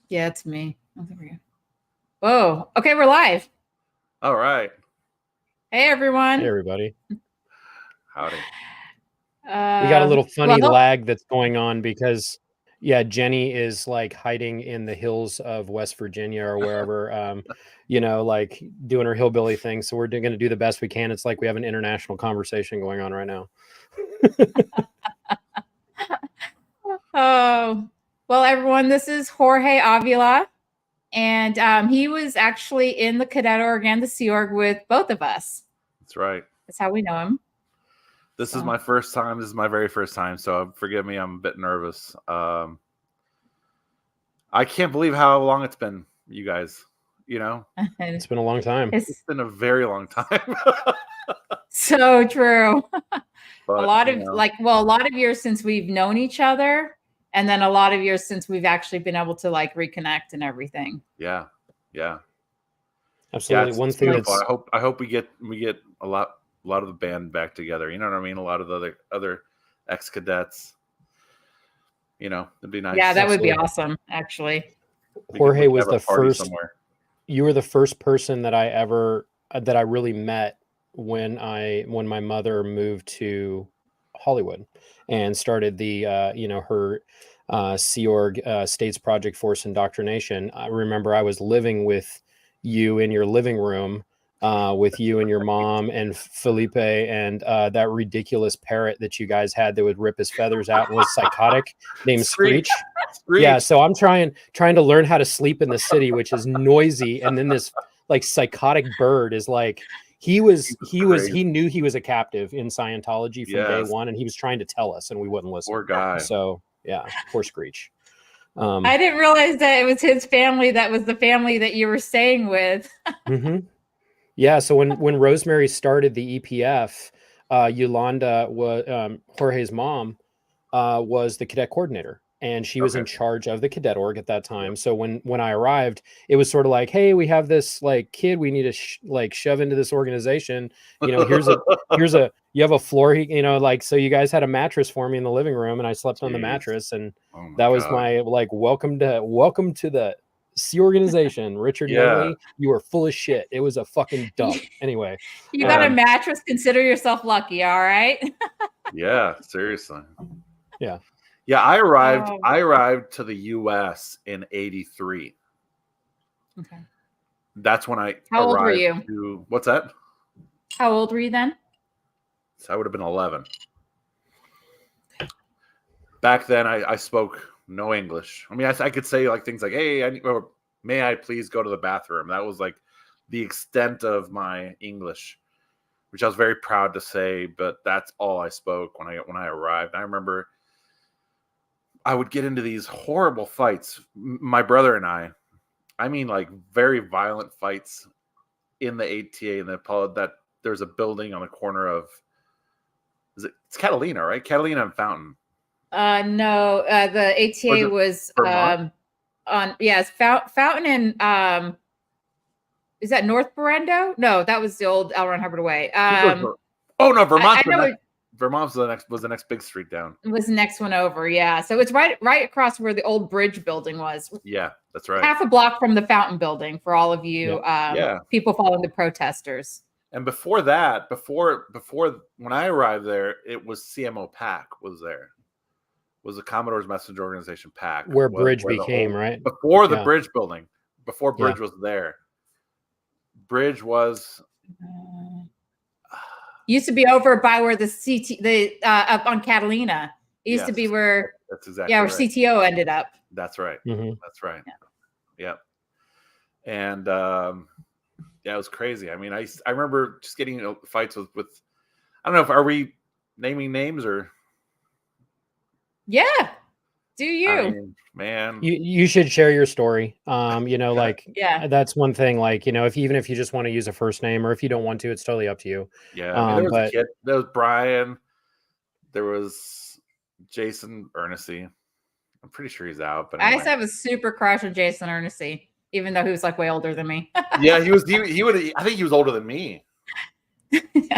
Yeah, it's me. Oh, there we go. Whoa. Okay, we're live. All right. Hey, everyone. Hey, everybody. Howdy. We got a little funny lag that's going on because, Jenny is like hiding in the hills of West Virginia or wherever, like doing her hillbilly thing. So we're going to do the best we can. It's like we have an international conversation going on right now. Oh, well, everyone, this is Jorge Avila. And he was actually in the Cadet Org and the Sea Org with both of us. That's right. That's how we know him. This is my first time. This is my very first time. So forgive me. I'm a bit nervous. I can't believe how long it's been, you guys. It's been a long time. It's been a very long time. So true. But, a lot of years since we've known each other. And then a lot of years since we've actually been able to like reconnect and everything. Yeah. Absolutely. Yeah, one thing beautiful. I hope we get a lot of the band back together. You know what I mean? A lot of the other ex-cadets. It'd be nice. Yeah, that would be awesome, actually. Jorge was the first. Somewhere. You were the first person that I really met when my mother moved to Hollywood and started the her Sea Org States Project Force Indoctrination. I remember I was living with you in your living room with you and your mom and Felipe and that ridiculous parrot that you guys had that would rip his feathers out and was psychotic named Screech. Yeah, so I'm trying to learn how to sleep in the city, which is noisy, and then this like psychotic bird is like he knew he was a captive in Scientology from day one, and he was trying to tell us, and we wouldn't listen. Poor guy. So yeah, poor Screech. I didn't realize that it was his family that was the family that you were staying with. Mm-hmm. Yeah, so when Rosemary started the EPF, Yolanda was Jorge's mom was the cadet coordinator. And she was in charge of the Cadet Org at that time. So when I arrived, it was sort of like, hey, we have this like kid we need to shove into this organization. Here's a you have a floor, so you guys had a mattress for me in the living room, and I slept on the mattress, and that was my like welcome to the Sea organization. Richard Langley, you were full of shit. It was a fucking dump. Anyway, you got a mattress. Consider yourself lucky. All right. Yeah, seriously. Yeah. Yeah, I arrived to the U.S. in '83. Okay. That's when I How arrived old were you? What's that? How old were you then? So I would have been 11. Back then, I spoke no English. I mean, I could say like things like, "Hey, may I please go to the bathroom?" That was like the extent of my English, which I was very proud to say. But that's all I spoke when I arrived. I remember I would get into these horrible fights. My brother and I mean, like very violent fights in the ATA and that there's a building on the corner of, it's Catalina, right? Catalina and Fountain. No, the ATA was on, it's Fountain and, is that North Berendo? No, that was the old L. Ron Hubbard Way. Vermont. Vermont was the next big street down. It was the next one over, yeah. So it's right across where the old bridge building was. Yeah, that's right. Half a block from the Fountain building for all of you people following the protesters. And before that, before when I arrived there, it was CMO PAC was there. Was the Commodore's Messenger Organization PAC. Where Bridge became, right? Before the bridge building. Before Bridge was there. Bridge was used to be over by where up on Catalina. It used to be where that's exactly where CTO ended up. That's right. Mm-hmm. That's right. Yeah. And it was crazy. I mean, I remember just getting fights with I don't know are we naming names or yeah. Do you? I mean, man, you should share your story. That's one thing. Like, even if you just want to use a first name, or if you don't want to, it's totally up to you. Yeah, I mean, there was a kid. There was Brian. There was Jason Ernestine. I'm pretty sure he's out. But anyway. I used to have a super crush on Jason Ernestine, even though he was like way older than me. Yeah, he was. He would. I think he was older than me. Yeah, he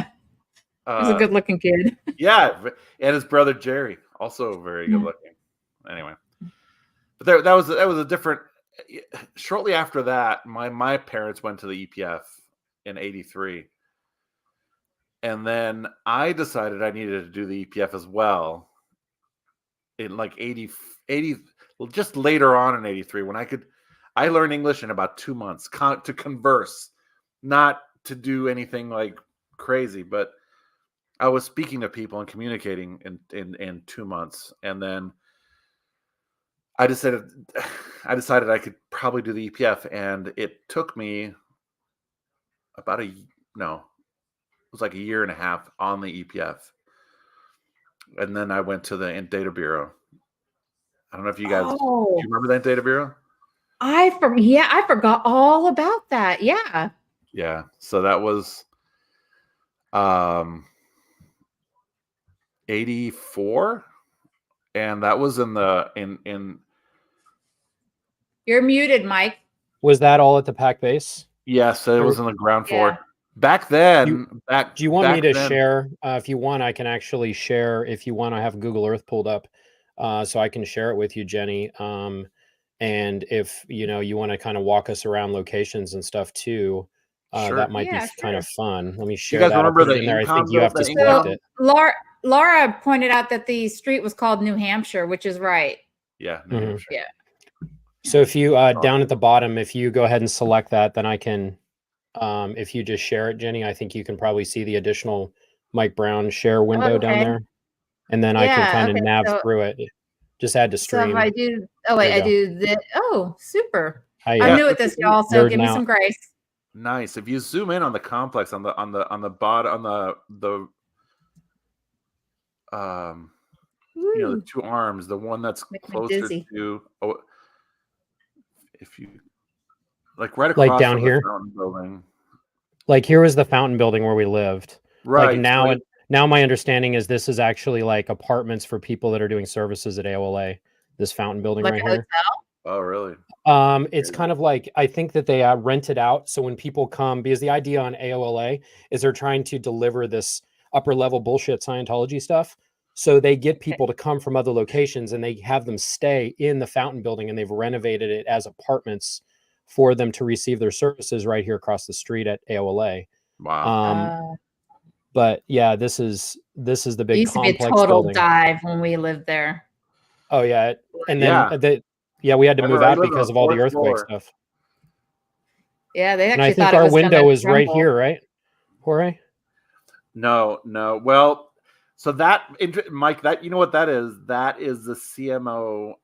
was a good-looking kid. Yeah, and his brother Jerry, also very good-looking. Anyway, but that was a different shortly after that, my parents went to the EPF in '83. And then I decided I needed to do the EPF as well in like 80, just later on in 83 when I learned English in about 2 months to converse, not to do anything like crazy, but I was speaking to people and communicating in 2 months. And then I decided I could probably do the EPF, and it took me about it was like a year and a half on the EPF. And then I went to the Data Bureau. I don't know if you guys, do you remember that Data Bureau? I forgot all about that. Yeah. Yeah. So that was 84. And that was in You're muted, Mike. Was that all at the PAC base? Yes, it was on the ground floor. Yeah. Back then, do you want me to share? If you want, I can actually share. If you want, I have Google Earth pulled up, so I can share it with you, Jenny. And if you want to kind of walk us around locations and stuff too, sure. That might be kind of fun. Let me share. You guys remember the there? I think you have to select it. Laura pointed out that the street was called New Hampshire, which is right. Yeah, New Hampshire. Yeah. So if you down at the bottom, if you go ahead and select that, then I can. If you just share it, Jenny, I think you can probably see the additional Mike Brown share window down there. And then I can kind of nav through it. Just add to stream. So if I do, I do this. Oh, super. I'm new at this, y'all, so give me some grace. Nice. If you zoom in on the complex on the bottom, on the the two arms, the one that's closer to if you like right across down from here, the fountain building. Like here was the fountain building where we lived. Right. Like now my understanding is this is actually like apartments for people that are doing services at AOLA. This fountain building like right a here. Hotel? Oh, really? It's kind of like, I think that they rent it out. So when people come, because the idea on AOLA is they're trying to deliver this upper level bullshit Scientology stuff. So they get people to come from other locations and they have them stay in the fountain building, and they've renovated it as apartments for them to receive their services right here across the street at AOLA. Wow. But yeah, this is the big. It used to be a total dive when we lived there. Oh yeah, and then we had to move out because of all the earthquake stuff. Yeah, they actually. And I think our window is right here, right, Jorge? No. Well, so that Mike, that you know what that is? That is the CMO.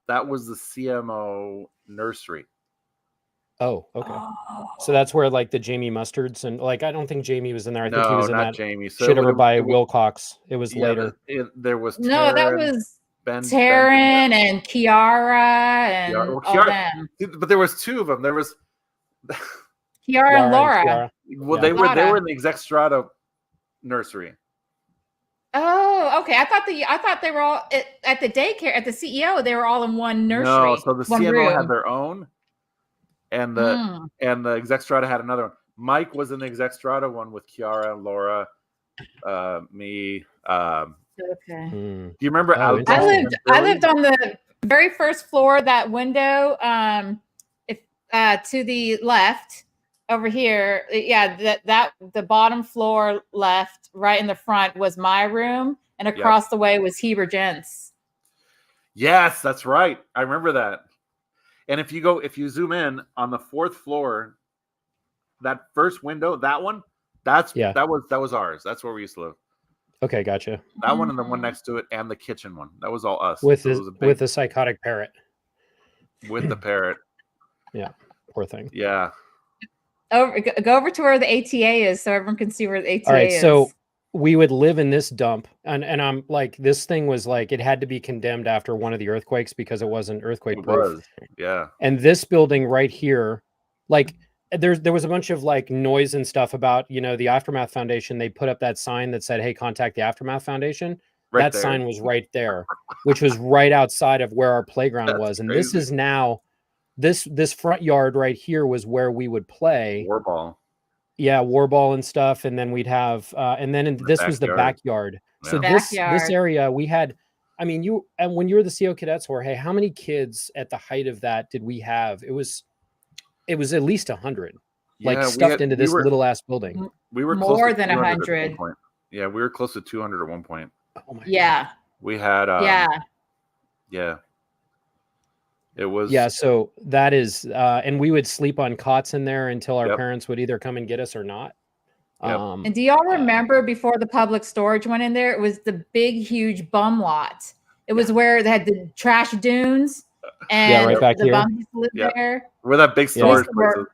That was the CMO nursery. Oh, okay. So that's where like the Jamie Mustards and like I don't think Jamie was in there. I think he was in that Jamie. Shit over by Wilcox. It was later. There was that was Taryn and Kiara and all them. But there was two of them. There was Kiara and Laura. Well, they were in the Exec Strata nursery. Oh, okay. I thought they were all at the daycare at the CEO. They were all in one nursery. No, so the CMO had their own. And the Exec Strata had another one. Mike was in the Exec Strata one with Kiara, Laura, me. Okay. Do you remember? I lived on the very first floor. That window, to the left over here. Yeah, that the bottom floor left, right in the front was my room, and across the way was Heber Gents. Yes, that's right. I remember that. And if you zoom in on the fourth floor, that first window, that one, that was ours. That's where we used to live. Okay, gotcha. That one and the one next to it and the kitchen one. That was all us. With the psychotic parrot. With the parrot. Yeah, poor thing. Yeah. Go over to where the ATA is so everyone can see where the ATA is. All right, so we would live in this dump, and I'm like, this thing was like, it had to be condemned after one of the earthquakes because it wasn't earthquake proof. Yeah. And this building right here, like there was a bunch of like noise and stuff about, the Aftermath Foundation. They put up that sign that said, hey, contact the Aftermath Foundation. That sign was right there, which was right outside of where our playground was. And this is now, this front yard right here was where we would play. Warball. Yeah, warball and stuff, and then we'd have, and then this was the backyard. So this area we had I mean, when you were the CO cadets, Jorge, how many kids at the height of that did we have? It was at least 100, like stuffed into this little ass building. We were more close to than 100. Yeah, we were close to 200 at one point. Oh my God. We had yeah. It was so that is and we would sleep on cots in there until our parents would either come and get us or not. Yep. And do y'all remember before the public storage went in there, it was the big huge bum lot. It was where they had the trash dunes and right back the here. bums lived there. Where that big storage place is.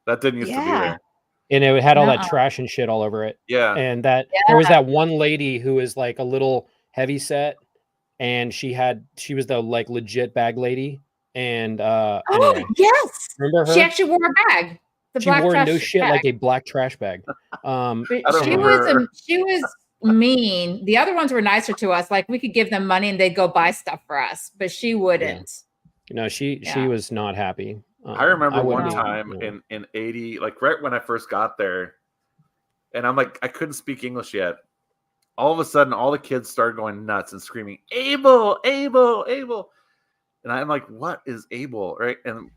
That didn't used to be there. And it had all that trash and shit all over it. Yeah. And that there was that one lady who was like a little heavy set, and she was the like legit bag lady. And anyway, yes, remember her? She actually wore a bag. She wore no shit like a black trash bag. She was mean. The other ones were nicer to us. Like we could give them money and they'd go buy stuff for us, but she wouldn't. No, she was not happy. I remember one time in 80, like right when I first got there, and I'm like, I couldn't speak English yet. All of a sudden, all the kids started going nuts and screaming, Abel, Abel, Abel. And I'm like, what is Abel? Right. And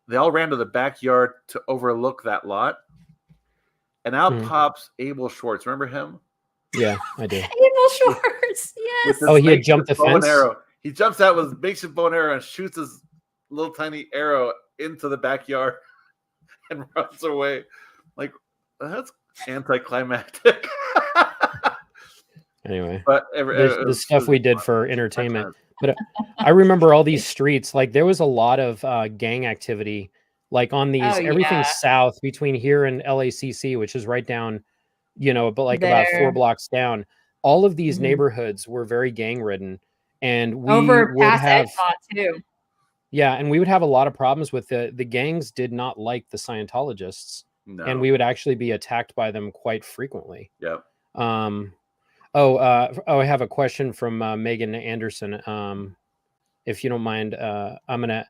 they all ran to the backyard to overlook that lot. And out pops Abel Schwartz. Remember him? Yeah, I do. Abel Schwartz. Yes. Oh, he had jumped the fence. Arrow. He jumps out with a makeshift bow and arrow and shoots his little tiny arrow into the backyard and runs away. Like, that's anticlimactic. Anyway, but the stuff we did for entertainment. But I remember all these streets, like there was a lot of gang activity, like on these, everything south between here and LACC, which is right down, but like about 4 blocks down. All of these neighborhoods were very gang ridden, and we would have too. Yeah, and we would have a lot of problems with the gangs. Did not like the Scientologists, and we would actually be attacked by them quite frequently. Yep. I have a question from Megan Anderson. If you don't mind, I'm gonna.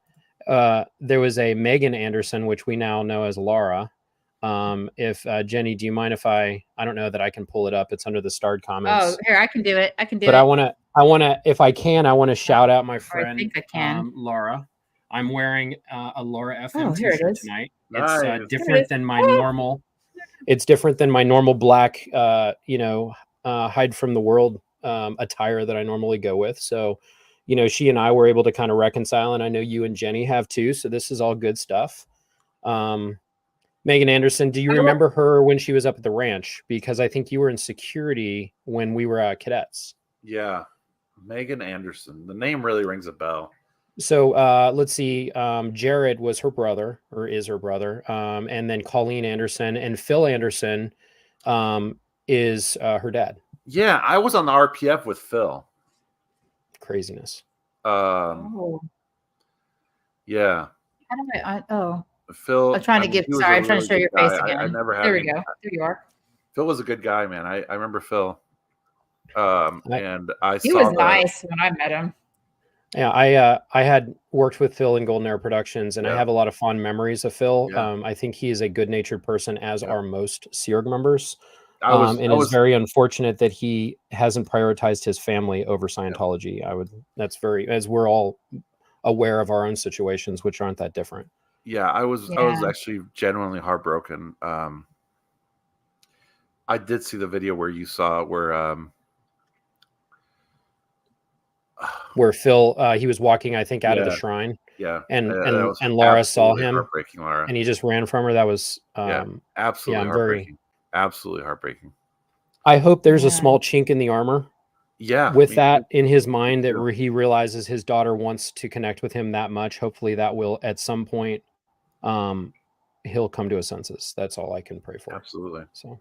There was a Megan Anderson, which we now know as Laura. If Jenny, do you mind if I don't know that I can pull it up. It's under the starred comments. Oh, here, I can do it. But I want to, if I can, I want to shout out my friend. I think I can. Laura. I'm wearing a Laura FM t-shirt tonight. Nice. It's different than my normal. It's different than my normal black, hide from the world attire that I normally go with. So, she and I were able to kind of reconcile, and I know you and Jenny have too. So this is all good stuff. Megan Anderson, do you remember her when she was up at the ranch? Because I think you were in security when we were cadets. Yeah. Megan Anderson. The name really rings a bell. So let's see. Jared was her brother, or is her brother. And then Colleen Anderson and Phil Anderson is her dad. Yeah, I was on the RPF with Phil. Craziness. Yeah. How do I? Phil. I'm trying to give. Sorry, I'm trying to show your face again. I never had. There we go. There you are. Phil was a good guy, man. I remember Phil. And he was nice when I met him. Yeah, I had worked with Phil in Golden Era Productions, and I have a lot of fond memories of Phil. Yeah. I think he is a good-natured person, as are most SEERG members. It's very unfortunate that he hasn't prioritized his family over Scientology. As we're all aware of our own situations, which aren't that different. Yeah, I was actually genuinely heartbroken. I did see the video where you saw where Phil he was walking, I think, out of the shrine. Yeah, and Laura saw him, Laura. And he just ran from her. That was absolutely heartbreaking. Absolutely heartbreaking. I hope there's a small chink in the armor. Yeah, with that in his mind, that he realizes his daughter wants to connect with him that much. Hopefully, that will at some point, he'll come to his senses. That's all I can pray for. Absolutely. So,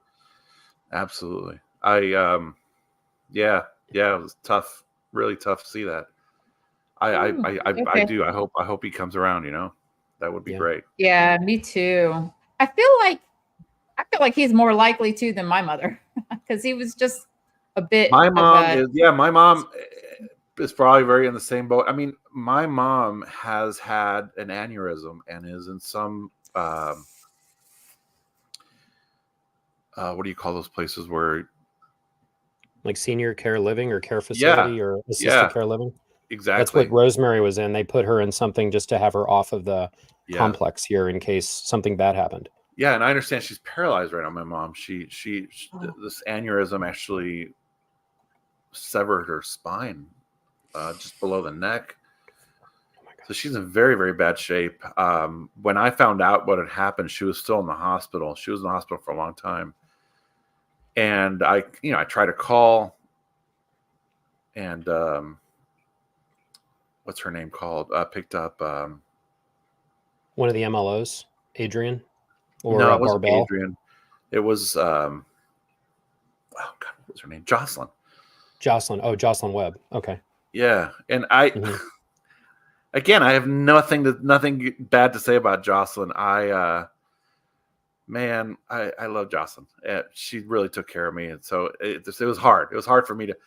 absolutely. It was tough. Really tough to see that. I do. I hope he comes around. That would be great. Yeah, me too. I feel like he's more likely to than my mother, because he was just a bit. My mom is probably very in the same boat. I mean, my mom has had an aneurysm and is in some what do you call those places where like senior care living or care Yeah, facility or assisted yeah, care living. That's exactly. what Rosemary was in. They put her in something just to have her off of the Yeah, complex here in case something bad happened. yeah, and I understand she's paralyzed right now. My mom, this aneurysm actually severed her spine, just below the neck. So she's in very, very bad shape. When I found out what had happened, she was still in the hospital. She was in the hospital for a long time. And I tried to call, and what's her name called? Picked up one of the MLOs, Adrian, or no, it wasn't Barbell. Adrian. It was oh God, what was her name? Jocelyn. Oh, Jocelyn Webb. Okay. Yeah, and I again, I have nothing bad to say about Jocelyn. I love Jocelyn. She really took care of me, and so it was hard. It was hard for me to,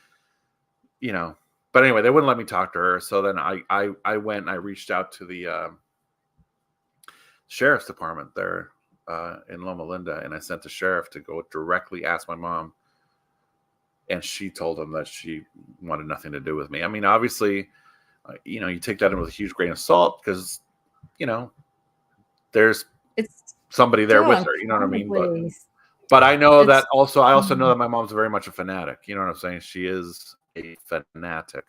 But anyway, they wouldn't let me talk to her. So then I went and I reached out to the sheriff's department there in Loma Linda, and I sent the sheriff to go directly ask my mom, and she told him that she wanted nothing to do with me. I mean, obviously, you take that in with a huge grain of salt because, there's somebody there with her. You know what I mean? But I know that also. I also know that my mom's very much a fanatic. You know what I'm saying? She is a fanatic,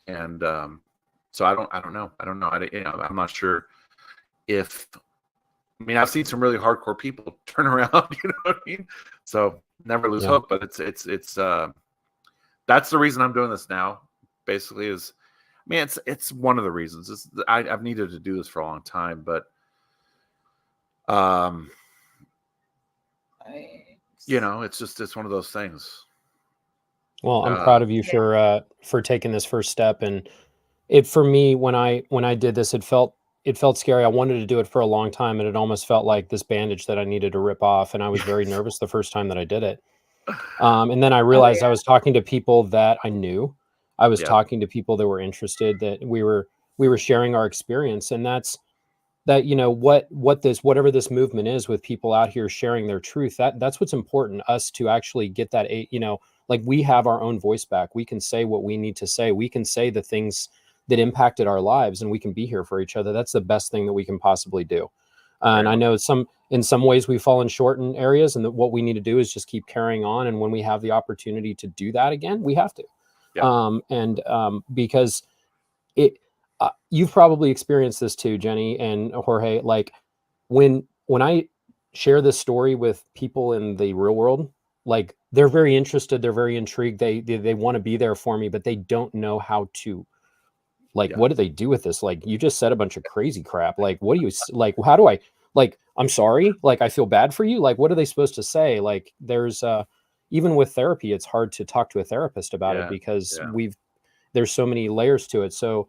and so I don't know. I'm not sure if. I mean, I've seen some really hardcore people turn around. You know what I mean? So never lose hope. But it's that's the reason I'm doing this now. Basically, it's one of the reasons. I've needed to do this for a long time, but it's one of those things. Well, I'm proud of you for taking this first step. And for me, when I did this, it felt scary. I wanted to do it for a long time, and it almost felt like this bandage that I needed to rip off. And I was very nervous the first time that I did it. And then I realized I was talking to people that I knew. I was talking to people that were interested, that we were sharing our experience. And that's whatever this movement is, with people out here sharing their truth, that's what's important, us to actually get that, like, we have our own voice back. We can say what we need to say. We can say the things that impacted our lives, and we can be here for each other. That's the best thing that we can possibly do. And I know in some ways we've fallen short in areas, and what we need to do is just keep carrying on. And when we have the opportunity to do that again, we have to. Because you've probably experienced this too, Jenny and Jorge. Like when I share this story with people in the real world, like, they're very interested, they're very intrigued, they want to be there for me, but they don't know how to, like, what do they do with this? Like, you just said a bunch of crazy crap. Like, what do you, like, how do I, like, I'm sorry, like, I feel bad for you. Like, what are they supposed to say? Like, there's even with therapy, it's hard to talk to a therapist about it because there's so many layers to it. So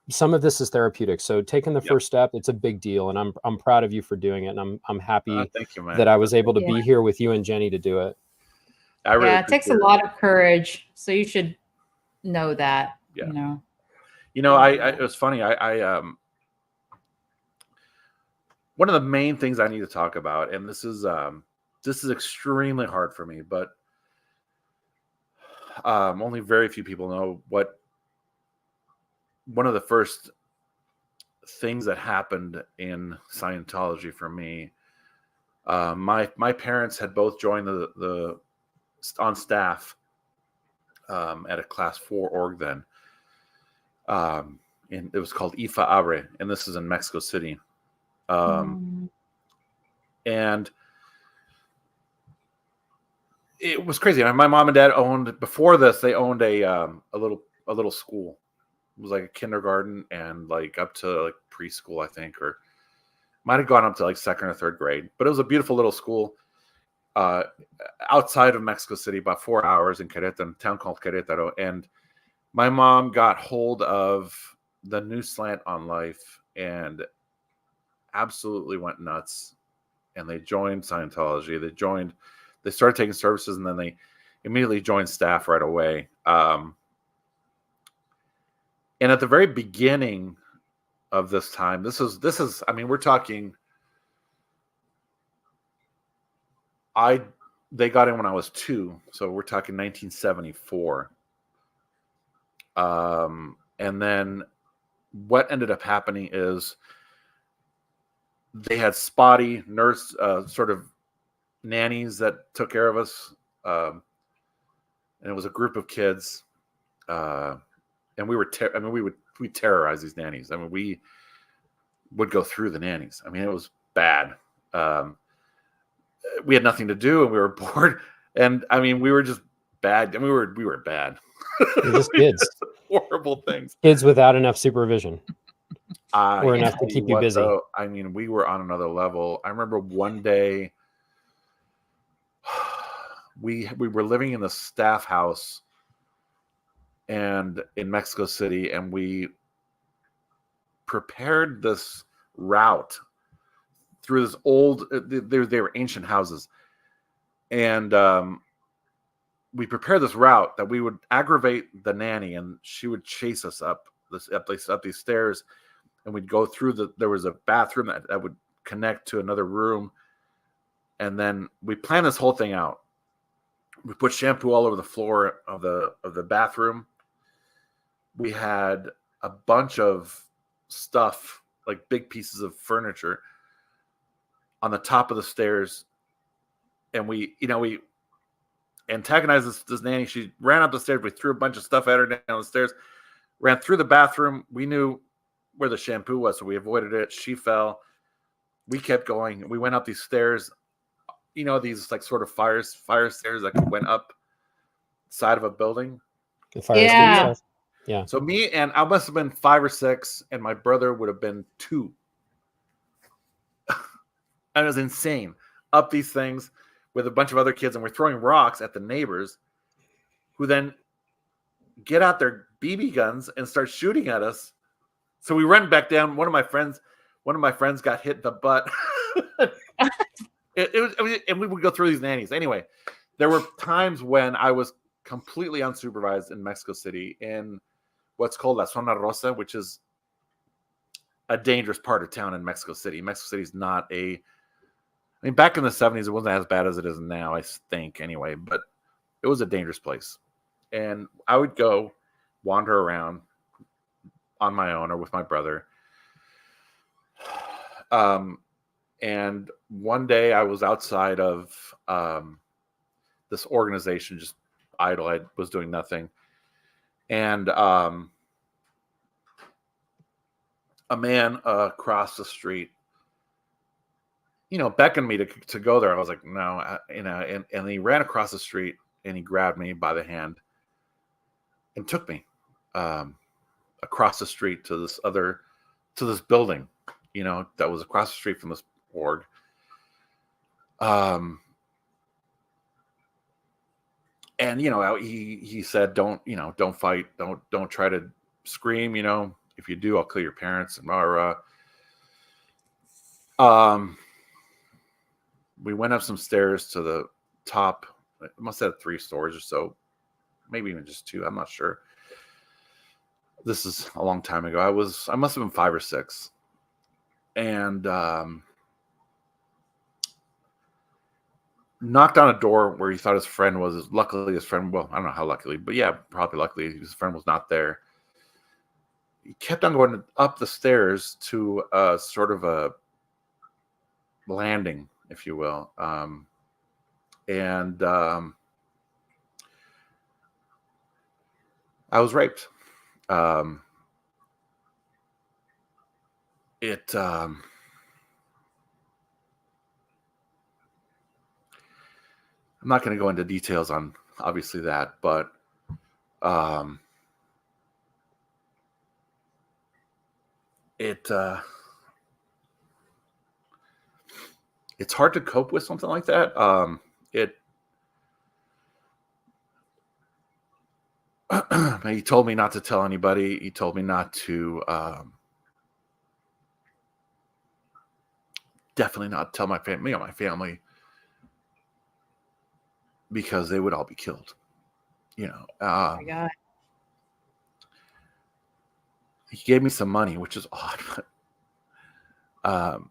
some of this is therapeutic. So taking the first step, it's a big deal, and I'm proud of you for doing it. And I'm happy thank you, man, that I was able to be here with you and Jenny to do it. It takes a lot of courage. So you should know that. It was funny. I one of the main things I need to talk about, and this is extremely hard for me, but only very few people know what one of the first things that happened in Scientology for me. My parents had both joined the on staff at a class 4 org then. And it was called Ifa Abre, and this is in Mexico City. And it was crazy. My mom and dad owned, before this, they owned a little school. It was like a kindergarten and like up to like preschool, I think, or might have gone up to like 2nd or 3rd grade. But it was a beautiful little school outside of Mexico City, about 4 hours in Querétaro, a town called Querétaro. And my mom got hold of the new slant on life and absolutely went nuts. And they joined Scientology. They started taking services, and then they immediately joined staff right away. And at the very beginning of this time, this is, I mean, we're talking, they got in when I was 2, so we're talking 1974. And then what ended up happening is they had spotty nurse, sort of nannies that took care of us, and it was a group of kids, and we were. We terrorized these nannies. I mean, we would go through the nannies. I mean, it was bad. We had nothing to do, and we were bored. And I mean, we were just bad. And we were bad. You're just kids. Horrible things. Kids without enough supervision. Or enough to keep you busy. Though, I mean, we were on another level. I remember one day we were living in the staff house and in Mexico City, and we prepared this route through this old, they were ancient houses. And we prepared this route that we would aggravate the nanny, and she would chase us up these stairs, and we'd go through there was a bathroom that would connect to another room. And then we planned this whole thing out. We put shampoo all over the floor of the bathroom. We had a bunch of stuff, like big pieces of furniture, on the top of the stairs. And we antagonized this nanny. She ran up the stairs. We threw a bunch of stuff at her down the stairs, ran through the bathroom. We knew where the shampoo was, so we avoided it. She fell. We kept going. We went up these stairs, these like sort of fire stairs that went up side of a building. The fire escape stuff. Yeah. So me, and I must have been 5 or 6, and my brother would have been 2. And it was insane. Up these things with a bunch of other kids, and we're throwing rocks at the neighbors, who then get out their BB guns and start shooting at us. So we run back down. One of my friends got hit in the butt. And we would go through these nannies. Anyway, there were times when I was completely unsupervised in Mexico City in what's called La Zona Rosa, which is a dangerous part of town in Mexico City. Mexico City is not back in the 70s, it wasn't as bad as it is now, I think, anyway, but it was a dangerous place. And I would go wander around on my own or with my brother. And one day I was outside of this organization, just idle. I was doing nothing. And a man across the street, beckoned me to go there. I was like, no, and he ran across the street and he grabbed me by the hand and took me across the street to this building, that was across the street from this org. And he said, don't fight, don't try to scream, if you do, I'll kill your parents. And we went up some stairs to the top. It must have 3 stories or so, maybe even just 2. I'm not sure. This is a long time ago. I must have been 5 or 6. And knocked on a door where he thought his friend was. Luckily, his friend, well, I don't know how luckily, but yeah, probably luckily, his friend was not there. He kept on going up the stairs to sort of a landing, if you will. And I was raped. I'm not going to go into details on obviously that, but it's hard to cope with something like that. He told me not to tell anybody. He told me not to definitely not tell my family, because they would all be killed. Oh my God. He gave me some money, which is odd, but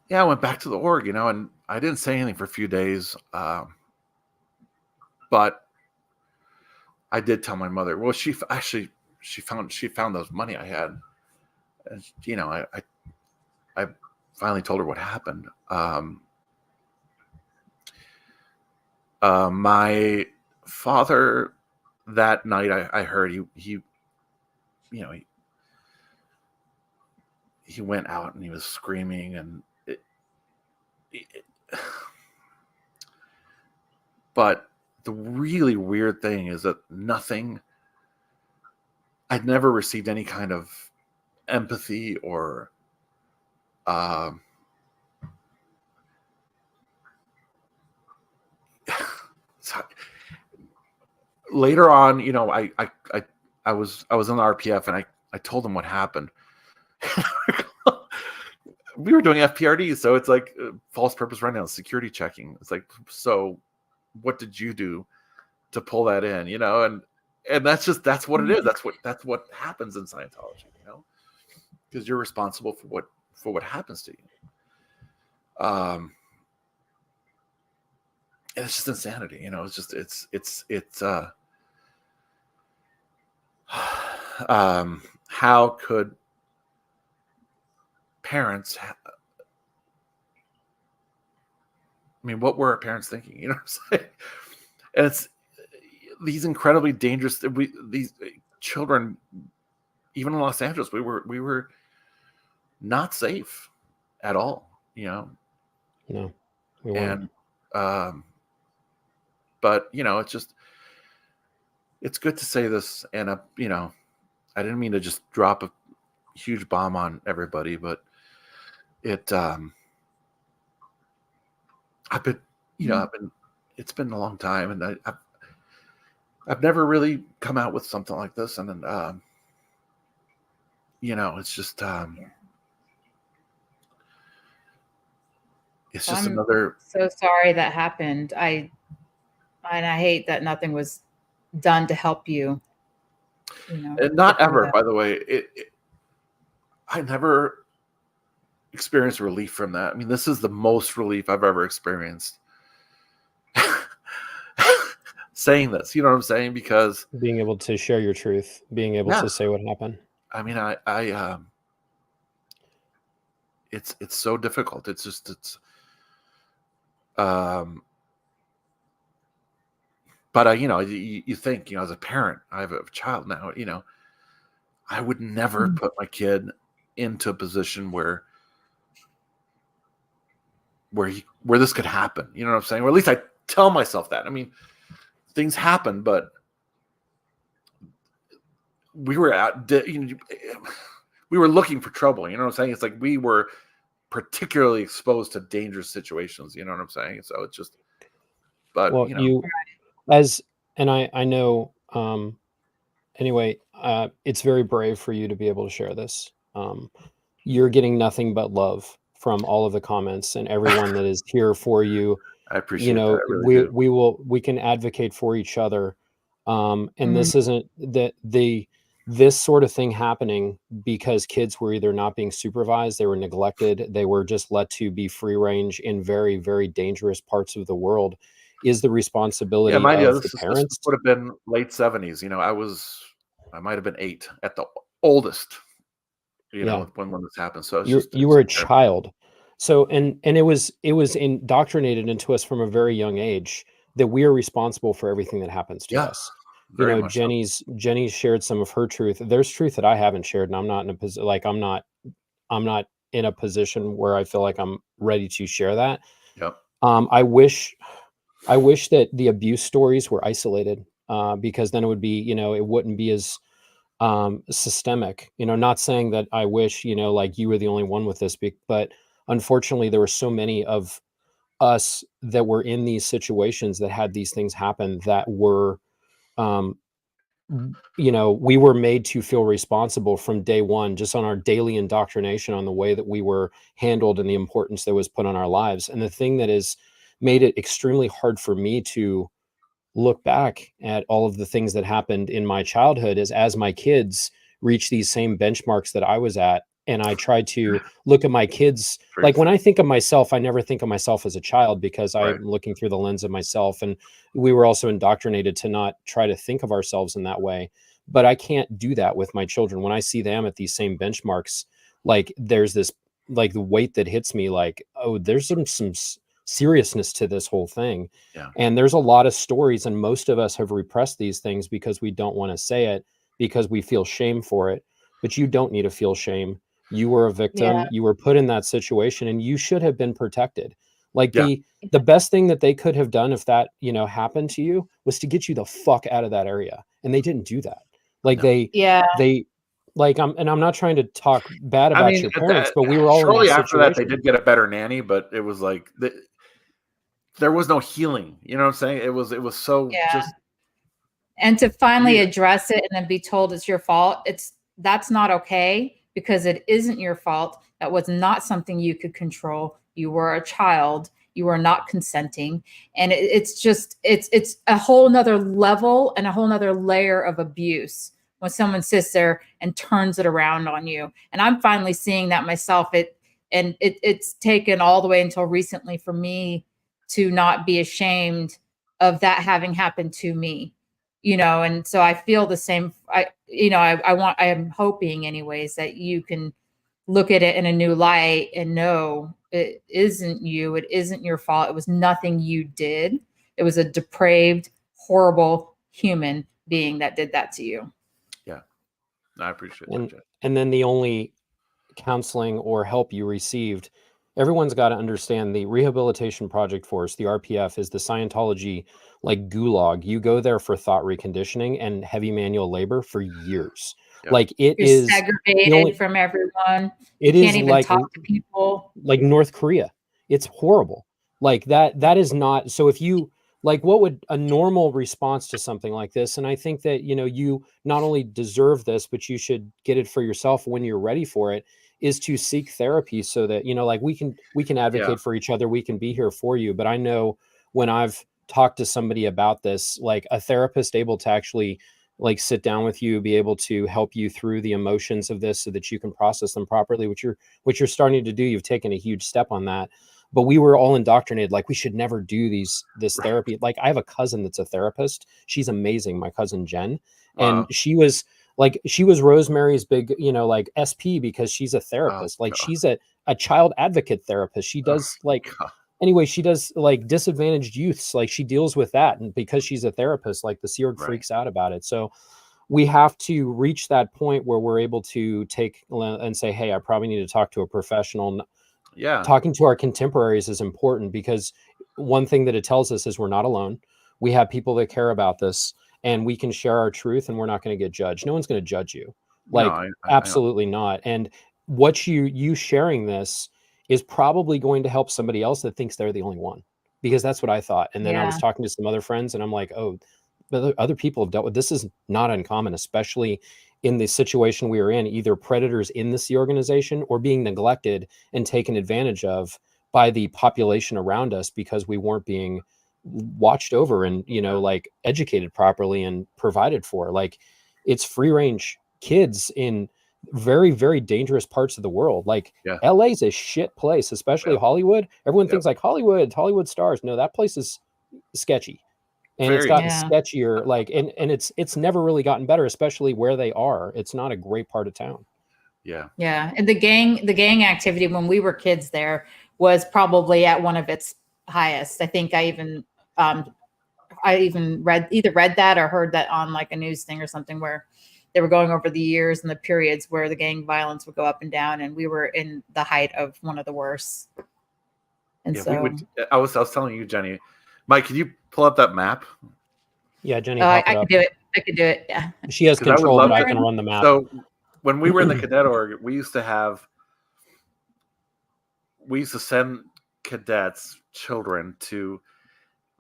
yeah, I went back to the org, and I didn't say anything for a few days. But I did tell my mother. Well, she found those money I had, and I finally told her what happened. My father that night, I heard he went out and he was screaming, and but the really weird thing is that I'd never received any kind of empathy or later on, I was in the RPF, and I told them what happened. We were doing FPRD, so it's like false purpose rundown, security checking. It's like, so what did you do to pull that in? And that's what it is. That's what happens in Scientology, because you're responsible for what happens to you. And it's just insanity, it's just it's how could parents what were our parents thinking? You know what I'm saying? And it's these incredibly dangerous these children, even in Los Angeles, we were not safe at all, No, we weren't. And but it's just, it's good to say this, and I didn't mean to just drop a huge bomb on everybody, but it's been a long time, and I've never really come out with something like this, and then it's just it's just another. So sorry that happened. I hate that nothing was done to help you. And not ever, by the way. I never experienced relief from that. This is the most relief I've ever experienced. Saying this, you know what I'm saying? Because being able to share your truth, being able to say what happened. It's so difficult. But you think, as a parent, I have a child now, I would never put my kid into a position where this could happen. You know what I'm saying? Or at least I tell myself that. Things happen, but we were we were looking for trouble. You know what I'm saying? It's like we were particularly exposed to dangerous situations. You know what I'm saying? So it's just, but well, I know, anyway, it's very brave for you to be able to share this. You're getting nothing but love from all of the comments and everyone that is here for you. I appreciate that. I really we can advocate for each other. And this isn't this sort of thing happening because kids were either not being supervised, they were neglected, they were just let to be free range in very, very dangerous parts of the world, is the responsibility of the parents. This would have been late 70s. I might have been 8 at the oldest, when this happened. So you were a child. So, and it was indoctrinated into us from a very young age that we are responsible for everything that happens to us. Jenni's shared some of her truth. There's truth that I haven't shared, and I'm not in a position, like I'm not in a position where I feel like I'm ready to share that. Yep. I wish that the abuse stories were isolated, because then it would be, it wouldn't be as systemic. Not saying that I wish, like you were the only one with this, but unfortunately there were so many of us that were in these situations that had these things happen that were, we were made to feel responsible from day one, just on our daily indoctrination on the way that we were handled and the importance that was put on our lives. And the thing that has made it extremely hard for me to look back at all of the things that happened in my childhood is, as my kids reach these same benchmarks that I was at, and I try to look at my kids. Like when I think of myself, I never think of myself as a child because I'm looking through the lens of myself. And we were also indoctrinated to not try to think of ourselves in that way. But I can't do that with my children. When I see them at these same benchmarks, like there's this, like the weight that hits me, like, oh, there's some seriousness to this whole thing. Yeah. And there's a lot of stories, and most of us have repressed these things because we don't want to say it, because we feel shame for it. But you don't need to feel shame. You were a victim. Yeah. You were put in that situation, and you should have been protected. Like the best thing that they could have done if that, happened to you was to get you the fuck out of that area. And they didn't do that. Like they like, I'm not trying to talk bad about your parents, but we were all shortly in that after that, situation. they did get a better nanny, but it was like there was no healing. You know what I'm saying? It was so just. And to finally address it and then be told it's your fault, that's not okay, because it isn't your fault. That was not something you could control. You were a child. You were not consenting. And it's a whole nother level and a whole nother layer of abuse when someone sits there and turns it around on you. And I'm finally seeing that myself. It's taken all the way until recently for me to not be ashamed of that having happened to me, and so I feel the same. I am hoping anyways that you can look at it in a new light and know it isn't you. It isn't your fault. It was nothing you did. It was a depraved, horrible human being that did that to you. Yeah. I appreciate that. And then the only counseling or help you received, everyone's got to understand the Rehabilitation Project Force, the RPF, is the Scientology like gulag. You go there for thought reconditioning and heavy manual labor for years. Yep. Like You're is segregated from everyone. You can't even talk to people. Like North Korea. It's horrible. Like that is not. So if you like, what would a normal response to something like this? And I think that, you not only deserve this, but you should get it for yourself when you're ready for it, is to seek therapy so that, like we can advocate for each other. We can be here for you. But I know when I've talked to somebody about this, like a therapist able to actually like sit down with you, be able to help you through the emotions of this so that you can process them properly, which you're starting to do. You've taken a huge step on that. But we were all indoctrinated, like we should never do this therapy. Like I have a cousin that's a therapist. She's amazing. My cousin Jen. Wow. And she was Rosemary's big, like SP, because she's a therapist. Like she's a child advocate therapist. She does anyway, she does like disadvantaged youths. Like she deals with that. And because she's a therapist, like the Sea Org freaks out about it. So we have to reach that point where we're able to take and say, hey, I probably need to talk to a professional. Yeah. Talking to our contemporaries is important, because one thing that it tells us is we're not alone. We have people that care about this, and we can share our truth, and we're not going to get judged. No one's going to judge you. Like, no, absolutely not. And what you sharing this is probably going to help somebody else that thinks they're the only one, because that's what I thought. And then I was talking to some other friends, and I'm like, oh, other people have dealt with this. Is not uncommon, especially in the situation we are in, either predators in the Sea organization or being neglected and taken advantage of by the population around us because we weren't being watched over and, like educated properly and provided for. Like it's free range kids in very, very dangerous parts of the world. Like LA is a shit place, especially Hollywood. Everyone thinks like Hollywood stars. No, that place is sketchy. And it's gotten sketchier, like, and it's never really gotten better, especially where they are. It's not a great part of town. Yeah. Yeah. And the gang activity when we were kids there was probably at one of its highest. I think I even read that or heard that on like a news thing or something, where they were going over the years and the periods where the gang violence would go up and down, and we were in the height of one of the worst. And I was telling you, Jenny, Mike, can you pull up that map? Yeah, Jenny. I could do it. I could do it. Yeah. She has control, but I can run the map. So when we were in the cadet org, we used to send cadets, children, to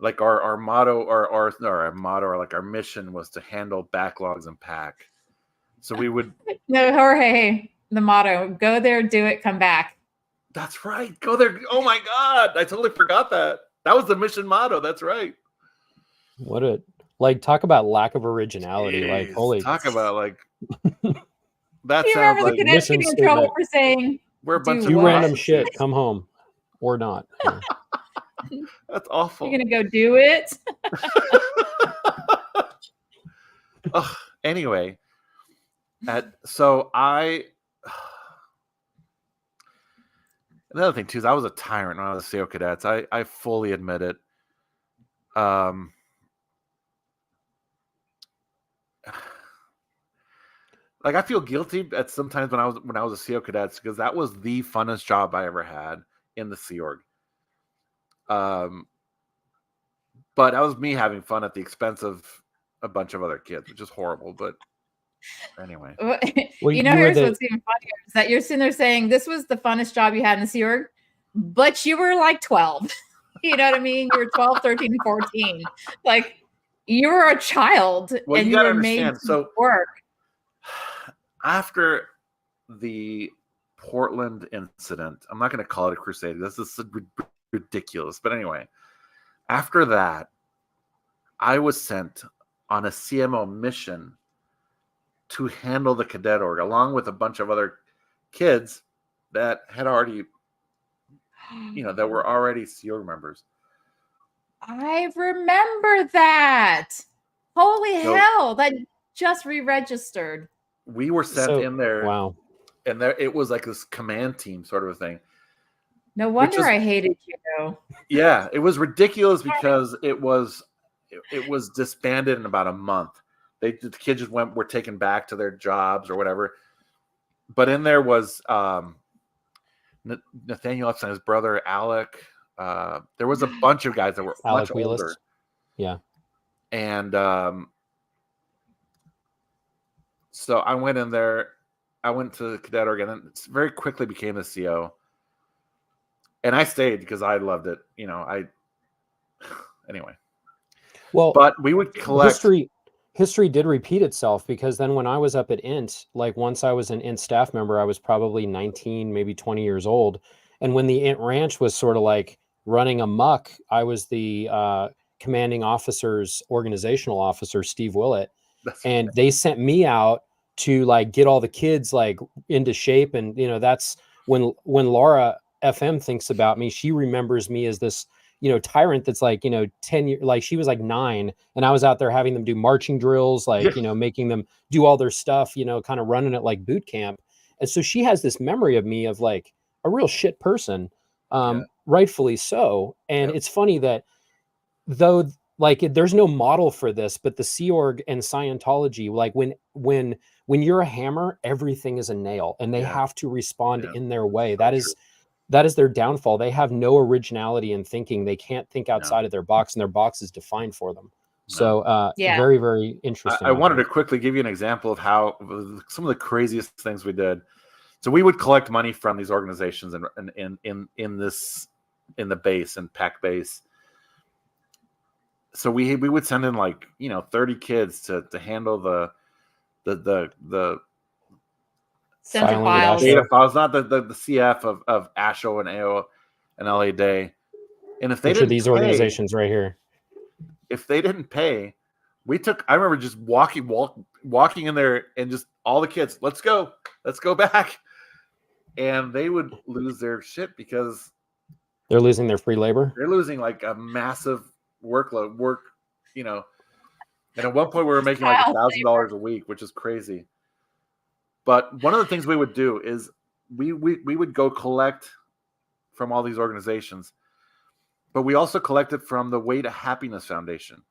like our motto or like our mission was to handle backlogs and pack. So we would no, Jorge, the motto: go there, do it, come back. That's right. Go there. Oh my God, I totally forgot that. That was the mission motto. That's right. Talk about lack of originality. Jeez, like, holy. Talk about like That you sounds remember like the cadets getting in trouble for saying we're a bunch do of do what? random shit, come home or not. Yeah. That's awful. You're gonna go do it. Ugh, anyway, so another thing too is I was a tyrant when I was CO cadets. I fully admit it. Like I feel guilty at sometimes when I was a CO cadets because that was the funnest job I ever had in the Sea Org. But that was me having fun at the expense of a bunch of other kids, which is horrible. But anyway, Well, here's what's even funnier is that you're sitting there saying this was the funnest job you had in the Sea Org, but you were like 12. You know what I mean? You were 12, 13, 14. Like you were a child and you were made to work. After the Portland incident, I'm not going to call it a crusade. This is ridiculous. But anyway, after that, I was sent on a CMO mission to handle the cadet org along with a bunch of other kids that had already, that were already Sea Org members. I remember that. Holy hell, that just re-registered. We were sent in there. Wow. And there it was like this command team sort of a thing. No wonder I hated you. Yeah, it was ridiculous because it was disbanded in about a month. The kids just were taken back to their jobs or whatever. But in there was Nathaniel Epstein, his brother Alec. There was a bunch of guys that were much older. Yeah. And so I went in there. I went to the cadet org and then very quickly became a CO. And I stayed because I loved it. Anyway. Well, but we would collect. History did repeat itself because then when I was up at INT, like once I was an INT staff member, I was probably 19, maybe 20 years old. And when the INT ranch was sort of like running amok, I was the commanding officer's organizational officer, Steve Willett. And they sent me out to like get all the kids like into shape. And, that's when Laura FM thinks about me, she remembers me as this, tyrant that's like, 10 years, like she was like 9 and I was out there having them do marching drills, like, making them do all their stuff, kind of running it like boot camp. And so she has this memory of me of like a real shit person, rightfully so. And it's funny that though, like there's no model for this, but the Sea Org and Scientology, like when you're a hammer, everything is a nail and they have to respond in their way. That is their downfall. They have no originality in thinking. They can't think outside of their box and their box is defined for them. So very, very interesting. I wanted to quickly give you an example of how some of the craziest things we did. So we would collect money from these organizations in the base and PAC base. So we would send in like 30 kids to handle the Center files. Data files, not the CF of ASHO and AO and LA Day. And if they didn't these organizations right here, if they didn't pay, I remember just walking in there and just all the kids, let's go back. And they would lose their shit because they're losing their free labor. They're losing like a massive work. And at one point we were making like $1,000 a week, which is crazy. But one of the things we would do is we would go collect from all these organizations, but we also collected from the Way to Happiness Foundation,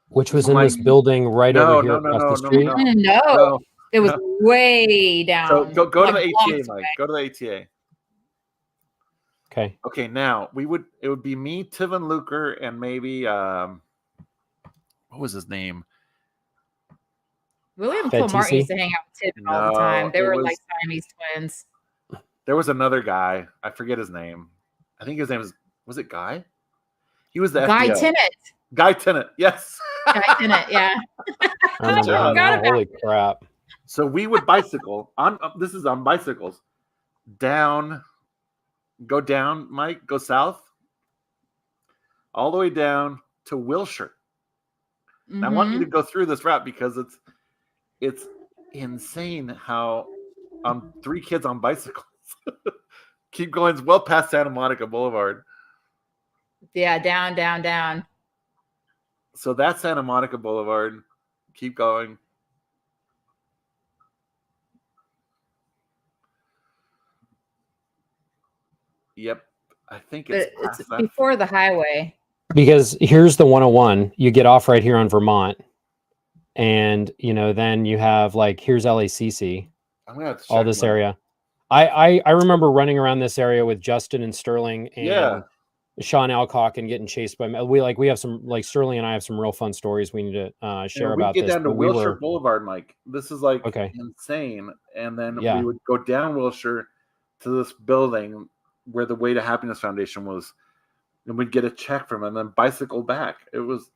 which was in this building right over here across the street. No, it was way down. So go to the ATA, Mike. Go to the ATA. Okay. Okay. Now it would be me, Tivin Luker, and maybe what was his name? William Kilmartin used to hang out with Tivin all the time. They were like Siamese twins. There was another guy. I forget his name. I think his name was it Guy? He was the Guy FBO. Tennant. Guy Tennant. Yes. Guy Tennant. Yeah. Holy crap. So we would bicycle on. This is on bicycles. Go down, Mike. Go south. All the way down to Wilshire. Mm-hmm. I want you to go through this route because it's insane how 3 kids on bicycles keep going well past Santa Monica Boulevard. Yeah, down. So that's Santa Monica Boulevard. Keep going. Yep. I think it's before the highway. Because here's the 101. You get off right here on Vermont. And, then you have here's LACC. I'm gonna have to all this area. I remember running around this area with Justin and Sterling and Sean Alcock and getting chased by we have some Sterling and I have some real fun stories we need to share about this. We get down to Wilshire Boulevard, Mike. This is insane. And then we would go down Wilshire to this building where the Way to Happiness Foundation was, and we'd get a check from them and then bicycle back. It was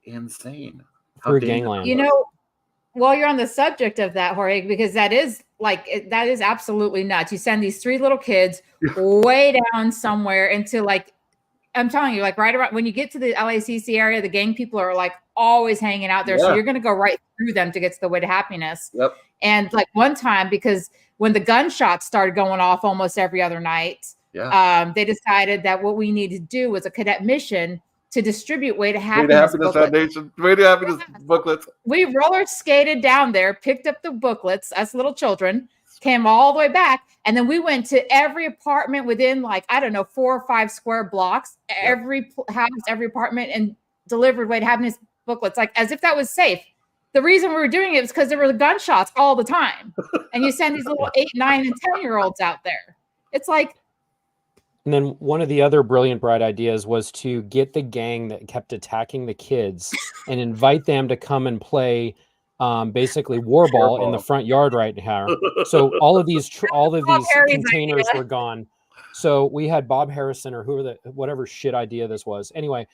insane. Through gangland. While you're on the subject of that, Jorge, because that is absolutely nuts. You send these 3 little kids way down somewhere into I'm telling you, right around when you get to the LACC area, the gang people are always hanging out there. Yeah. So you're going to go right through them to get to the Way to Happiness. Yep. And one time, because when the gunshots started going off almost every other night, they decided that what we needed to do was a cadet mission to distribute Way to Happiness Foundation, Way to Happiness booklets. We roller skated down there, picked up the booklets, us little children, came all the way back, and then we went to every apartment within 4 or 5 square blocks, every house, every apartment, and delivered Way to Happiness booklets, as if that was safe. The reason we were doing it was because there were gunshots all the time, and you send these little 8, 9, and 10-year-olds out there. It's And then one of the other brilliant, bright ideas was to get the gang that kept attacking the kids and invite them to come and play basically war ball in the front yard right now. So all of these containers were gone. So we had Bob Harrison or whatever shit idea this was. Anyway,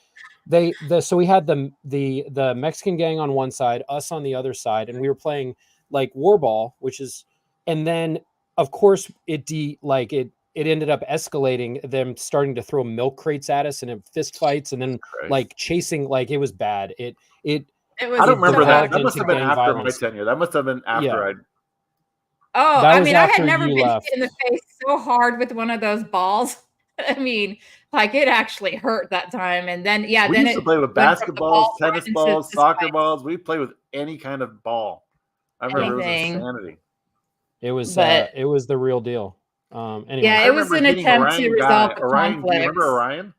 so we had the Mexican gang on one side, us on the other side, and we were playing war ball, and then of course it ended up escalating, them starting to throw milk crates at us and in fist fights, and then chasing, it was bad. It I don't remember that. That must have been after my tenure. That must have been after I had never been hit in the face so hard with one of those balls. It actually hurt that time. And then we used to play with basketballs, tennis balls, soccer balls. We play with any kind of ball. I remember it was insanity. It was the real deal. Anyway, it was an attempt to resolve the conflict. Do you remember Orion?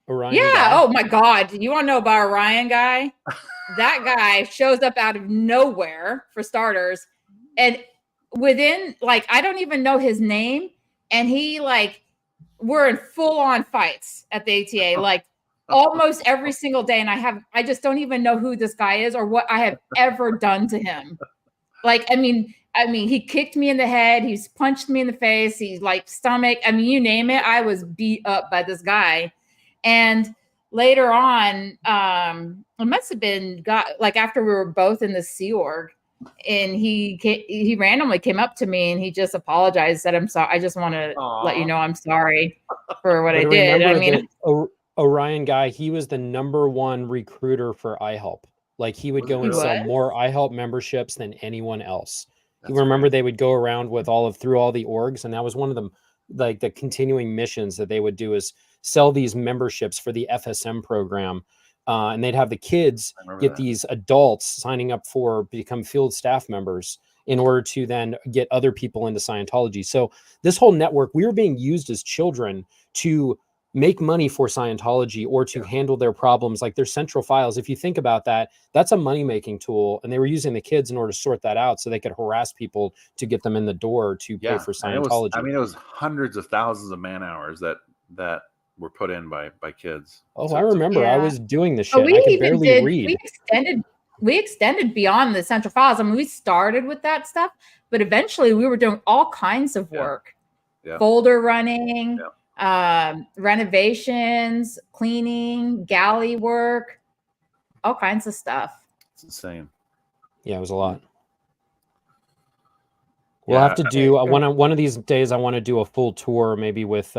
Oh my God. You want to know about Orion guy? That guy shows up out of nowhere, for starters. And within, I don't even know his name. And he, we're in full on fights at the ATA, almost every single day. And I just don't even know who this guy is or what I have ever done to him. He kicked me in the head. He's punched me in the face. He's stomach. You name it. I was beat up by this guy. And later on, it must have been after we were both in the Sea Org, and he randomly came up to me and he just apologized, said, "I'm sorry. I just want to let you know I'm sorry for what I did." Orion guy, he was the #1 recruiter for iHelp. He would go and sell more iHelp memberships than anyone else. You remember they would go around with through all the orgs, and that was one of them, the continuing missions that they would do is sell these memberships for the FSM program. And they'd have the kids get these adults signing up become field staff members in order to then get other people into Scientology. So this whole network, we were being used as children to make money for Scientology or to handle their problems, their central files. If you think about that, that's a money-making tool. And they were using the kids in order to sort that out so they could harass people to get them in the door to pay for Scientology. It was hundreds of thousands of man hours that were put in by kids. I remember. I was doing the shit. I could barely read. We extended beyond the central files. We started with that stuff, but eventually we were doing all kinds of work. Folder running, renovations, cleaning, galley work, all kinds of stuff. It's insane. Yeah, it was a lot. We'll have to do one of these days. I want to do a full tour, maybe with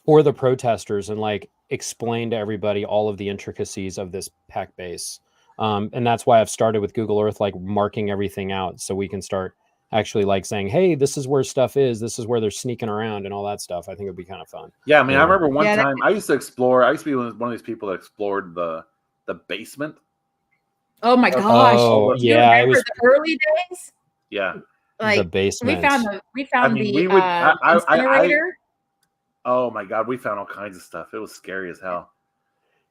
for the protesters, and explain to everybody all of the intricacies of this pack base. And that's why I've started with Google Earth, like marking everything out so we can start actually like saying, hey, this is where stuff is. This is where they're sneaking around and all that stuff. I think it'd be kind of fun. Yeah, I mean, I remember one time I used to explore. I used to be one of these people that explored the basement. Oh my gosh! Oh, you yeah, remember the early days? Yeah, like the basement. We found the incinerator. Oh my god, we found all kinds of stuff. It was scary as hell.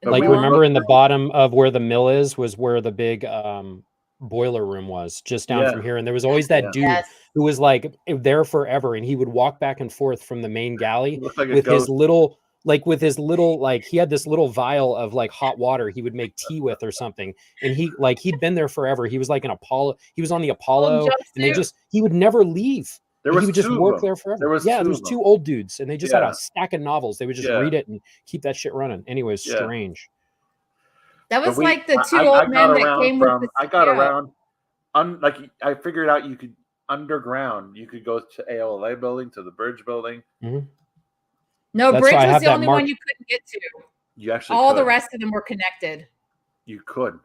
But like, remember in the bottom of where the mill was where the big boiler room was, just down from here, and there was always that dude who was like there forever, and he would walk back and forth from the main galley with his little he had this little vial of like hot water he would make tea with or something, and he'd been there forever. He was like an Apollo. He was on the Apollo, and he would never leave. He would just work there forever. There was two old dudes, and they just had a stack of novels. They would just read it and keep that shit running. Anyways, strange. That was like the two old men that came with the I got around. Like I figured out you could underground. You could go to AOLA building, to the bridge building. Mm-hmm. No, bridge was the only one you couldn't get to. You actually all the rest of them were connected. You could.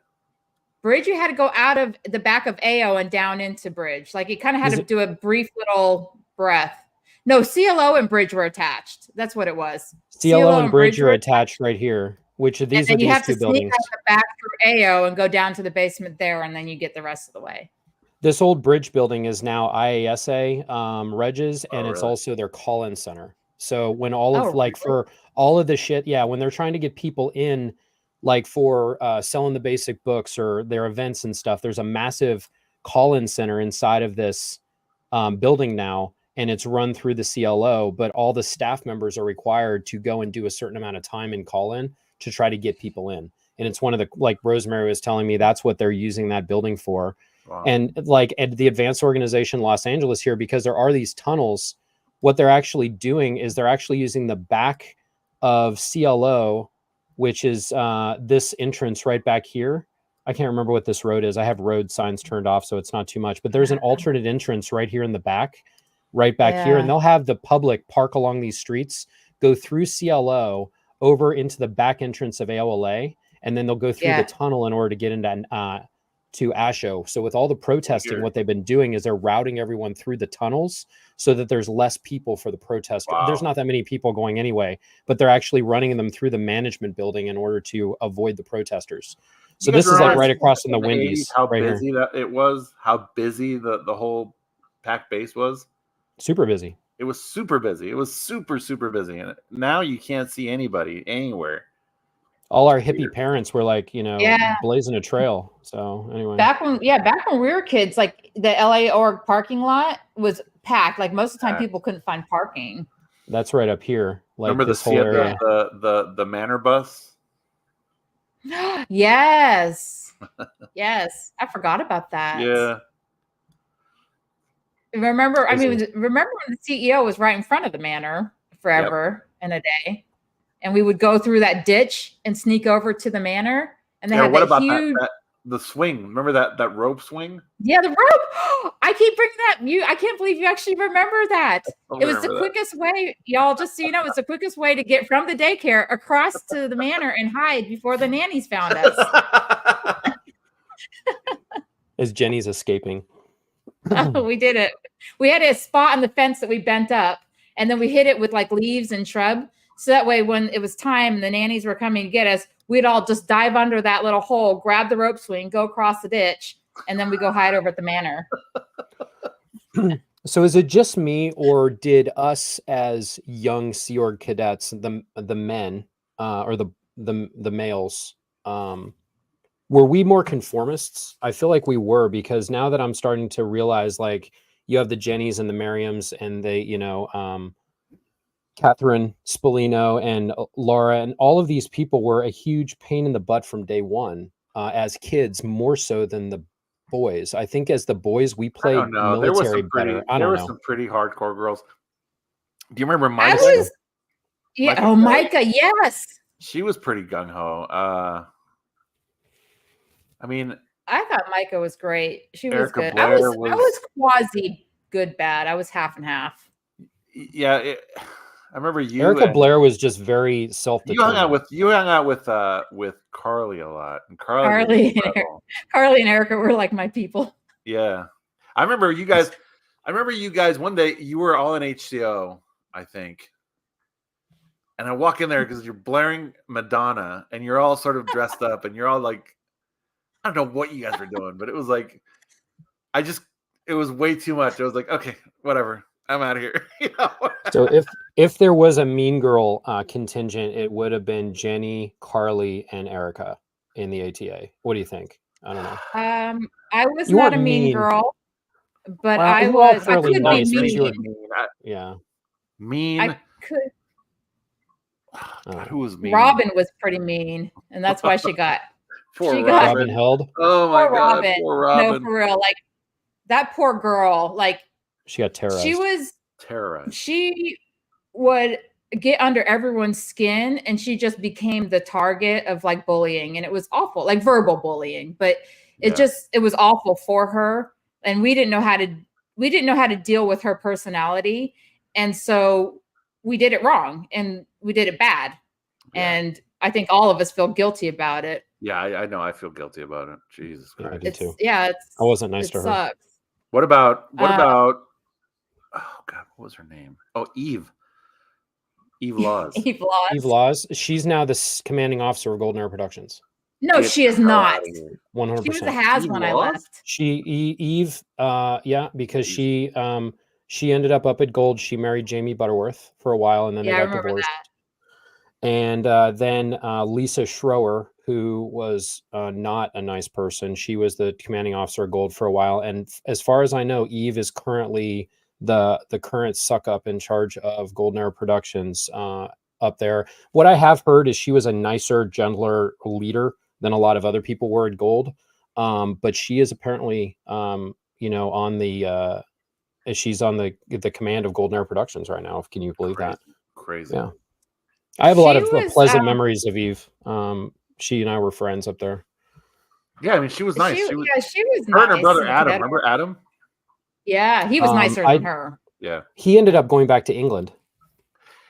Bridge, you had to go out of the back of AO and down into bridge. Like you kind of had to do a brief little breath. No, CLO and bridge were attached. That's what it was. CLO and bridge are attached right here. Which of these are these two buildings? You have to sneak out the back through AO and go down to the basement there, and then you get the rest of the way. This old bridge building is now IASA Regis, and it's also their call-in center. So when all of for all of the shit, when they're trying to get people in, like for selling the basic books or their events and stuff, there's a massive call-in center inside of this building now, and it's run through the CLO, but all the staff members are required to go and do a certain amount of time in call-in to try to get people in. And it's one of the, like Rosemary was telling me, that's what they're using that building for. Wow. And like at the Advanced Organization Los Angeles here, because there are these tunnels, what they're actually doing is they're actually using the back of CLO, which is this entrance right back here. I can't remember what this road is. I have road signs turned off, so it's not too much, but there's an alternate entrance right here in the back, right back here. And they'll have the public park along these streets, go through CLO over into the back entrance of AOLA, and then they'll go through the tunnel in order to get into to ASHO. So with all the protesting, what they've been doing is they're routing everyone through the tunnels so that there's less people for the protest. Wow. There's not that many people going anyway, but they're actually running them through the management building in order to avoid the protesters. So this is like right across from the Wendy's. How busy that it was, how busy the whole packed base was. Super busy. It was super busy. It was super, super busy. And now you can't see anybody anywhere. All our hippie parents were like, blazing a trail. So anyway. Back when we were kids, like the LA Org parking lot was packed. Like most of the time people couldn't find parking. That's right up here. Like remember this whole area. The Manor bus? Yes. Yes. I forgot about that. Yeah. Remember when the CEO was right in front of the Manor forever and a day, and we would go through that ditch and sneak over to the Manor, and they had that huge the swing. Remember that rope swing? Yeah, the rope. I keep bringing that. I can't believe you actually remember that. It was the quickest way, y'all. Just so you know, it's the quickest way to get from the daycare across to the Manor and hide before the nannies found us. As Jenny's escaping. Oh, we did it. We had a spot on the fence that we bent up, and then we hit it with like leaves and shrub. So that way, when it was time and the nannies were coming to get us, we'd all just dive under that little hole, grab the rope swing, go across the ditch, and then we go hide over at the Manor. So is it just me, or did us as young Sea Org cadets, the men or the males, were we more conformists? I feel like we were, because now that I'm starting to realize, like, you have the Jennies and the Miriams and they, Catherine Spolino and Laura, and all of these people were a huge pain in the butt from day one as kids, more so than the boys. I think as the boys, we played military better. There were some pretty hardcore girls. Do you remember Micah? Micah, yes. She was pretty gung-ho. I thought Micah was great. She was Erica good. Blair I was quasi good bad. I was half and half. Yeah, remember you. Erica Blair was just very You self-determined. hung out with Carly a lot, and Carly and Erica were like my people. Yeah, I remember you guys. One day you were all in HCO, I think, and I walk in there because you're blaring Madonna, and you're all sort of dressed up, and you're all like, I don't know what you guys were doing, but it was like, it was way too much. I was like, okay, whatever, I'm out of here. So if there was a Mean Girl contingent, it would have been Jenny, Carly, and Erica in the ATA. What do you think? I don't know. I was not a mean girl, but well, I was. I could nice, be mean. Yeah, mean. I could. God, who was mean? Robin was pretty mean, and that's why she got. Robin held. Oh my God, poor Robin. No, for real, like that poor girl. Like she got terrorized. She was terrorized. She would get under everyone's skin, and she just became the target of like bullying, and it was awful, like verbal bullying. But it was awful for her, and we didn't know how to deal with her personality, and so we did it wrong, and we did it bad, and I think all of us feel guilty about it. Yeah, I know. I feel guilty about it. Jesus Christ. I do too. I wasn't nice to her. Sucks. What about? Oh God, what was her name? Oh, Eve. Eve Laws. Eve Laws. She's now the commanding officer of Golden Era Productions. No, she is not. 100%. She was a has when I left. Eve, because she ended up at Gold. She married Jamie Butterworth for a while, and then they got divorced. That. And then Lisa Schroer, who was not a nice person, she was the commanding officer of Gold for a while. And as far as I know, Eve is currently the current suck up in charge of Golden Era Productions up there. What I have heard is she was a nicer, gentler leader than a lot of other people were at Gold. But she is apparently, on the she's on the command of Golden Era Productions right now. Can you believe that? Crazy. Yeah. I have a lot of pleasant memories of Eve. She and I were friends up there. Yeah, I mean, she was nice. She was her nice. And her brother Adam. Remember Adam? Yeah, he was nicer than her. Yeah. He ended up going back to England.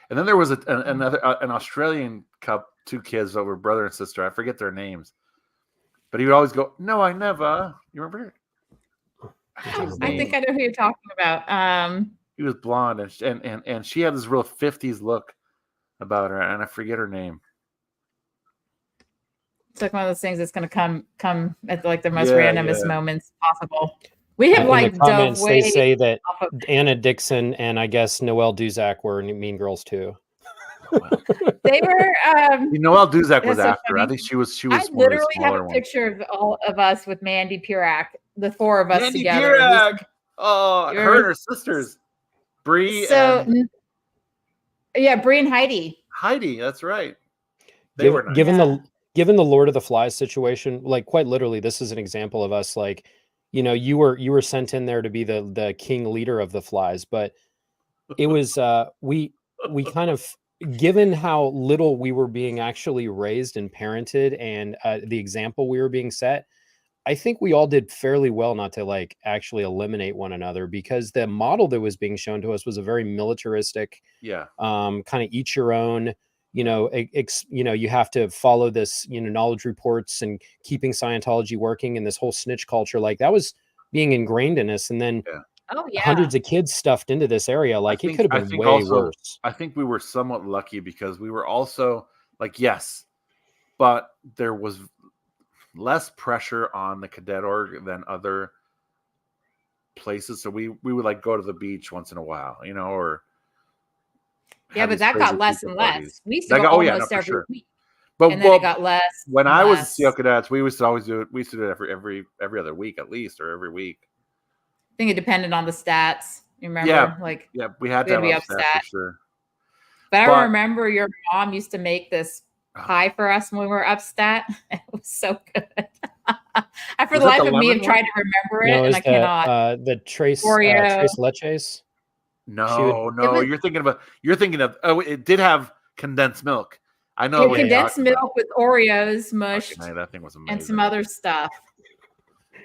And then there was an Australian couple, two kids over, brother and sister. I forget their names. But he would always go, "No, I never." You remember? I think I know who you're talking about. He was blonde, and she had this real 50s look about her, and I forget her name. It's like one of those things that's going to come at like the most randomest moments possible. We have like in the comments, they say that Anna Dixon and I guess Noelle Duzak were Mean Girls too. They were. Noelle Duzak was after. I think she was. I literally have a picture of all of us with Mandy Purak, the four of us Mandy together. Purak. Oh, her and her sisters, Bree. Bree and Heidi. Heidi, that's right. They were nice. Given the Lord of the Flies situation, like quite literally, this is an example of us. Like, you were sent in there to be the king leader of the Flies, but it was we kind of, given how little we were being actually raised and parented, and the example we were being set, I think we all did fairly well not to like actually eliminate one another, because the model that was being shown to us was a very militaristic, kind of eat your own, you have to follow this, knowledge reports and keeping Scientology working, and this whole snitch culture, like that was being ingrained in us. And then hundreds of kids stuffed into this area. Like it could have been way worse. I think we were somewhat lucky because we were also like, yes, but there was less pressure on the cadet org than other places. So we would like go to the beach once in a while, or but that got less and less. We used to go almost every week. But and then it got less. When I was SEAL cadets, we used to always do it. We used to do it every other week at least, or every week. I think it depended on the stats. You remember? We had to be up stat for sure. But I remember your mom used to make this pie for us when we were up stat. It was so good. For the life of me, I'm trying to remember it, and I cannot. The Tres Leches. No, you're thinking of. Oh, it did have condensed milk. I know. Condensed milk with Oreos mushed. That thing was amazing. And some other stuff.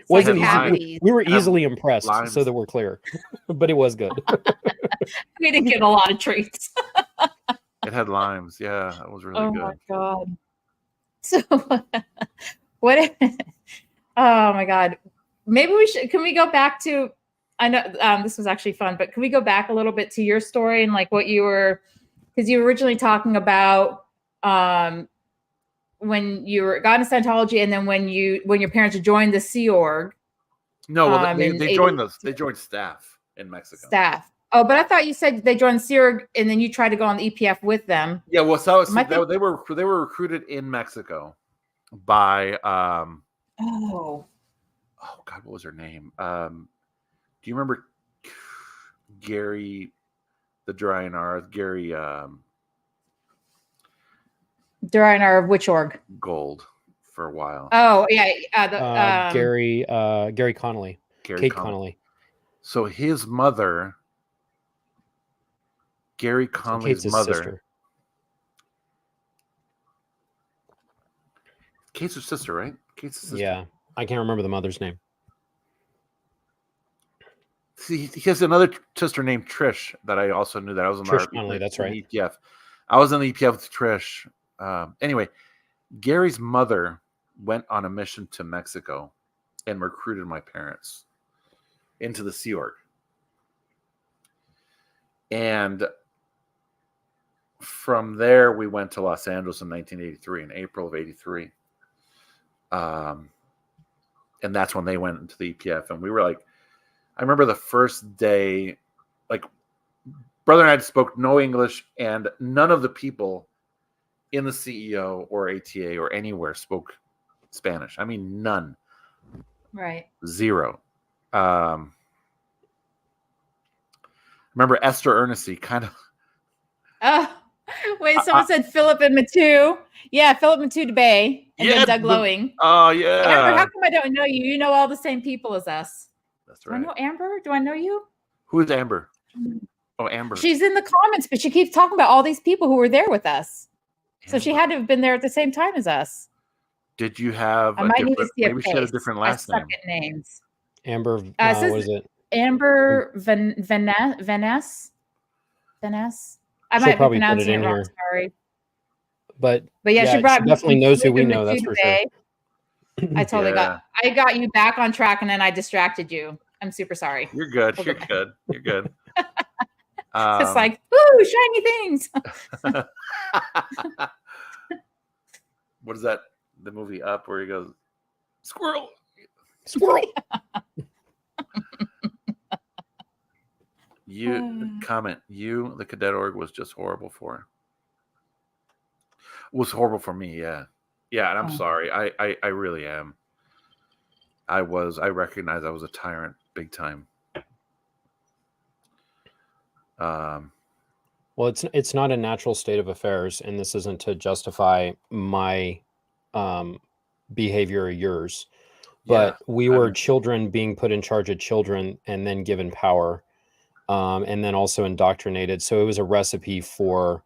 Wasn't easy. We were easily impressed, so that we're clear. But it was good. We didn't get a lot of treats. It had limes. Yeah, that was really Oh good. my God. So what? Oh my God. Maybe can we go back to, I know this was actually fun, but can we go back a little bit to your story and like what you were, because you were originally talking about when you got into Scientology and then when your parents joined the Sea Org. No, well, they joined staff in Mexico. Staff. Oh, but I thought you said they joined Sea Org and then you tried to go on the EPF with them. Yeah, well, they were recruited in Mexico by oh God, what was her name? Do you remember Gary, the Dryanar? Gary Dryanar of which org? Gold for a while. Oh yeah, Gary Connolly. Kate Connolly. So his mother, Gary Connolly's mother. Sister. Kate's her sister, right? Kate's sister. Yeah, I can't remember the mother's name. See, he has another sister named Trish that I also knew that I was in Trish Connolly, that's right. EPF. I was in the EPF with Trish. Anyway, Gary's mother went on a mission to Mexico and recruited my parents into the Sea Org. And from there, we went to Los Angeles in 1983, in April of 83. And that's when they went into the EPF. And we were like, I remember the first day, like, brother and I spoke no English, and none of the people in the CEO or ATA or anywhere spoke Spanish. I mean, none. Right. Zero. Remember Esther Ernest kind of. Oh, wait, someone said Philip and Matu. Yeah, Philip Matu DeBay. And then Doug Lowing. Oh, yeah. Amber, how come I don't know you? You know all the same people as us. That's right. Do I know Amber? Do I know you? Who is Amber? Oh, Amber. She's in the comments, but she keeps talking about all these people who were there with us. Amber. So she had to have been there at the same time as us. Did you have maybe she had a different last name? Names. Amber, what is it? Amber Vaness. I might be pronouncing it wrong, sorry. But yeah, she definitely knows who we know, that's for sure. I totally got you back on track and then I distracted you. I'm super sorry. You're good. You're good. You're good. It's like, ooh, shiny things. What is that? The movie Up where he goes, squirrel. The cadet org was just horrible for her. It was horrible for me, yeah. Yeah, and I'm sorry. I really am. I recognize I was a tyrant big time. Well, it's not a natural state of affairs, and this isn't to justify my behavior or yours, but we were children being put in charge of children and then given power, and then also indoctrinated. So it was a recipe for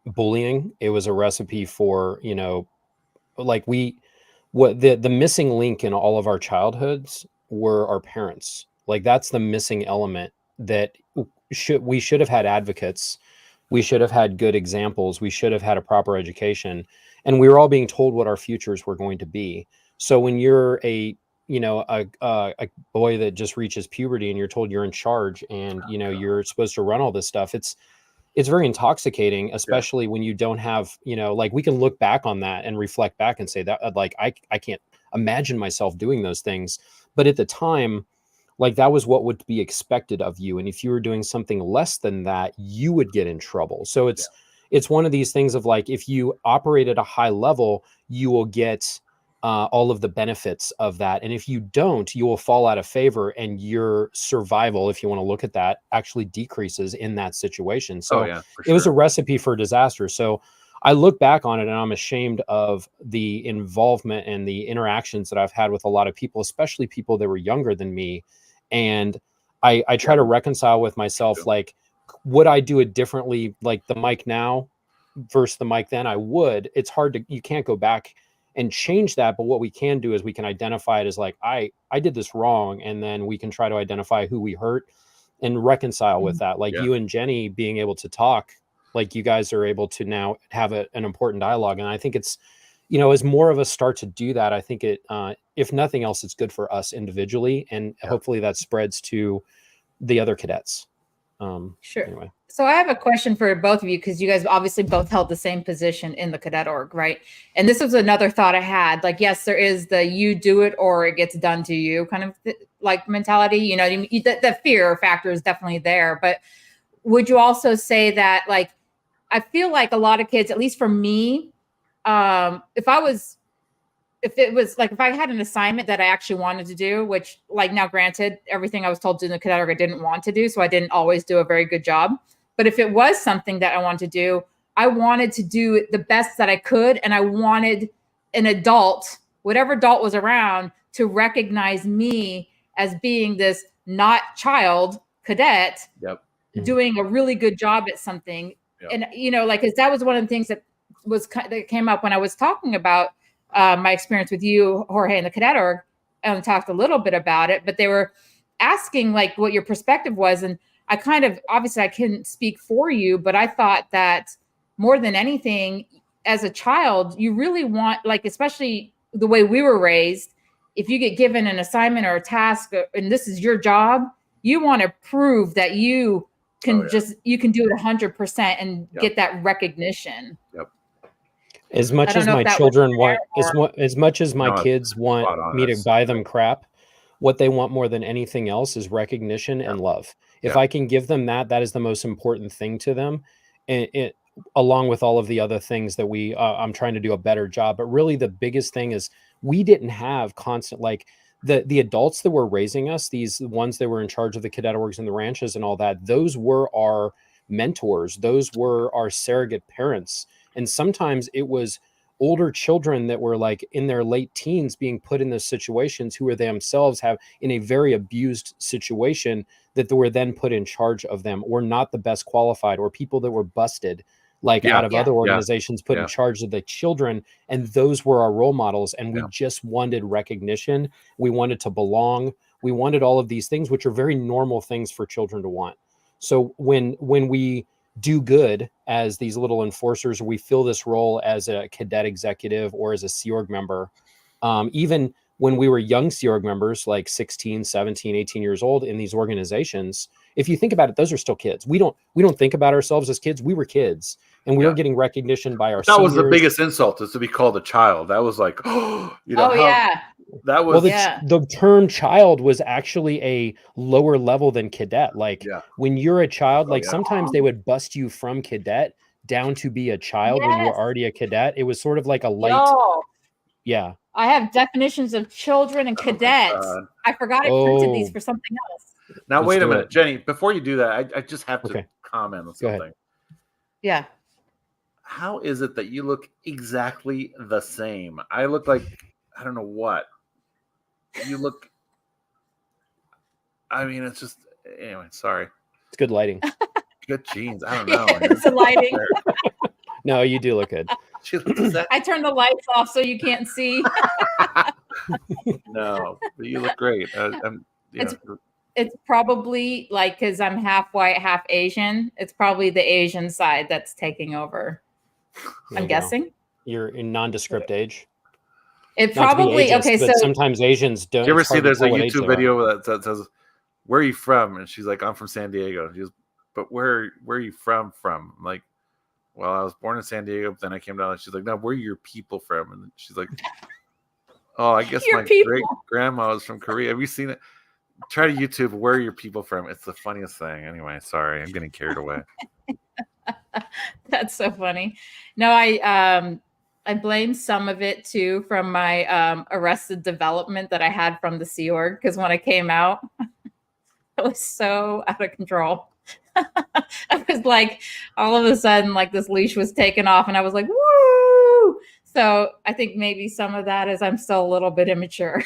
bullying. It was a recipe for, like the missing link in all of our childhoods were our parents. Like that's the missing element that we should have had advocates. We should have had good examples. We should have had a proper education, and we were all being told what our futures were going to be. So when you're a boy that just reaches puberty and you're told you're in charge and you're supposed to run all this stuff, it's very intoxicating, especially when you don't have, like we can look back on that and reflect back and say that like I can't imagine myself doing those things. But at the time, like that was what would be expected of you. And if you were doing something less than that, you would get in trouble. So it's one of these things of like, if you operate at a high level, you will get all of the benefits of that. And if you don't, you will fall out of favor and your survival, if you want to look at that, actually decreases in that situation. So it was a recipe for disaster. So I look back on it and I'm ashamed of the involvement and the interactions that I've had with a lot of people, especially people that were younger than me. And I try to reconcile with myself, like, would I do it differently? Like the Mike now versus the Mike then? I would. It's hard you can't go back and change that. But what we can do is we can identify it as like, I did this wrong. And then we can try to identify who we hurt and reconcile with that. Like you and Jenni being able to talk Like you guys are able to now have an important dialogue. And I think it's, as more of us start to do that, I think it, if nothing else, it's good for us individually. And hopefully that spreads to the other cadets. Sure. Anyway. So I have a question for both of you, because you guys obviously both held the same position in the cadet org, right? And this was another thought I had. Like, yes, there is the you do it or it gets done to you kind of like mentality. The fear factor is definitely there. But would you also say that, like, I feel like a lot of kids, at least for me, if I had an assignment that I actually wanted to do, which, like, now granted, everything I was told to do in the cadet org I didn't want to do, so I didn't always do a very good job. But if it was something that I wanted to do, I wanted to do it the best that I could, and I wanted an adult, whatever adult was around, to recognize me as being this not child cadet, doing a really good job at something. And because that was one of the things that came up when I was talking about my experience with you, Jorge, in the cadet org, and talked a little bit about it, but they were asking like what your perspective was. And I obviously I couldn't speak for you, but I thought that more than anything, as a child, you really want, like, especially the way we were raised, if you get given an assignment or a task and this is your job, you want to prove that you can you can do it 100% and get that recognition. As much as my children want, as much as my kids want me to buy them crap, what they want more than anything else is recognition and love. If I can give them that is the most important thing to them. And it, along with all of the other things that I'm trying to do a better job. But really the biggest thing is we didn't have constant, like the adults that were raising us, these ones that were in charge of the cadet orgs and the ranches and all that, those were our mentors. Those were our surrogate parents. And sometimes it was older children that were like in their late teens being put in those situations who were themselves have in a very abused situation that they were then put in charge of them, or not the best qualified, or people that were busted out of other organizations put in charge of the children. And those were our role models. And we just wanted recognition. We wanted to belong. We wanted all of these things, which are very normal things for children to want. So when we do good as these little enforcers, or we fill this role as a cadet executive or as a Sea Org member, even when we were young Sea Org members, like 16, 17, 18 years old in these organizations, if you think about it, those are still kids. We don't think about ourselves as kids. We were kids, and we were getting recognition by our seniors. Was the biggest insult, is to be called a child. That was like, that was the term child was actually a lower level than cadet. Like when you're a child, sometimes they would bust you from cadet down to be a child when you were already a cadet. It was sort of like a light. I have definitions of children and cadets. I forgot I printed these for something else. Now, wait a minute, Jenny, before you do that, I just have to comment on something. Yeah. How is it that you look exactly the same? I look like, I don't know what. You look, I mean, it's just, anyway, sorry. It's good lighting. Good genes. I don't know. It's the lighting. No, you do look good. I turned the lights off so you can't see. No, but you look great. It's probably like, because I'm half white, half Asian. It's probably the Asian side that's taking over. I'm guessing. You're in nondescript age. It probably ageist, so sometimes Asians don't. Do you ever see there's a YouTube video that says, "Where are you from?" And she's like, "I'm from San Diego." She goes, "But where are you from?" I'm like, "Well, I was born in San Diego, but then I came down." And she's like, "No, where are your people from?" And she's like, "Oh, I guess my great grandma was from Korea." Have you seen it? Try to YouTube "Where are your people from?" It's the funniest thing. Anyway, sorry, I'm getting carried away. That's so funny. No, I blame some of it too from my Arrested Development that I had from the Sea Org, because when I came out, I was so out of control. I was like, all of a sudden, like this leash was taken off, and I was like, woo! So I think maybe some of that is I'm still a little bit immature.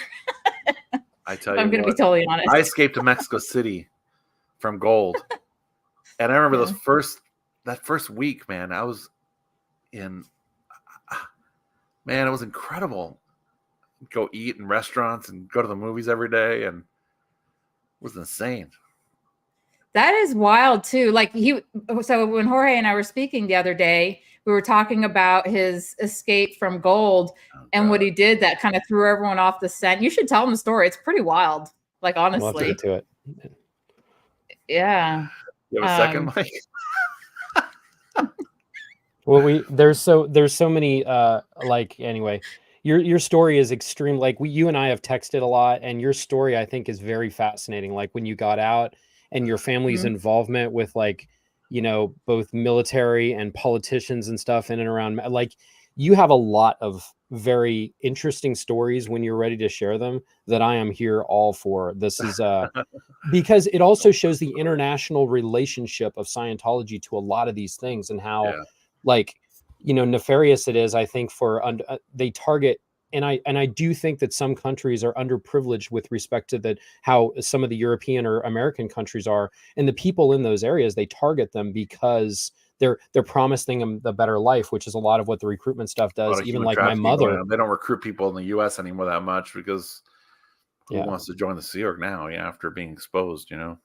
I tell you, I'm going to be totally honest. I escaped to Mexico City from Gold, and I remember that first week, man. I was in. Man, it was incredible. Go eat in restaurants and go to the movies every day, and it was insane. That is wild too. Like so when Jorge and I were speaking the other day, we were talking about his escape from gold and what he did that kind of threw everyone off the scent. You should tell them the story. It's pretty wild. Like, honestly. We'll have to get to it. Yeah. You have a second, Mike? Well, there's so many like, anyway, your story is extreme. Like, you and I have texted a lot, and your story, I think, is very fascinating. Like, when you got out and your family's involvement with, like, you know, both military and politicians and stuff in and around, like, you have a lot of very interesting stories when you're ready to share them that I am here all for. This is because it also shows the international relationship of Scientology to a lot of these things, and how like, you know, nefarious it is, I think, for they target, and I do think that some countries are underprivileged with respect to how some of the European or American countries are, and the people in those areas, they target them because they're promising them the better life, which is a lot of what the recruitment stuff does. Even like my mother, they don't recruit people in the U.S. anymore that much, because who wants to join the Sea Org now? Yeah, after being exposed, you know.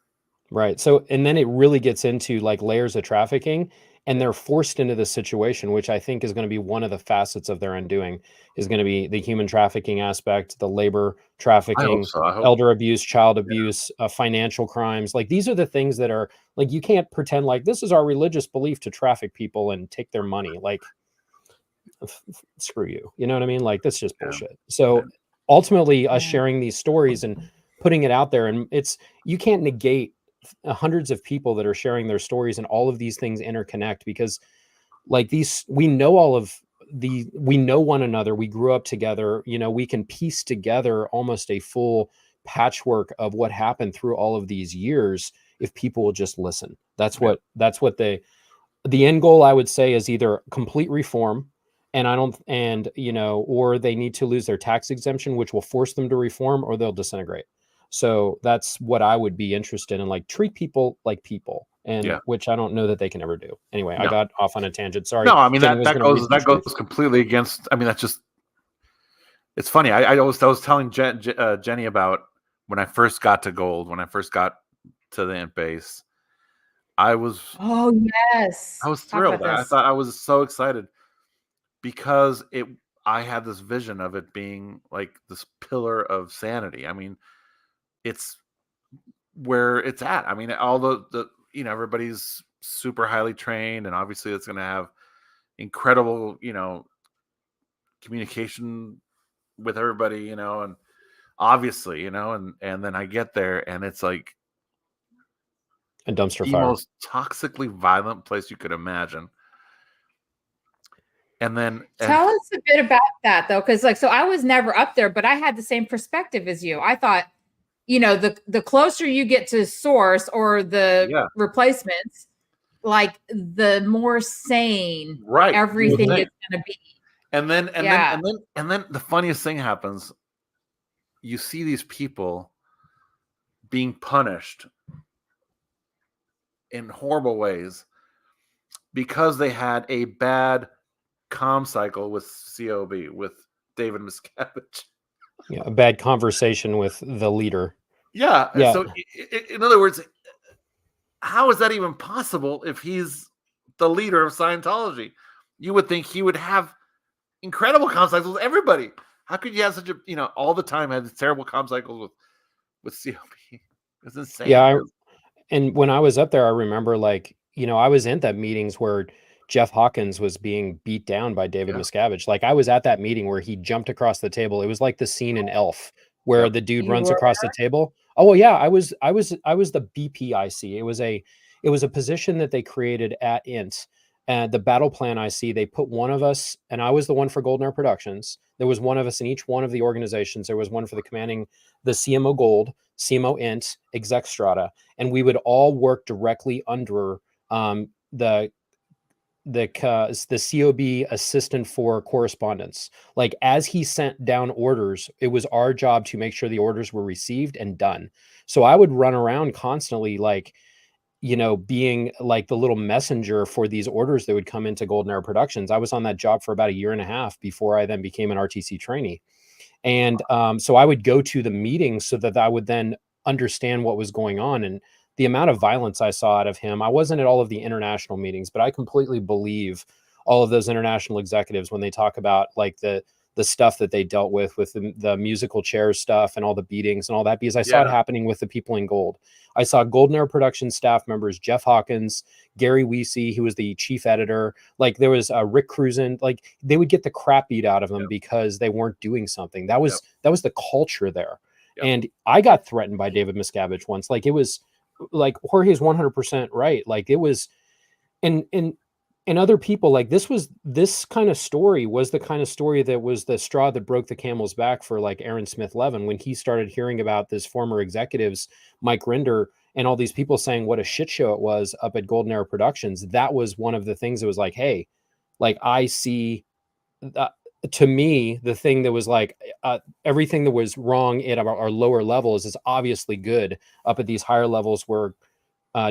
Right. So, and then it really gets into like layers of trafficking, and they're forced into this situation, which I think is going to be one of the facets of their undoing, is going to be the human trafficking aspect, the labor trafficking, elder abuse, child abuse, financial crimes. Like, these are the things that are like, you can't pretend like this is our religious belief to traffic people and take their money. Like, screw you. You know what I mean? Like, that's just bullshit. So ultimately, us sharing these stories and putting it out there, and you can't negate hundreds of people that are sharing their stories, and all of these things interconnect, because like we know we know one another, we grew up together, you know, we can piece together almost a full patchwork of what happened through all of these years if people will just listen. That's what the end goal, I would say, is either complete reform, and you know, or they need to lose their tax exemption, which will force them to reform, or they'll disintegrate. So that's what I would be interested in, like, treat people like people, and which I don't know that they can ever do. Anyway, I got off on a tangent. Sorry. No, I mean, that goes completely against. I mean, that's just. It's funny. I was telling Jenny about when I first got to gold, when I first got to the int base. I was. Oh yes. I was thrilled. I thought I was so excited because I had this vision of it being like this pillar of sanity. I mean, it's where it's at. I mean, all the you know, everybody's super highly trained, and obviously it's going to have incredible, you know, communication with everybody, you know, and obviously, you know, and then I get there and it's like a dumpster the fire, most toxically violent place you could imagine. And then tell us a bit about that, though, because like, so I was never up there, but I had the same perspective as you. I thought, you know, the closer you get to source or the replacements, like the more sane everything is going to be. And then the funniest thing happens. You see these people being punished in horrible ways because they had a bad comm cycle with COB, with David Miscavige. Yeah, a bad conversation with the leader. Yeah. So, in other words, how is that even possible if he's the leader of Scientology? You would think he would have incredible comm cycles with everybody. How could you have such a, you know, all the time have terrible comm cycles with COB? It's insane. Yeah. And when I was up there, I remember, like, you know, I was in that meetings where Jeff Hawkins was being beat down by David Miscavige. Like, I was at that meeting where he jumped across the table. It was like the scene in Elf where the dude runs across the table. Oh, well, yeah, I was the BPIC. It was a position that they created at INT. And the battle plan IC, they put one of us, and I was the one for Golden Air Productions. There was one of us in each one of the organizations. There was one for the CMO Gold, CMO INT, Exec Strata, and we would all work directly under the COB assistant for correspondence. Like, as he sent down orders, it was our job to make sure the orders were received and done. So I would run around constantly, like, you know, being like the little messenger for these orders that would come into Golden Air Productions. I was on that job for about 1.5 years before I then became an RTC trainee. And so I would go to the meetings so that I would then understand what was going on. And the amount of violence I saw out of him. I wasn't at all of the international meetings, but I completely believe all of those international executives when they talk about like the stuff that they dealt with the musical chairs stuff and all the beatings and all that, because I saw it happening with the people in gold. I saw Golden Era Production staff members, Jeff Hawkins, Gary Weesey, who was the chief editor. Like there was Rick Cruzen. Like they would get the crap beat out of them because they weren't doing something. That was the culture there. And I got threatened by David Miscavige once. Like it was like Jorge's 100% right. Like it was, and other people, like this kind of story was the kind of story that was the straw that broke the camel's back for like Aaron Smith Levin when he started hearing about this former executives, Mike Rinder, and all these people saying what a shit show it was up at Golden Era Productions. That was one of the things that was like, hey, like I see, to me, the thing that was like everything that was wrong at our lower levels is obviously good up at these higher levels where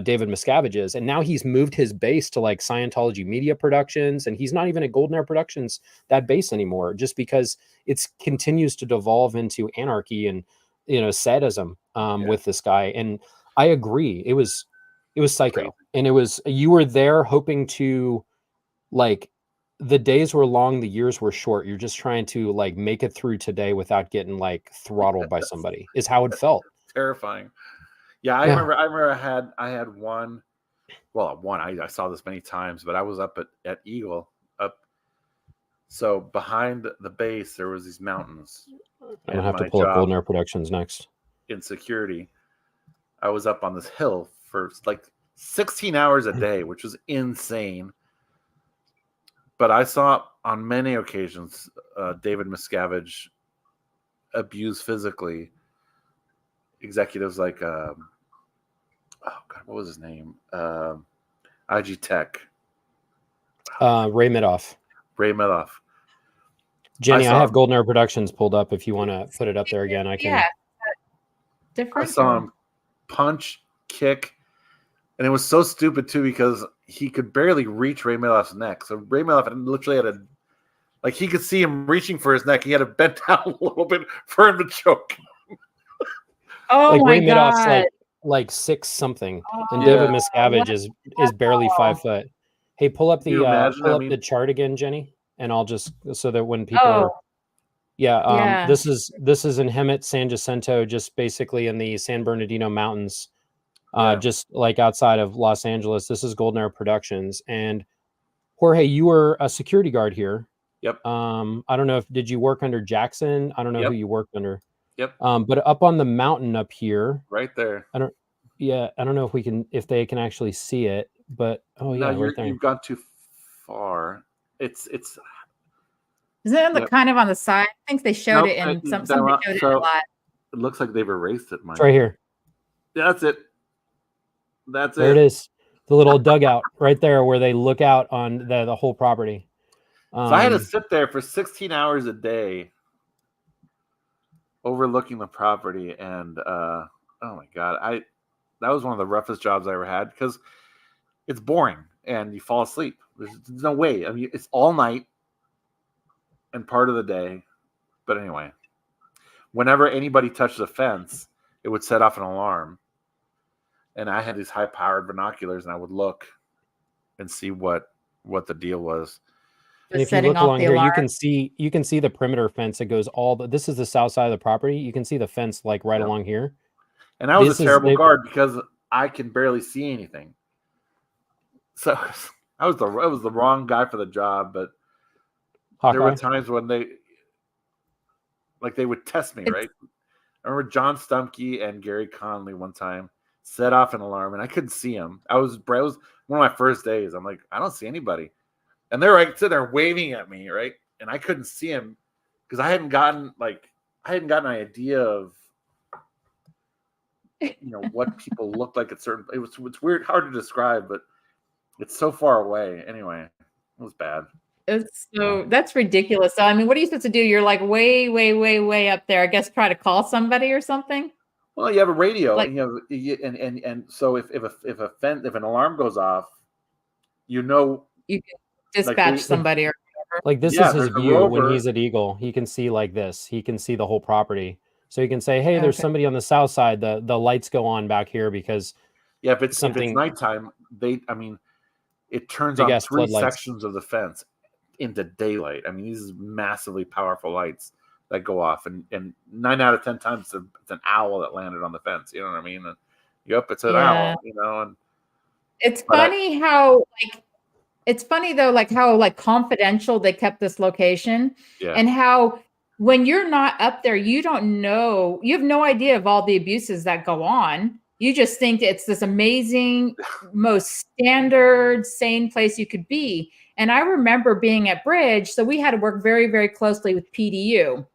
David Miscavige is. And now he's moved his base to like Scientology Media Productions, and he's not even at Golden Era Productions, that base anymore, just because it continues to devolve into anarchy and, you know, sadism with this guy. And I agree. It was psycho. And you were there hoping to, like, the days were long, the years were short. You're just trying to like make it through today without getting like throttled by somebody is how it felt. Terrifying. Yeah, I remember I had one. Well, I saw this many times, but I was up at Eagle up. So behind the base, there was these mountains. I'm gonna have to pull up Golden Era Productions next. In security, I was up on this hill for like 16 hours a day, which was insane. But I saw on many occasions David Miscavige abuse physically executives like oh god, what was his name? IG Tech. Ray Midoff. Jenny, I have Golden Era Productions pulled up if you want to put it up there again. I can. Yeah. Different. I saw him punch, kick, and it was so stupid too because he could barely reach Ray Midoff's neck. So Ray Midoff literally had like he could see him reaching for his neck. He had to bend down a little bit for him to choke. Oh like my Ray God. Midoff's like 6 something, and David Miscavige is barely 5 foot. Hey, pull up the chart again, Jenny, and I'll just so that when people are, this is in Hemet, San Jacinto, just basically in the San Bernardino Mountains, just like outside of Los Angeles. This is Golden Era Productions, and Jorge, you were a security guard here. Yep. I don't know did you work under Jackson? I don't know who you worked under. Yep. But up on the mountain up here, right there. I don't know if they can actually see it, but right there. You've gone too far. It's isn't it kind of on the side? I think they showed it in somebody showed it a lot. It looks like they've erased it, Mike. It's right here. Yeah, that's it. There it is. The little dugout right there where they look out on the whole property. So I had to sit there for 16 hours a day overlooking the property, and oh my god, that was one of the roughest jobs I ever had because it's boring and you fall asleep. There's no way. I mean, it's all night and part of the day. But anyway, whenever anybody touched the fence, it would set off an alarm. And I had these high-powered binoculars, and I would look and see what the deal was. And if you look along here, you can see the perimeter fence that goes this is the south side of the property. You can see the fence like right along here. And I was a terrible guard because I can barely see anything. So I was the wrong guy for the job, but there were times when they would test me, right? I remember John Stumkey and Gary Conley one time set off an alarm and I couldn't see him. It was one of my first days. I'm like, I don't see anybody. And they're like sitting there waving at me, right? And I couldn't see him because I hadn't gotten an idea of what people looked like at certain. It's weird, hard to describe, but it's so far away. Anyway, it was bad. That's ridiculous. So I mean, what are you supposed to do? You're like way, way, way, way up there. I guess try to call somebody or something. Well, you have a radio, and so if an alarm goes off, you can dispatch somebody or whatever. Like this is his view when he's at Eagle. He can see like this. He can see the whole property. So you can say, hey, there's somebody on the south side. The lights go on back here because Yeah, if it's something nighttime, it turns big on ass 3 floodlights. sections of the fence into daylight. I mean, these massively powerful lights that go off, and 9 out of 10 times it's an owl that landed on the fence. You know what I mean? And, yep, it's an owl. You know, and it's funny how like it's funny though, like how like confidential they kept this location, and how when you're not up there, you don't know, you have no idea of all the abuses that go on. You just think it's this amazing, most standard, sane place you could be. And I remember being at Bridge, so we had to work very, very closely with PDU.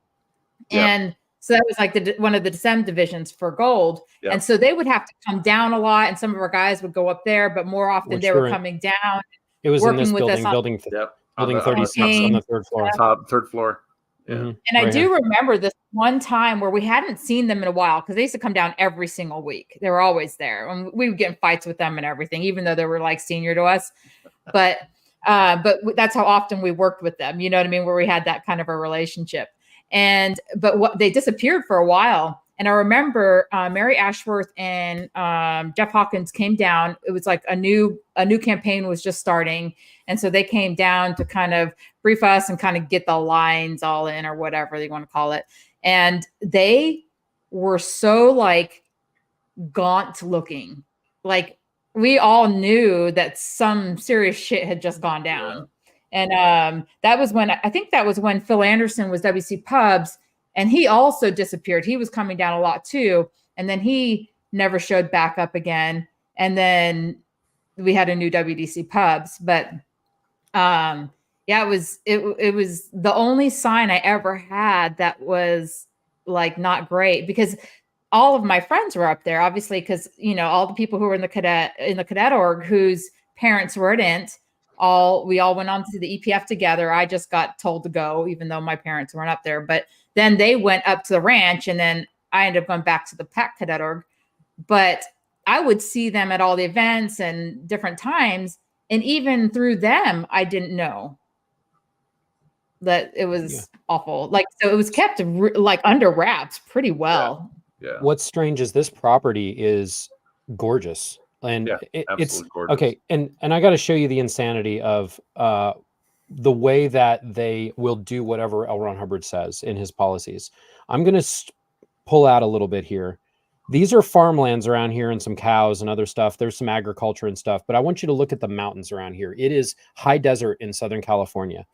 And so that was like one of the descent divisions for gold. And so they would have to come down a lot, and some of our guys would go up there, but more often they were coming down. It was in this building, building 36 on the third floor. Third floor. Yeah. And I do remember this one time where we hadn't seen them in a while, because they used to come down every single week. They were always there, and we would get in fights with them and everything, even though they were like senior to us. But that's how often we worked with them. You know what I mean? Where we had that kind of a relationship. But they disappeared for a while. And I remember Mary Ashworth and Jeff Hawkins came down. It was like a new campaign was just starting. And so they came down to kind of brief us and kind of get the lines all in, or whatever they want to call it. And they were so like gaunt looking. Like we all knew that some serious shit had just gone down. And that was when Phil Anderson was WC Pubs, and he also disappeared. He was coming down a lot too. And then he never showed back up again. And then we had a new WDC Pubs. But it was the only sign I ever had that was like not great, because all of my friends were up there, obviously, because all the people who were in the cadet org whose parents were in it, we all went on to the EPF together. I just got told to go, even though my parents weren't up there. But then they went up to the ranch, and then I ended up going back to the PAC cadet org. But I would see them at all the events and different times. And even through them, I didn't know that it was awful. Like, so it was kept like under wraps pretty well. Yeah. What's strange is this property is gorgeous. And it's gorgeous. Okay. And I got to show you the insanity of the way that they will do whatever L. Ron Hubbard says in his policies. I'm going to pull out a little bit here. These are farmlands around here and some cows and other stuff. There's some agriculture and stuff, but I want you to look at the mountains around here. It is high desert in Southern California.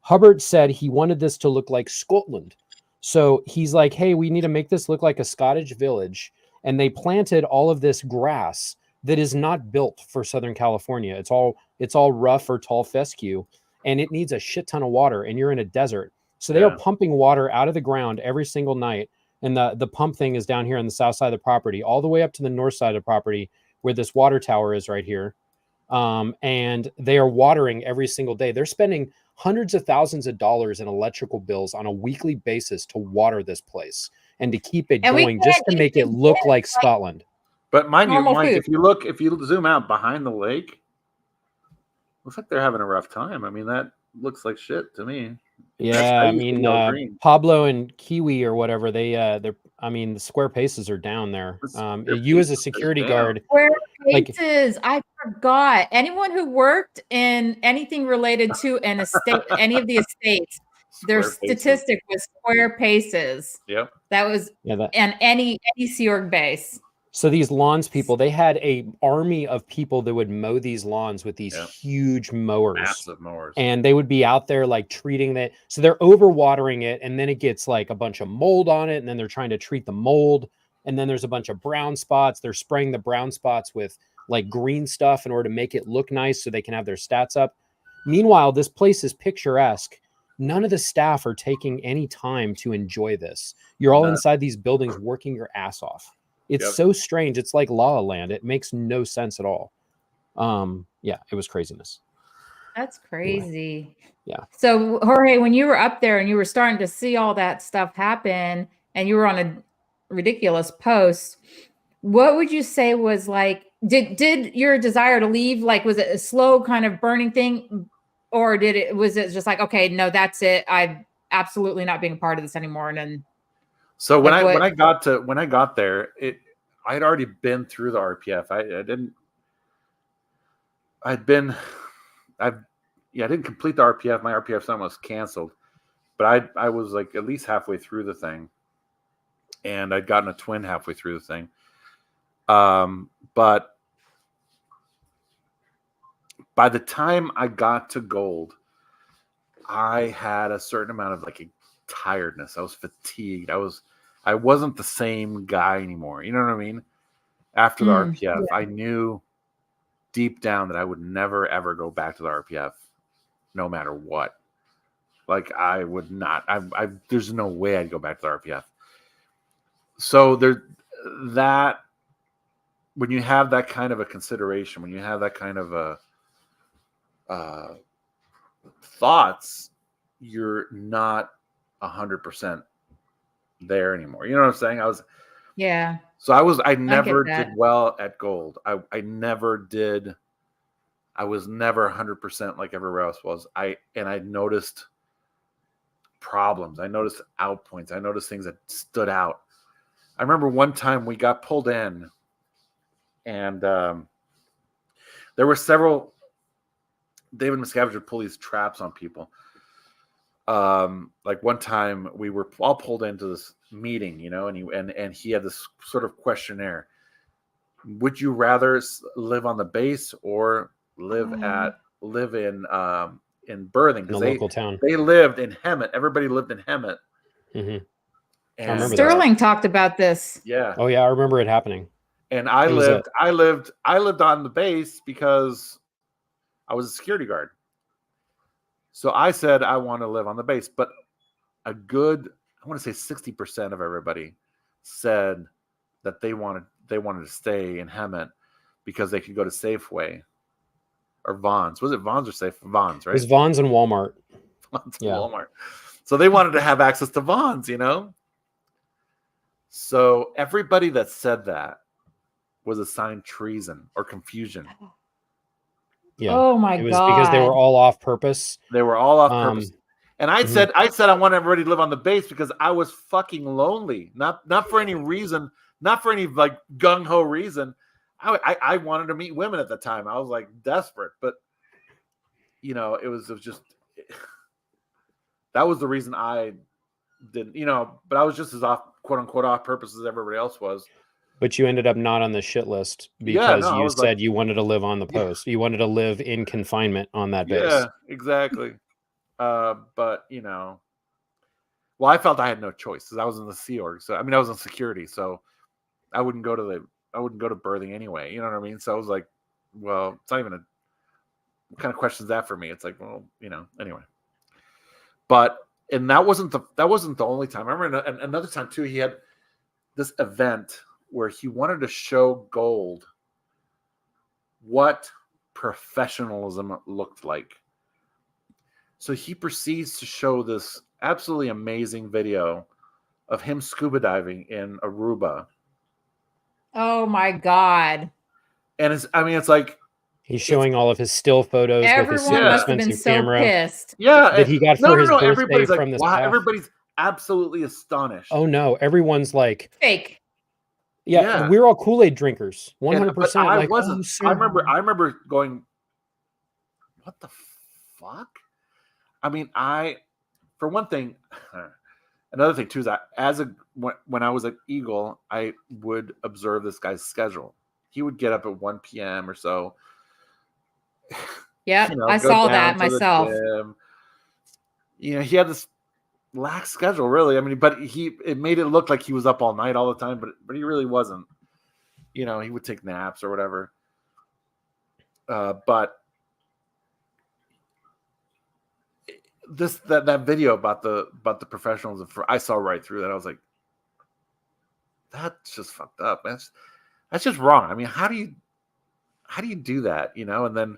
Hubbard said he wanted this to look like Scotland. So he's like, hey, we need to make this look like a Scottish village. And they planted all of this grass that is not built for Southern California. It's all rough or tall fescue, and it needs a shit ton of water, and you're in a desert. So they are pumping water out of the ground every single night. And the pump thing is down here on the south side of the property, all the way up to the north side of the property where this water tower is right here. And they are watering every single day. They're spending hundreds of thousands of dollars in electrical bills on a weekly basis to water this place and to keep it going, just to make it look like Scotland. But mind you, Mike, if you zoom out behind the lake, looks like they're having a rough time. I mean, that looks like shit to me. Yeah, I mean, Pablo and Kiwi or whatever, they're. I mean, the square paces are down there. You as a security guard, square paces. I forgot. Anyone who worked in anything related to an estate, any of the estates, their statistic was square paces. Yep, that was and any Sea Org base. So these lawns people, they had a army of people that would mow these lawns with these huge mowers. Massive mowers. And they would be out there like treating that. So they're overwatering it, and then it gets like a bunch of mold on it, and then they're trying to treat the mold. And then there's a bunch of brown spots. They're spraying the brown spots with like green stuff in order to make it look nice so they can have their stats up. Meanwhile, this place is picturesque. None of the staff are taking any time to enjoy this. You're all inside these buildings working your ass off. It's so strange. It's like La La Land. It makes no sense at all. It was craziness. That's crazy. Anyway, yeah. So Jorge, when you were up there and you were starting to see all that stuff happen and you were on a ridiculous post, what would you say was like, did your desire to leave, like, was it a slow kind of burning thing, or was it just like, okay, no, that's it. I'm absolutely not being a part of this anymore. And then so when I got there, I had already been through the RPF. I didn't complete the RPF. My RPF assignment was canceled, but I was like at least halfway through the thing, and I'd gotten a twin halfway through the thing. But by the time I got to gold, I had a certain amount of like a tiredness. I was fatigued. I wasn't the same guy anymore. You know what I mean? After the RPF, I knew deep down that I would never ever go back to the RPF, no matter what. Like I would not. There's no way I'd go back to the RPF. So that when you have that kind of a consideration, when you have that kind of a thoughts, you're not 100% there anymore. You know what I'm saying? I never did well at gold. I was never 100% like everywhere else was. I noticed problems. I noticed out points. I noticed things that stood out. I remember one time we got pulled in, and there were several. David Miscavige would pull these traps on people. Like one time we were all pulled into this meeting, you know, and he had this sort of questionnaire. Would you rather live on the base or live in Berthing? In the local town. They lived in Hemet. Everybody lived in Hemet. Mm-hmm. And Sterling talked about this. Yeah. Oh yeah, I remember it happening. And I lived on the base because I was a security guard. So I said I want to live on the base, but I want to say 60% of everybody said that they wanted to stay in Hemet because they could go to Safeway or Vons. Was it Vons or Safe? Vons, right? It was Vons and Walmart. Vons and Walmart. So they wanted to have access to Vons, you know? So everybody that said that was assigned treason or confusion. Yeah. Oh my God. It was because they were all off purpose. They were all off purpose. And I said I want everybody to live on the base because I was fucking lonely. Not for any reason, not for any like gung ho reason. I wanted to meet women at the time. I was like desperate, but you know, it was just that was the reason I didn't, you know, but I was just as off, quote unquote, off purpose as everybody else was. But you ended up not on the shit list because you said you wanted to live on the post. You wanted to live in confinement on that base. Yeah, exactly. But you know, well, I felt I had no choice because I was in the Sea Org. So I mean, I was in security, so I wouldn't go to Berthing anyway. You know what I mean? So I was like, well, it's not even what kind of question is that for me? It's like, well, you know, anyway. But and that wasn't the only time. I remember another time too. He had this event where he wanted to show gold what professionalism looked like. So he proceeds to show this absolutely amazing video of him scuba diving in Aruba. Oh my God. And it's like he's showing all of his still photos with his super expensive camera. Pissed. Yeah, that he got for his birthday everybody's like, from this. Wow, everybody's absolutely astonished. Oh no, everyone's like fake. Yeah, we're all Kool-Aid drinkers. 100%. I wasn't. I remember going, what the fuck? I mean, for one thing, another thing too is that when I was at Eagle, I would observe this guy's schedule. He would get up at 1 p.m. or so. Yeah, I saw that myself. You know, he had this lax schedule, really. I mean, but it made it look like he was up all night all the time, but he really wasn't. You know, he would take naps or whatever. But that video about the professionalism, I saw right through that. I was like, that's just fucked up. That's just wrong. I mean, how do you do that? You know, and then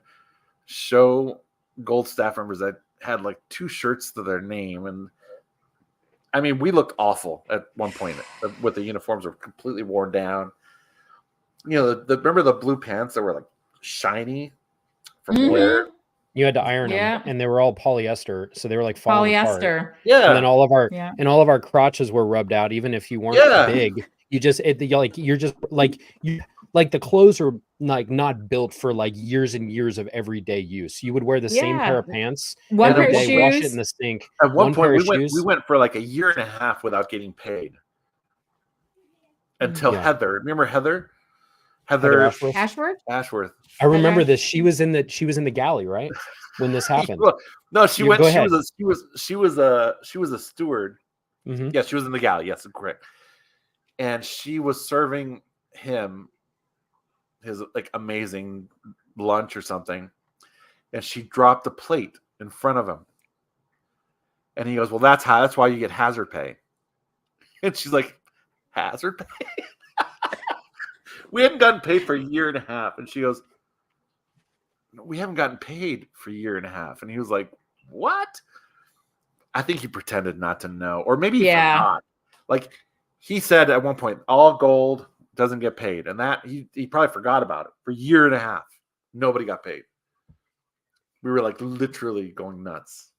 show gold staff members that had like 2 shirts to their name. And I mean, we looked awful at one point with the uniforms were completely worn down. You know, remember the blue pants that were like shiny from wear? You had to iron them, and they were all polyester, so they were like falling apart. Yeah, and then all of our crotches were rubbed out, even if you weren't big. You just the clothes are like not built for like years and years of everyday use. You would wear the same pair of pants every day, wash it in the sink. At one point, we went for like a year and a half without getting paid until Heather. Remember Heather? Heather Ashworth. I remember this. She was in the galley, right? When this happened. No, she went. She was a steward. Mm-hmm. Yeah, she was in the galley. Yes, correct. And she was serving him his like amazing lunch or something, and she dropped the plate in front of him. And he goes, "Well, that's why you get hazard pay." And she's like, "Hazard pay?" We hadn't gotten paid for a year and a half, and she goes, "We haven't gotten paid for a year and a half." And he was like, "What?" I think he pretended not to know, or maybe he forgot. Like he said at one point, all gold doesn't get paid, and that he probably forgot about it for a year and a half. Nobody got paid. We were like literally going nuts.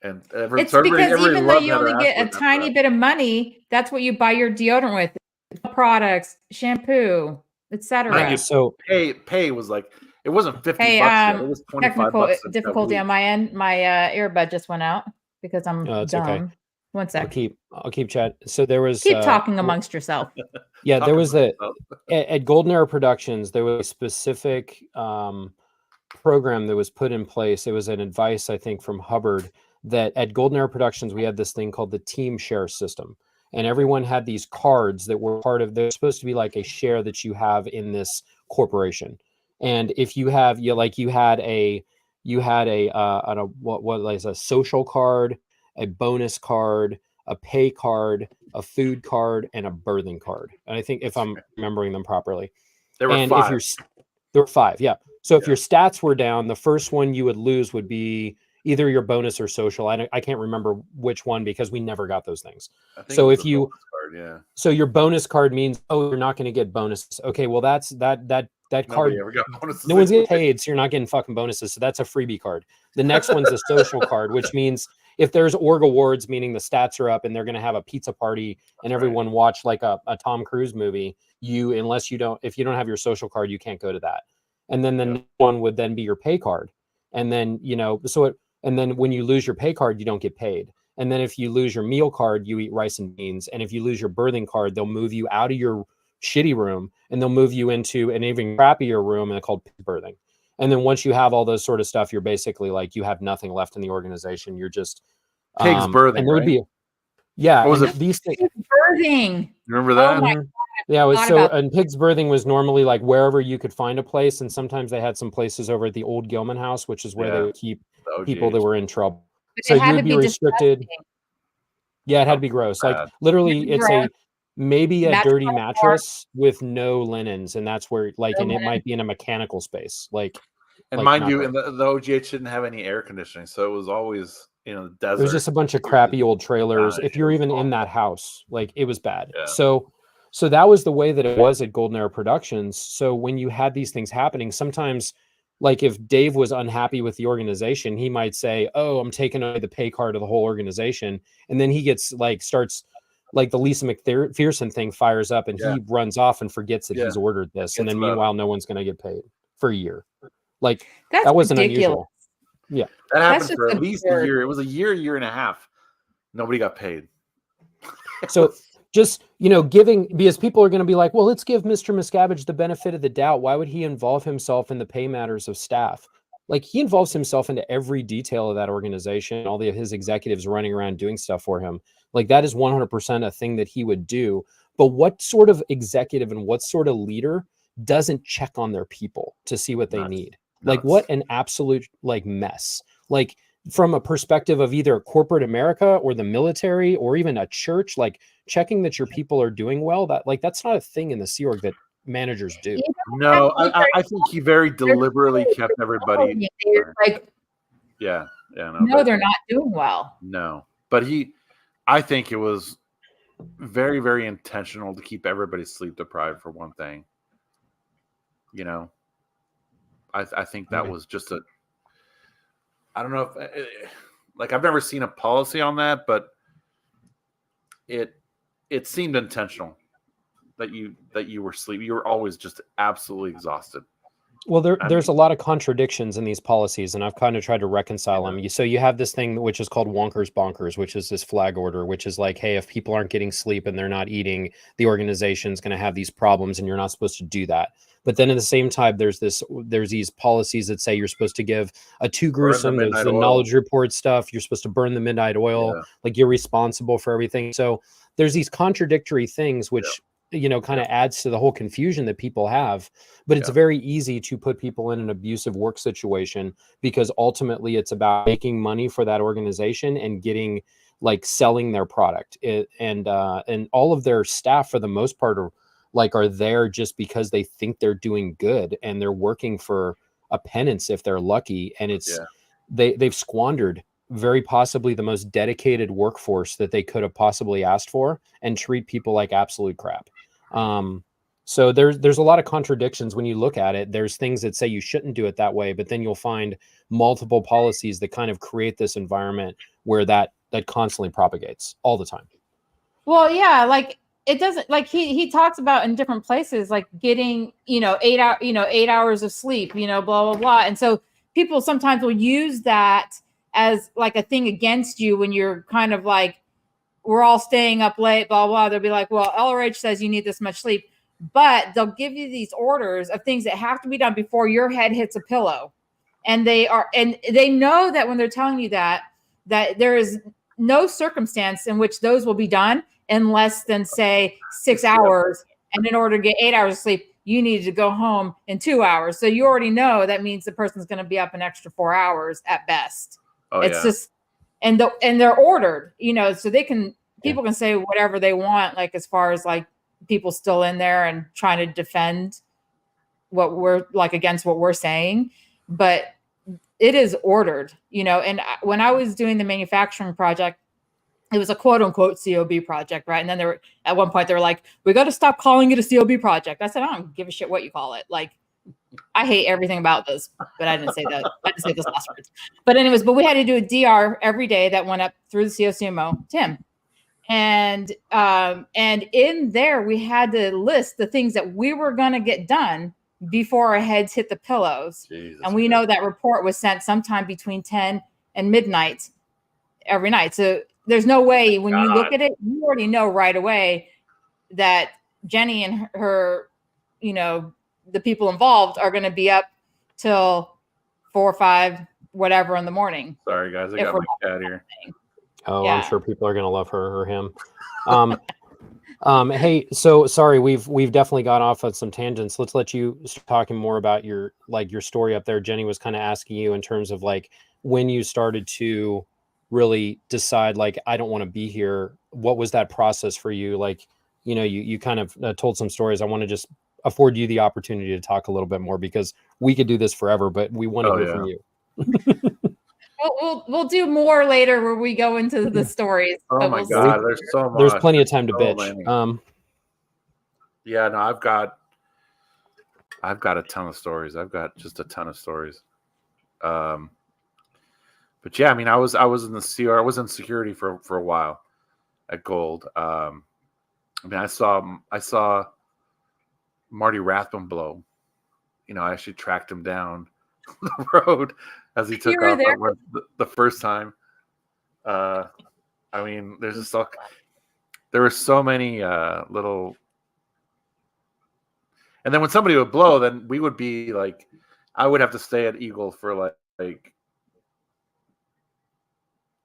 And it's because even though you only get a tiny bit of money, that's what you buy your deodorant with, products, shampoo, etc. So pay was like it wasn't $50. It was $25. Technical difficulty on my end. My earbud just went out because I'm dumb. Okay. One sec. I'll keep chat. So there was keep talking amongst yourself. Yeah, there was at Golden Era Productions. There was a specific program that was put in place. It was an advice, I think, from Hubbard that at Golden Era Productions we had this thing called the team share system, and everyone had these cards that were part of. They're supposed to be like a share that you have in this corporation. And if you have, you had a social card, a bonus card, a pay card, a food card, and a birthing card. And I think if I'm remembering them properly, there were 5. There were 5, yeah. So if your stats were down, the first one you would lose would be either your bonus or social. I can't remember which one because we never got those things. So if you, so your bonus card means, you're not going to get bonuses. Okay, well that card, no one's getting paid, so you're not getting fucking bonuses. So that's a freebie card. The next one's a social card, which means if there's org awards, meaning the stats are up and they're going to have a pizza party and everyone watch like a Tom Cruise movie, if you don't have your social card, you can't go to that. And then the next one would then be your pay card. And then, and then when you lose your pay card, you don't get paid. And then if you lose your meal card, you eat rice and beans. And if you lose your birthing card, they'll move you out of your shitty room and they'll move you into an even crappier room and called pig birthing. And then once you have all those sort of stuff, you're basically like, you have nothing left in the organization. You're just pig's birthing. And there would be, what was it? These things. Birthing. Remember that? Oh my God. Yeah, it was and pig's birthing was normally like wherever you could find a place. And sometimes they had some places over at the old Gilman house, which is where they would keep people that were in trouble. But so you would be restricted. Disgusting. Yeah, it had to be gross. Like literally it's maybe a dirty mattress with no linens, and that's where and it might be in a mechanical space. And mind you, and the OGH didn't have any air conditioning, so it was always desert. It was just a bunch of crappy old trailers. If you're even in that house, it was bad. Yeah. So that was the way that it was at Golden Era Productions. So when you had these things happening, sometimes if Dave was unhappy with the organization, he might say, "Oh, I'm taking away the pay card of the whole organization," and then he gets starts. The Lisa McPherson thing fires up and he runs off and forgets that he's ordered this. And then meanwhile, no one's going to get paid for a year. That wasn't unusual. Yeah. That happened for at least a year. It was a year and a half. Nobody got paid. So just, giving, because people are going to be like, well, let's give Mr. Miscavige the benefit of the doubt. Why would he involve himself in the pay matters of staff? He involves himself into every detail of that organization, all of his executives running around doing stuff for him. That is 100% a thing that he would do. But what sort of executive and what sort of leader doesn't check on their people to see what they need? What an absolute mess. From a perspective of either corporate America or the military or even a church, checking that your people are doing well, that's not a thing in the Sea Org that managers do. No, I think he very deliberately kept everybody. No, they're not doing well. No, but I think it was very, very intentional to keep everybody sleep deprived for one thing. I think that was just I don't know if I've never seen a policy on that, but it it seemed intentional that you were sleeping. You were always just absolutely exhausted. Well, there's a lot of contradictions in these policies, and I've kind of tried to reconcile them. So you have this thing which is called wonkers bonkers, which is this flag order, which is like, hey, if people aren't getting sleep and they're not eating, the organization's going to have these problems, and you're not supposed to do that. But then at the same time, there's these policies that say you're supposed to give a too gruesome, there's the knowledge report stuff. You're supposed to burn the midnight oil, like you're responsible for everything. So there's these contradictory things, which kind of adds to the whole confusion that people have. But it's very easy to put people in an abusive work situation, because ultimately it's about making money for that organization and getting, like, selling their product. And all of their staff, for the most part, are there just because they think they're doing good, and they're working for a penance if they're lucky. And it's they've squandered very possibly the most dedicated workforce that they could have possibly asked for, and treat people like absolute crap. So there's a lot of contradictions when you look at it. There's things that say you shouldn't do it that way, but then you'll find multiple policies that kind of create this environment where that constantly propagates all the time. Well, yeah, like it doesn't, like he talks about in different places, like getting, 8 hours of sleep, blah, blah, blah. And so people sometimes will use that as like a thing against you when you're kind of like, we're all staying up late, blah, blah. They'll be like, well, LRH says you need this much sleep, but they'll give you these orders of things that have to be done before your head hits a pillow. And they know that when they're telling you that there is no circumstance in which those will be done in less than, say, 6 hours. And in order to get 8 hours of sleep, you need to go home in 2 hours. So you already know that means the person's going to be up an extra 4 hours at best. Just, and they're ordered, so people can say whatever they want, like as far as like people still in there and trying to defend what we're like against what we're saying, but it is ordered, and when I was doing the manufacturing project, it was a quote unquote COB project, right? And then at one point they were like, we got to stop calling it a COB project. I said, I don't give a shit what you call it. Like, I hate everything about this, but I didn't say that. I didn't say those last words. But anyways, we had to do a DR every day that went up through the COCMO, Tim. And in there, we had to list the things that we were going to get done before our heads hit the pillows. And we know that report was sent sometime between 10 and midnight every night. So there's no way when you look at it, you already know right away that Jenni and her, the people involved are going to be up till 4 or 5, whatever in the morning. Sorry, guys. I got my cat here. Oh, yeah. I'm sure people are going to love her or him. Hey, so sorry, we've definitely got off on some tangents. Let's let you start talking more about your story up there. Jenni was kind of asking you in terms of like when you started to really decide, like, I don't want to be here. What was that process for you? Like, you kind of told some stories. I want to just afford you the opportunity to talk a little bit more, because we could do this forever, but we want to hear from you. We'll do more later where we go into the stories. Oh my God, there's so much. There's plenty of time to bitch. Yeah, no, I've got a ton of stories. I've got just a ton of stories. But yeah, I mean, I was in the CR. I was in security for a while at Gold. I mean, I saw Marty Rathbun blow. I actually tracked him down the road as he took off the first time. I mean, there were so many little. And then when somebody would blow, then we would be like, I would have to stay at Eagle for like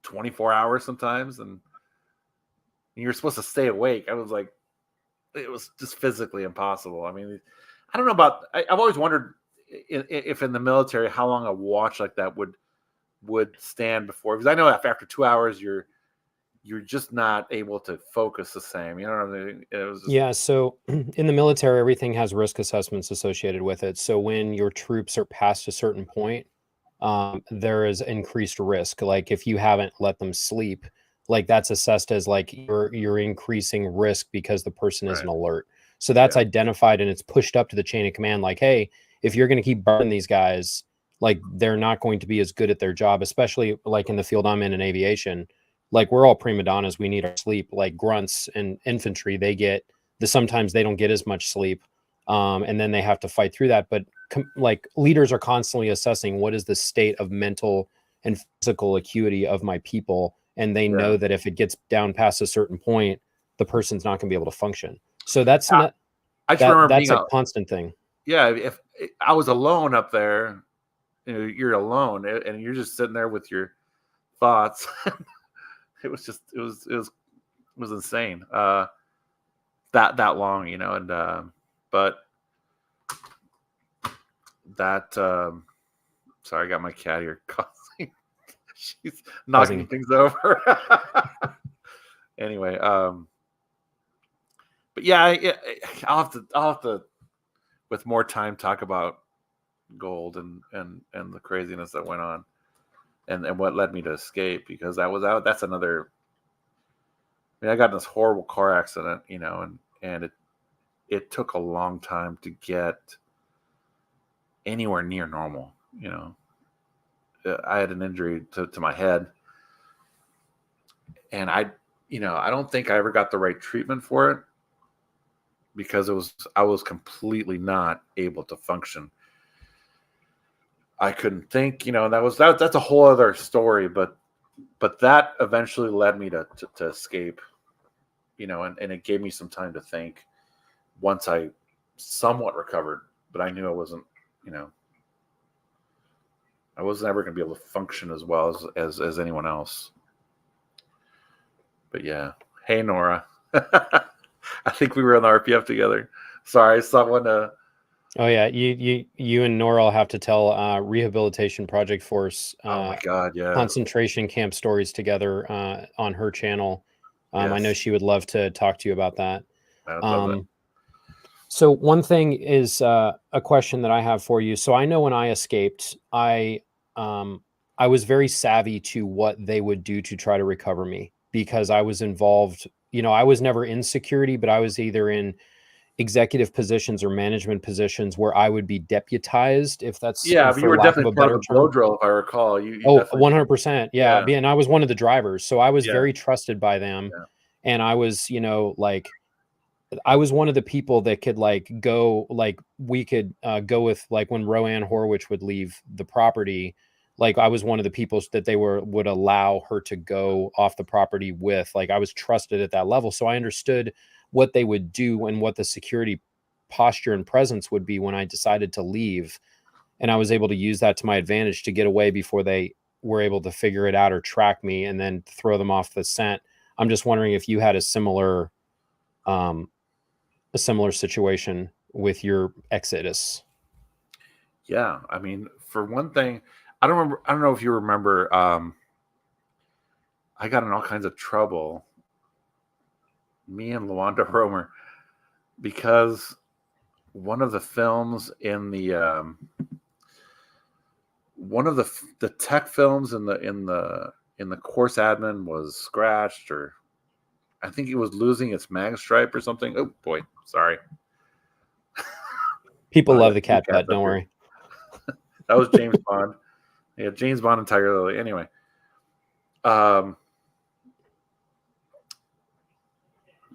24 hours sometimes, and you're supposed to stay awake. I was like, it was just physically impossible. I mean, I don't know about. I've always wondered if in the military how long a watch like that would stand before, because I know after 2 hours you're just not able to focus the same. You know what I mean? It was just... So in the military, everything has risk assessments associated with it. So when your troops are past a certain point, there is increased risk. Like if you haven't let them sleep, like that's assessed as like you're increasing risk because the person isn't alert. So that's identified and it's pushed up to the chain of command. Like, hey, if you're going to keep burning these guys, like they're not going to be as good at their job, especially like in the field I'm in aviation. like we're all prima donnas. We need our sleep. Like grunts and infantry, sometimes they don't get as much sleep. And then they have to fight through that. But like leaders are constantly assessing what is the state of mental and physical acuity of my people. And they know that if it gets down past a certain point, the person's not going to be able to function. So that's not, I just remember that's being a constant thing. Yeah. If I was alone up there, you're alone and you're just sitting there with your thoughts. It was insane. That long, and but that sorry, I got my cat here causing she's knocking things over. Anyway, but yeah, I'll have to with more time talk about gold and the craziness that went on and what led me to escape, because that's another. I mean, I got in this horrible car accident, and it took a long time to get anywhere near normal. I had an injury to my head, and I don't think I ever got the right treatment for it, because I was completely not able to function. I couldn't think, and that's a whole other story, but that eventually led me to escape, and it gave me some time to think once I somewhat recovered, but I knew I wasn't, I wasn't ever going to be able to function as well as anyone else. But yeah. Hey, Nora. I think we were on the RPF together. Sorry, someone. Oh yeah, you and Nora will have to tell Rehabilitation Project Force. Oh my God, yeah. Concentration camp stories together on her channel. Yes. I know she would love to talk to you about that. I would love that. So one thing is a question that I have for you. So I know when I escaped, I was very savvy to what they would do to try to recover me, because I was involved. I was never in security, but I was either in executive positions or management positions where I would be deputized, if that's but you were definitely part of the blow drill, if I recall. You 100%. Yeah. And I was one of the drivers. So I was very trusted by them. Yeah. And I was, I was one of the people that could go, we could go with when Roanne Horwich would leave the property. I was one of the people that they would allow her to go off the property with. I was trusted at that level. So I understood what they would do and what the security posture and presence would be when I decided to leave. And I was able to use that to my advantage to get away before they were able to figure it out or track me and then throw them off the scent. I'm just wondering if you had a similar situation with your exodus. Yeah. I mean, for one thing, I don't know if you remember, I got in all kinds of trouble, me and Luanda Romer, because one of the films in the one of the tech films in the course admin was scratched, or I think it was losing its mag stripe or something. Oh boy, sorry. People love the cat pet. Don't worry. That was James Bond. Yeah, James Bond and Tiger Lily. Anyway,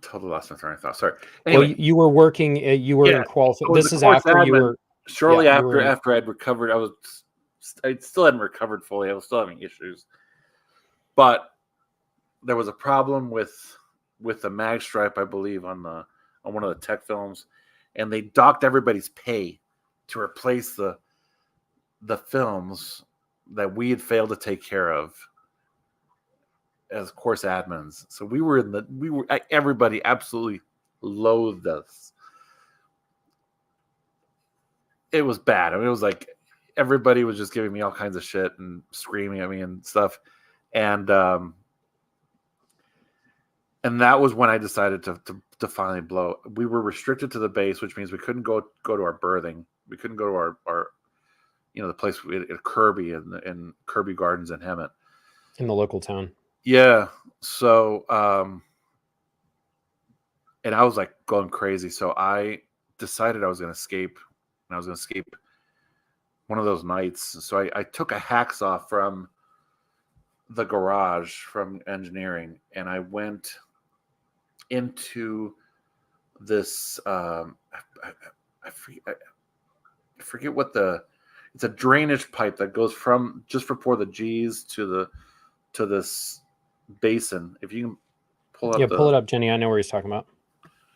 totally lost my train of thought. Sorry. Anyway, well, you were working. You were in qualification. This is after admin. You were. Shortly after I'd recovered, I still hadn't recovered fully. I was still having issues, but there was a problem with the mag stripe, I believe, on one of the tech films, and they docked everybody's pay to replace the films that we had failed to take care of as course admins. So everybody absolutely loathed us. It was bad. I mean, it was like everybody was just giving me all kinds of shit and screaming at me and stuff. And that was when I decided to finally blow. We were restricted to the base, which means we couldn't go to our berthing. We couldn't go to our the place at Kirby and Kirby Gardens in Hemet. In the local town. Yeah. So, and I was going crazy. So I decided I was going to escape, and I was going to escape one of those nights. So I took a hacksaw from the garage from engineering, and I went into this. I forget what it's a drainage pipe that goes from just before the G's to this basin. If you can pull up, pull it up, Jenny. I know where he's talking about.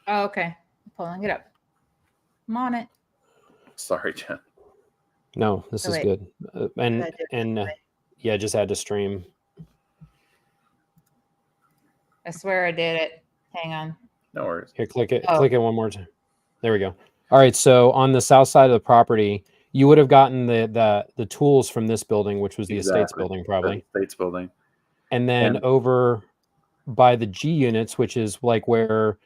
Oh, okay, I'm pulling it up. I'm on it. Sorry, Jen. No, this is good. Yeah, just had to stream. I swear I did it. Hang on. No worries. Here, click it. Click it one more time. There we go. All right. So on the south side of the property, you would have gotten the tools from this building, which was the estates building, probably. The estates building. And then over by the G units, which is like where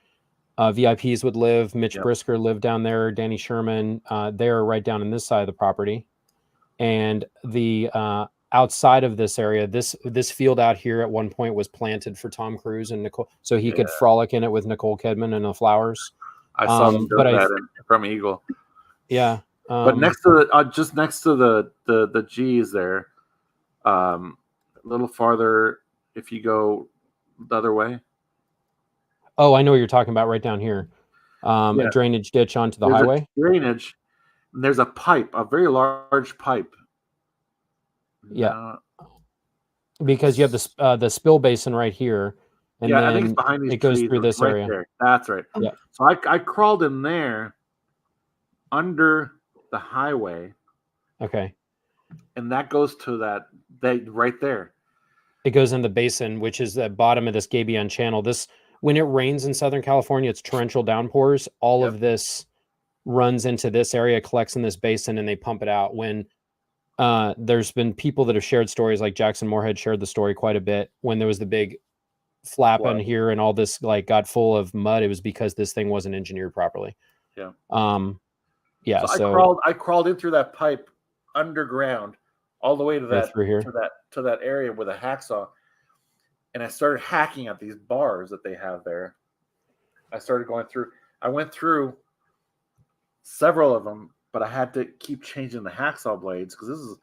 VIPs would live. Mitch Brisker lived down there. Danny Sherman, they're right down in this side of the property. And the outside of this area, this field out here at one point was planted for Tom Cruise and Nicole, so he could frolic in it with Nicole Kidman and the flowers. I saw them do that from Eagle. Yeah, but next to just next to the G's there, a little farther, if you go the other way. Oh, I know what you're talking about. Right down here, a drainage ditch onto the highway. Drainage. And there's a pipe, a very large pipe. Yeah, because you have the spill basin right here, and then I think it's behind these it goes trees, through this area. There. That's right. Yeah. So I crawled in there under the highway. Okay. And that goes to that right there. It goes in the basin, which is the bottom of this Gabion Channel. When it rains in Southern California, it's torrential downpours. All of this runs into this area, collects in this basin, and they pump it out. When there's been people that have shared stories, like Jackson Moorhead shared the story quite a bit. When there was the big flap in here and all this got full of mud, it was because this thing wasn't engineered properly. Yeah. So I crawled in through that pipe underground all the way to that through here to that area with a hacksaw, and I started hacking at these bars that they have there. I started going through. I went through several of them, but I had to keep changing the hacksaw blades because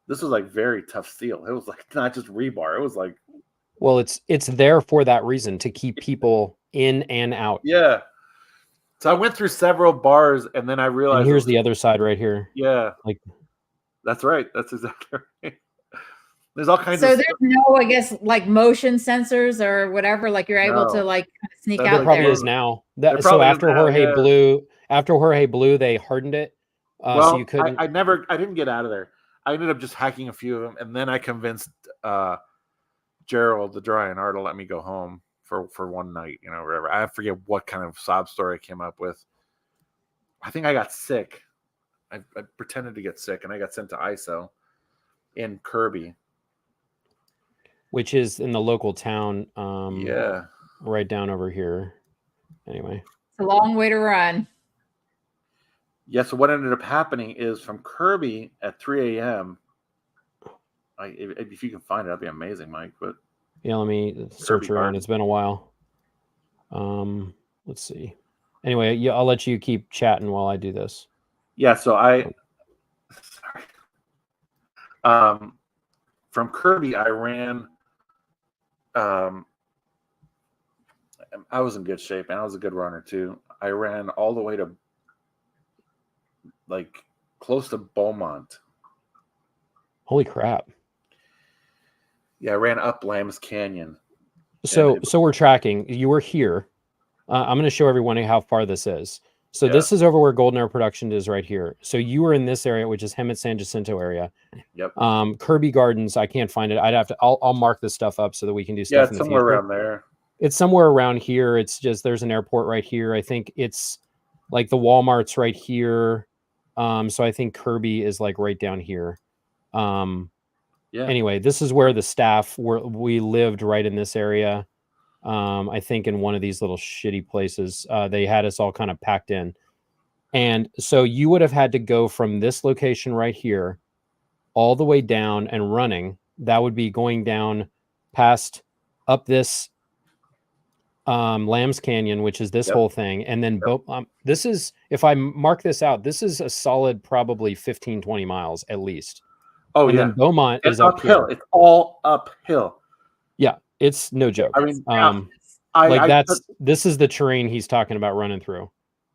this was like very tough steel. It was like not just rebar. It was like, well, it's there for that reason, to keep people in and out. Yeah. So I went through several bars, and then I realized. And here's the other side right here. Yeah. Like. That's right. That's exactly right. There's all kinds of. So there's no, I guess, like motion sensors or whatever. Like you're able to like sneak out. There probably is now. So after Jorge Blue, they hardened it. Well, so you couldn't. I didn't get out of there. I ended up just hacking a few of them, and then I convinced Gerald, the dry and art, to let me go home for one night. Whatever. I forget what kind of sob story I came up with. I think I got sick. I pretended to get sick, and I got sent to ISO in Kirby, which is in the local town. Right down over here. Anyway, it's a long way to run. Yeah. So what ended up happening is from Kirby at 3 a.m. If you can find it, that'd be amazing, Mike. But yeah, let me search around. It's been a while. Let's see. Anyway, I'll let you keep chatting while I do this. Yeah, so from Kirby, I ran. I was in good shape, and I was a good runner too. I ran all the way to like close to Beaumont. Holy crap! Yeah, I ran up Lambs Canyon. So we're tracking. You were here. I'm going to show everyone how far this is. So this is over where Golden Air Production is right here. So you were in this area, which is Hemet San Jacinto area. Yep. Kirby Gardens, I can't find it. I'll mark this stuff up so that we can do stuff. Yeah, it's somewhere around there. It's somewhere around here. It's just there's an airport right here. I think it's like the Walmart's right here. So I think Kirby is like right down here. Anyway, this is where the staff we lived, right in this area. I think in one of these little shitty places, they had us all kind of packed in. And so you would have had to go from this location right here all the way down and running. That would be going down past up this Lambs Canyon, which is this whole thing. And then this is, if I mark this out, this is a solid probably 15, 20 miles at least. Oh, and yeah. then Beaumont It's is up uphill. here. It's all uphill. Yeah, it's no joke. I mean, this is the terrain he's talking about running through.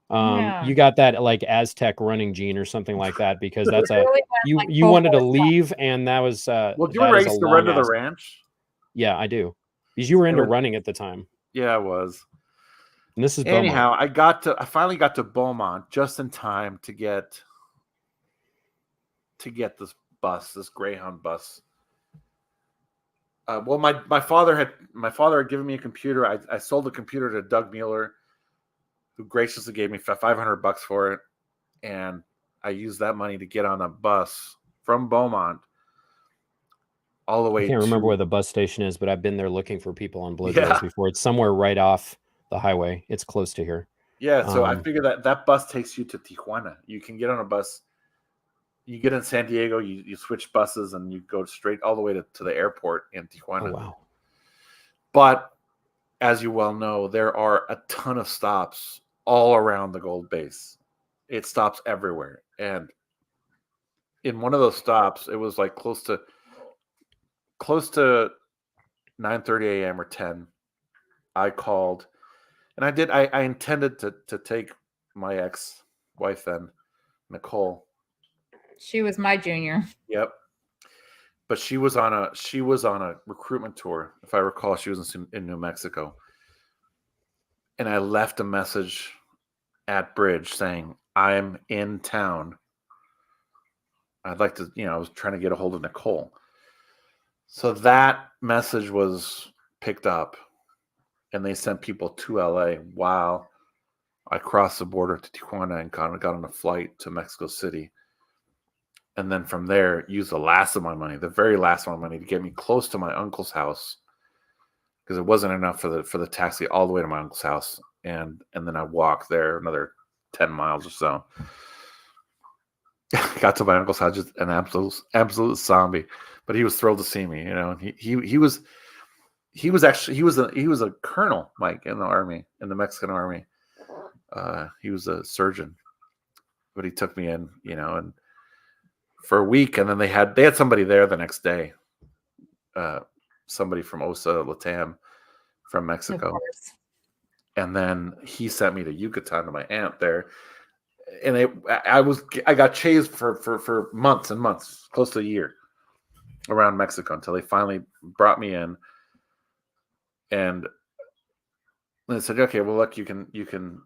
You got that like Aztec running gene or something like that, because that's you wanted to leave, and that was well, do you remember I used to run to the ranch? Yeah, I do. Because you were into running at the time. Yeah, I was. And this is anyhow, Beaumont. I finally got to Beaumont just in time to get this Greyhound bus. Well, my father had given me a computer. I sold the computer to Doug Mueller, who graciously gave me $500 for it, and I used that money to get on a bus from Beaumont all the way. I can't remember where the bus station is, but I've been there looking for people on blowjobs before. It's somewhere right off the highway. It's close to here. Yeah, so I figured that bus takes you to Tijuana. You can get on a bus. You get in San Diego, you switch buses, and you go straight all the way to the airport in Tijuana. Oh, wow. But as you well know, there are a ton of stops all around the Gold Base. It stops everywhere. And in one of those stops, it was like close to 9:30 a.m. or 10. I called, and I intended to take my ex-wife then, Nicole. She was my junior. Yep. But she was on a recruitment tour. If I recall, she was in New Mexico. And I left a message at Bridge saying, I'm in town. I'd like to, I was trying to get a hold of Nicole. So that message was picked up, and they sent people to LA while I crossed the border to Tijuana and got on a flight to Mexico City. And then from there, used the last of my money, the very last of my money, to get me close to my uncle's house, because it wasn't enough for the taxi all the way to my uncle's house. And then I walked there another 10 miles or so. Got to my uncle's house, just an absolute zombie, but he was thrilled to see me. He was a colonel, Mike, in the army, in the Mexican army. He was a surgeon, but he took me in, and for a week, and then they had somebody there the next day, somebody from OSA Latam from Mexico, and then he sent me to Yucatan to my aunt there, and I got chased for months and months, close to a year, around Mexico, until they finally brought me in, and they said, okay, well, look, you can.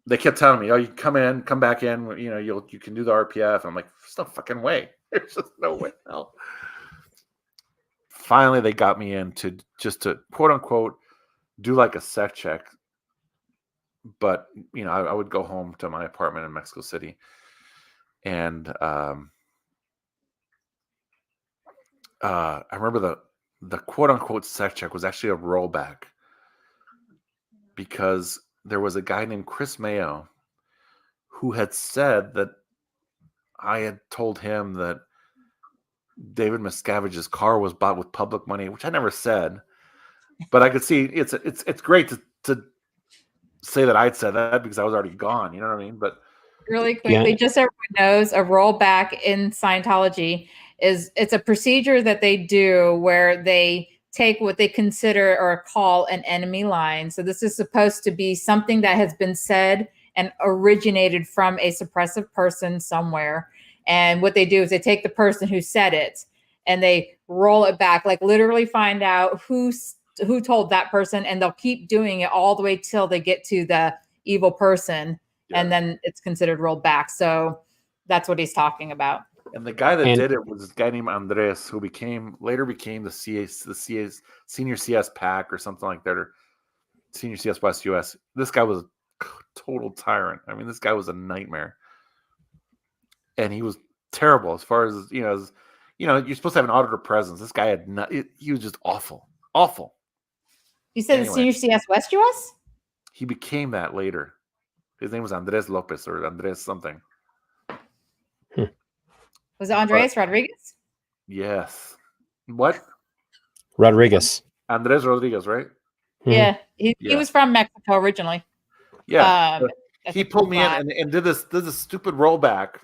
They kept telling me, "Oh, you come back in. You can do the RPF." I'm like, "There's no fucking way. There's just no way." No. Finally, they got me in to quote unquote do like a sec check. But I would go home to my apartment in Mexico City, and I remember the quote unquote sec check was actually a rollback, because there was a guy named Chris Mayo who had said that I had told him that David Miscavige's car was bought with public money, which I never said, but I could see it's great to say that I'd said that, because I was already gone. You know what I mean? But really quickly, just so everyone knows, a rollback in Scientology it's a procedure that they do where they take what they consider or call an enemy line. So this is supposed to be something that has been said and originated from a suppressive person somewhere. And what they do is they take the person who said it and they roll it back, like literally find out who told that person, and they'll keep doing it all the way till they get to the evil person. Yeah. And then it's considered rolled back. So that's what he's talking about. And the guy that did it was this guy named Andres, who later became the senior CS PAC or something like that, or senior CS West US. This guy was a total tyrant. I mean, this guy was a nightmare, and he was terrible as far as you're supposed to have an auditor presence. This guy he was just awful. You said anyway, the senior CS West US? He became that later. His name was Andres Lopez or Andres something. Was it Andres Rodriguez? Yes. What? Rodriguez. Andres Rodriguez, right? Yeah. He was from Mexico originally. Yeah. He pulled me in and did this stupid rollback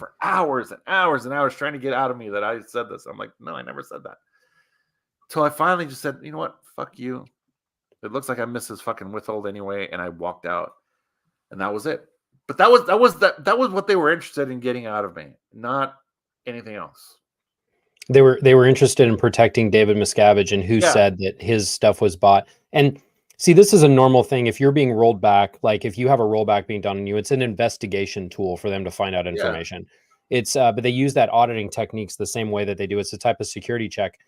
for hours and hours and hours trying to get out of me that I said this. I'm like, no, I never said that. Till I finally just said, you know what? Fuck you. It looks like I missed his fucking withhold anyway, and I walked out, and that was it. But that was what they were interested in getting out of me, not anything else. They were interested in protecting David Miscavige and who said that his stuff was bought. And see, this is a normal thing. If you're being rolled back, like if you have a rollback being done on you, it's an investigation tool for them to find out information. It's but they use that auditing techniques the same way that they do. It's a type of security check.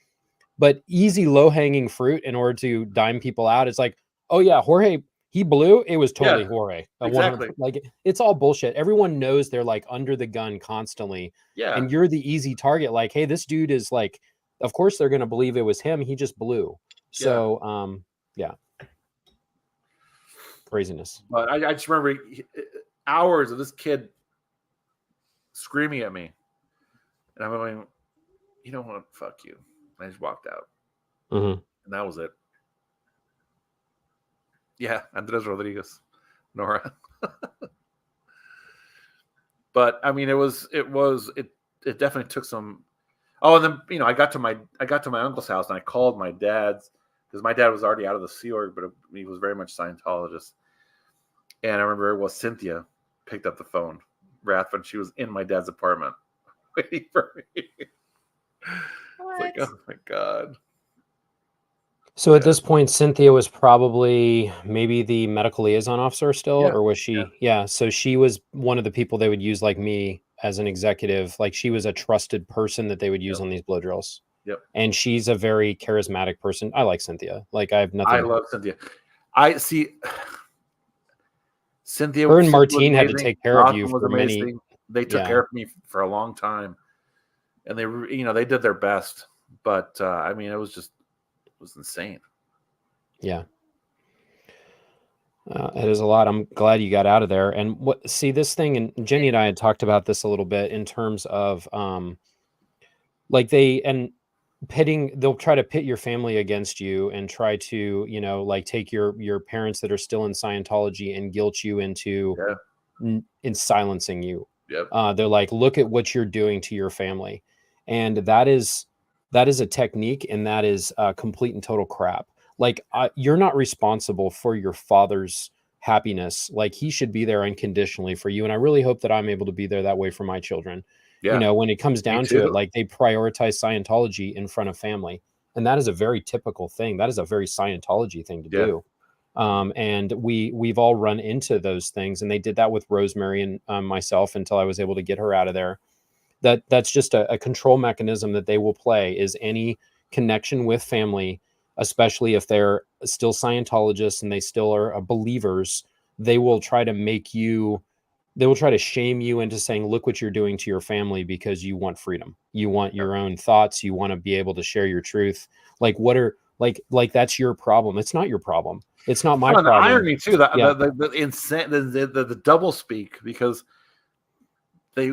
But easy, low-hanging fruit in order to dime people out. It's like, oh yeah, Jorge, he blew. It was totally Jorge. Exactly. Like it's all bullshit. Everyone knows they're like under the gun constantly. Yeah. And you're the easy target. Like, hey, this dude is like, of course they're gonna believe it was him. He just blew. So craziness. But I just remember hours of this kid screaming at me, and I'm going, you know what? Fuck you. I just walked out, and that was it. Yeah, Andres Rodriguez, Nora. But I mean, it definitely took some. Oh, and then I got to my uncle's house, and I called my dad's because my dad was already out of the Sea Org, but he was very much Scientologist. And I remember it was Cynthia picked up the phone, Rath, when she was in my dad's apartment waiting for me. Like, oh my God. So at this point, Cynthia was probably maybe the medical liaison officer still, or was she? Yeah. So she was one of the people they would use like me as an executive. Like she was a trusted person that they would use on these blow drills. Yep. And she's a very charismatic person. I like Cynthia. Like I have nothing. I love Cynthia. I see. Cynthia. Her and Martine had to take care of you for many. They took care of me for a long time, and they did their best. But I mean, it was insane. Yeah. It is a lot. I'm glad you got out of there. And this thing, and Jenni and I had talked about this a little bit in terms of like they'll try to pit your family against you and try to, like take your parents that are still in Scientology and guilt you into in silencing you. Yep. They're like, look at what you're doing to your family. And that is a technique, and that is complete and total crap. Like you're not responsible for your father's happiness. Like he should be there unconditionally for you. And I really hope that I'm able to be there that way for my children. Yeah. When it comes down to it, like they prioritize Scientology in front of family. And that is a very typical thing. That is a very Scientology thing to do. And we've all run into those things. And they did that with Rosemary and myself until I was able to get her out of there. That's just a control mechanism that they will play, is any connection with family, especially if they're still Scientologists and they still are believers. They will try to shame you into saying, look what you're doing to your family, because you want freedom. You want your own thoughts. You want to be able to share your truth. Like that's your problem. It's not your problem. It's not my problem. The irony too, the double speak, because they,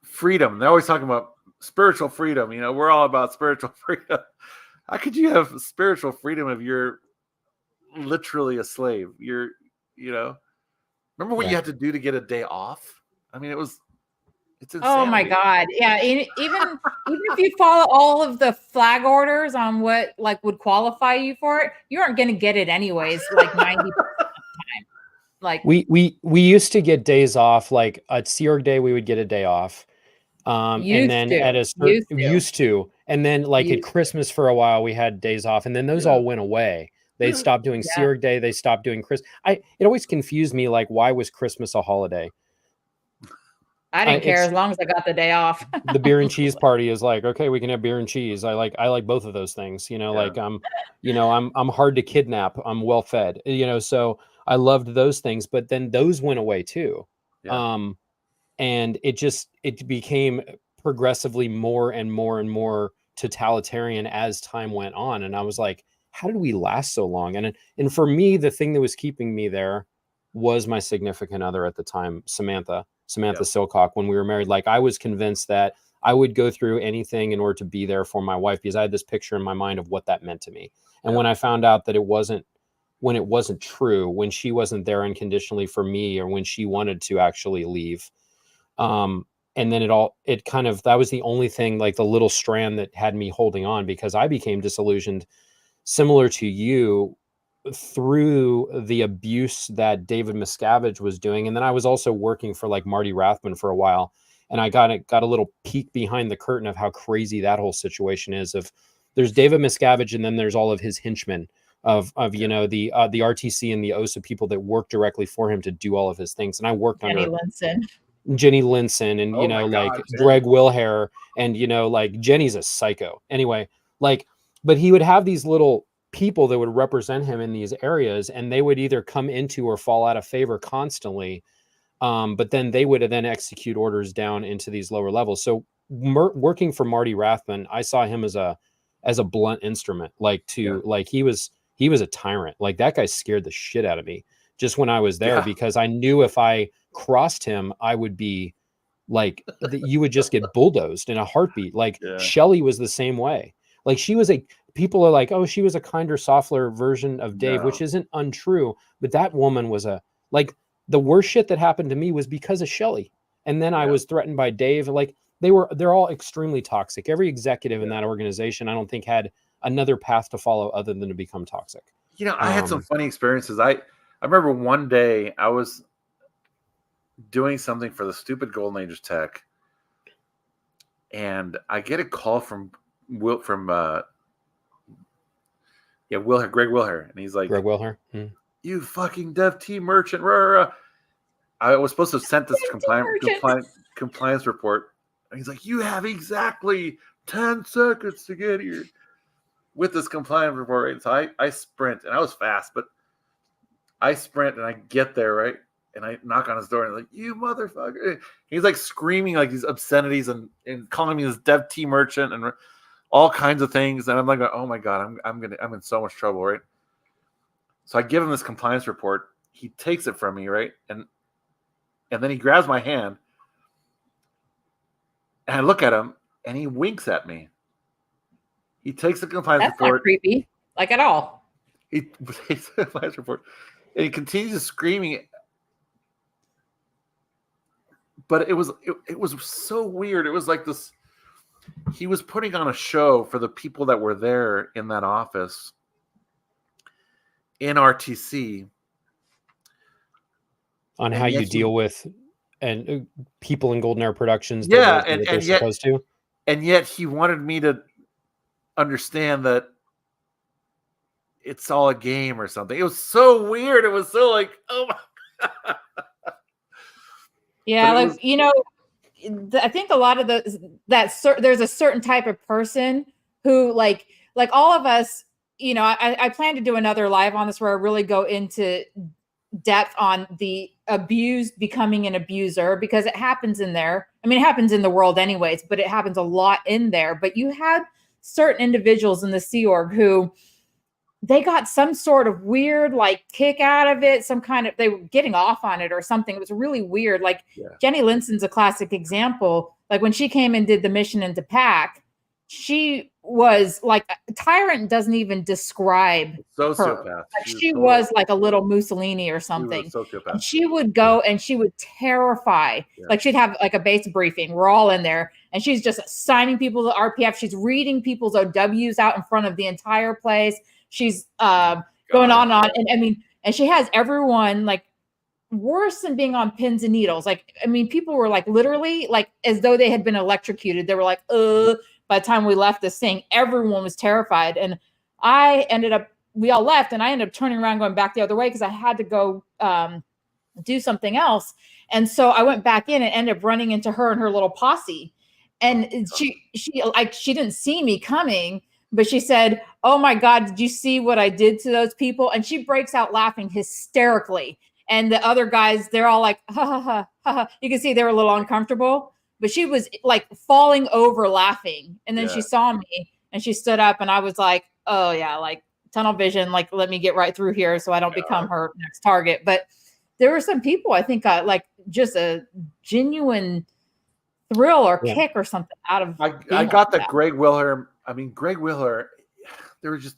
freedom. They're always talking about spiritual freedom. We're all about spiritual freedom. How could you have spiritual freedom if you're literally a slave? Remember what you had to do to get a day off? I mean, it's insanity. Oh my God. Yeah. Even if you follow all of the flag orders on what would qualify you for it, you aren't going to get it anyways. Like 90% of the time. Like we used to get days off. Like at Sea Org Day, we would get a day off. And then used to, and then at Christmas for a while, we had days off, and then those all went away. They stopped doing Sea Org Day. They stopped doing Christmas. It always confused me. Like, why was Christmas a holiday? I didn't care as long as I got the day off. The beer and cheese party is like, okay, we can have beer and cheese. I like both of those things. Like I'm hard to kidnap. I'm well fed. So I loved those things, but then those went away too. Yeah. And it became progressively more and more and more totalitarian as time went on. And I was like, how did we last so long? And for me, the thing that was keeping me there was my significant other at the time, Samantha Silcock. When we were married, like I was convinced that I would go through anything in order to be there for my wife, because I had this picture in my mind of what that meant to me. And when I found out that it wasn't true, when she wasn't there unconditionally for me, or when she wanted to actually leave, And then that was the only thing, like the little strand that had me holding on, because I became disillusioned, similar to you, through the abuse that David Miscavige was doing. And then I was also working for like Marty Rathman for a while, and I got a little peek behind the curtain of how crazy that whole situation is. There's David Miscavige, and then there's all of his henchmen of the RTC and the OSA people that work directly for him to do all of his things. And I worked under Jenni Linson and, Greg Wilhair, and, like Jenny's a psycho anyway, but he would have these little people that would represent him in these areas, and they would either come into or fall out of favor constantly. But then they would then execute orders down into these lower levels. So working for Marty Rathman, I saw him as a blunt instrument, he was a tyrant. Like, that guy scared the shit out of me just when I was there, because I knew if I crossed him, I would be like, you would just get bulldozed in a heartbeat. Shelley was the same way. Like, people are like, oh, she was a kinder, softer version of Dave, which isn't untrue. But that woman was the worst shit that happened to me was because of Shelley. And then I was threatened by Dave. Like, they're all extremely toxic. Every executive in that organization, I don't think, had another path to follow other than to become toxic. I had some funny experiences. I remember one day I was doing something for the stupid Golden Ages tech, and I get a call from Greg Wilhair, and he's like, Greg Wilhair, you fucking dev T merchant. Rah, rah, rah. I was supposed to have sent this compliance report, and he's like, you have exactly 10 seconds to get here with this compliance report, right? So I sprint, and I was fast, but I sprint and I get there, right? And I knock on his door, and I'm like, you motherfucker. He's like screaming like these obscenities and calling me this dev T merchant and all kinds of things. And I'm like, oh my God, I'm in so much trouble, right? So I give him this compliance report. He takes it from me, right? And then he grabs my hand, and I look at him, and he winks at me. He takes the compliance report. That's not creepy, like, at all. He takes the compliance report, and he continues screaming. But it was so weird. It was like this. He was putting on a show for the people that were there in that office in RTC on how you deal with and people in Golden Era Productions. And yet, supposed to. And yet he wanted me to understand that it's all a game or something. It was so weird. It was so like, oh my God. Yeah, I think a lot of there's a certain type of person who like all of us, I plan to do another live on this where I really go into depth on the abused becoming an abuser, because it happens in there. I mean, it happens in the world anyways, but it happens a lot in there. But you had certain individuals in the Sea Org who they got some sort of weird kick out of it, they were getting off on it or something. It was really weird. Jenni Linson's a classic example. Like, when she came and did the mission into PAC, she was like, Tyrant doesn't even describe sociopath. Her. She was like a little Mussolini or something. And she would go and she would terrify. Yeah. Like, she'd have like a base briefing. We're all in there, and she's just assigning people to RPF. She's reading people's OWs out in front of the entire place. She's going on and on. And I mean, and she has everyone worse than being on pins and needles. People were literally as though they had been electrocuted. They were like, by the time we left this thing, everyone was terrified. And we all left, and I ended up turning around, going back the other way because I had to go do something else. And so I went back in and ended up running into her and her little posse. And she didn't see me coming, but she said, oh my God, did you see what I did to those people? And she breaks out laughing hysterically. And the other guys, they're all like, ha, ha, ha, ha, ha. You can see they were a little uncomfortable, but she was falling over laughing. And then she saw me and she stood up, and I was like, oh yeah, tunnel vision, let me get right through here so I don't become her next target. But there were some people, I think, just a genuine thrill or kick or something out of. I got that Greg Wilhair. Greg Wilhair, there was just,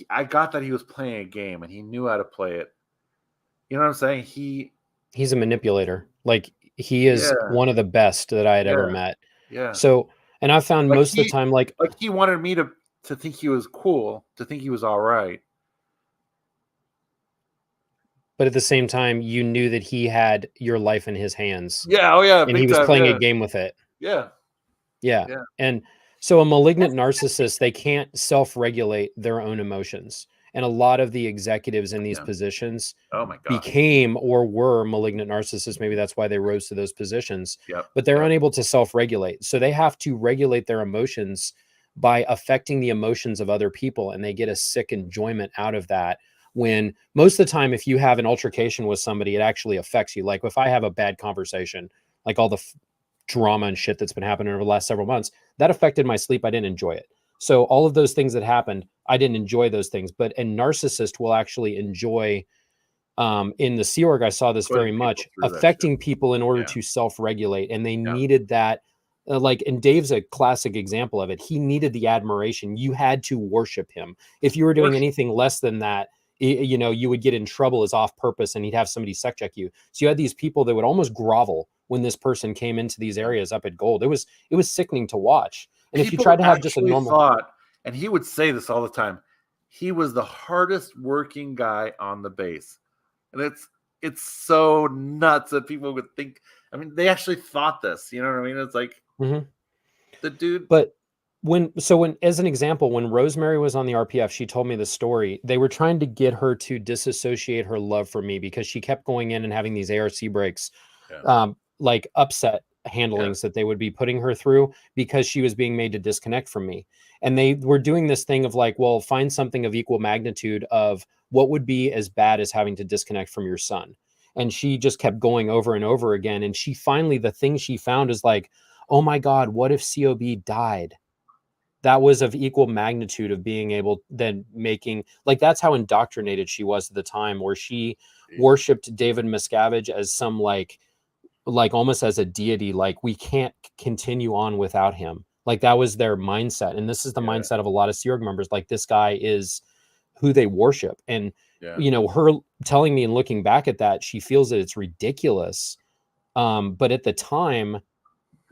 I got that he was playing a game and he knew how to play it. You know what I'm saying? He's a manipulator. He is one of the best that I had ever met. Yeah. So, and I found like most of the time, like he wanted me to think he was cool, to think he was all right. But at the same time, you knew that he had your life in his hands. Yeah. Oh yeah. And he was playing a game with it. Yeah. Yeah. And so a malignant narcissist, they can't self-regulate their own emotions. And a lot of the executives in these positions became or were malignant narcissists. Maybe that's why they rose to those positions. But they're unable to self-regulate. So they have to regulate their emotions by affecting the emotions of other people. And they get a sick enjoyment out of that. When most of the time, if you have an altercation with somebody, it actually affects you. Like if I have a bad conversation, like all the drama and shit that's been happening over the last several months, that affected my sleep. I didn't enjoy it. So all of those things that happened, I didn't enjoy those things. But a narcissist will actually enjoy, in the Sea Org, I saw this very much, affecting people in order to self-regulate. And they needed that. Like, and Dave's a classic example of it. He needed the admiration. You had to worship him. If you were doing anything less than that, you know, you would get in trouble as off purpose, and he'd have somebody suck check you. So you had these people that would almost grovel when this person came into these areas up at Gold. It was sickening to watch. And people, if you tried to have just a normal thought, and he would say this all the time, he was the hardest working guy on the base. And it's so nuts that people would think. I mean, they actually thought this. You know what I mean? It's like the dude. But when as an example, when Rosemary was on the RPF, she told me the story. They were trying to get her to disassociate her love for me because she kept going in and having these ARC breaks, like upset handlings that they would be putting her through because she was being made to disconnect from me. And they were doing this thing of like, well, find something of equal magnitude of what would be as bad as having to disconnect from your son. And she just kept going over and over again. And she finally, the thing she found is like, oh my God, what if COB died? That was of equal magnitude of being able then making, like, that's how indoctrinated she was at the time, where she worshipped David Miscavige as some like almost as a deity. Like, we can't continue on without him. Like, that was their mindset. And this is the mindset of a lot of Sea Org members. Like, this guy is who they worship. And, you know, her telling me and looking back at that, she feels that it's ridiculous. But at the time,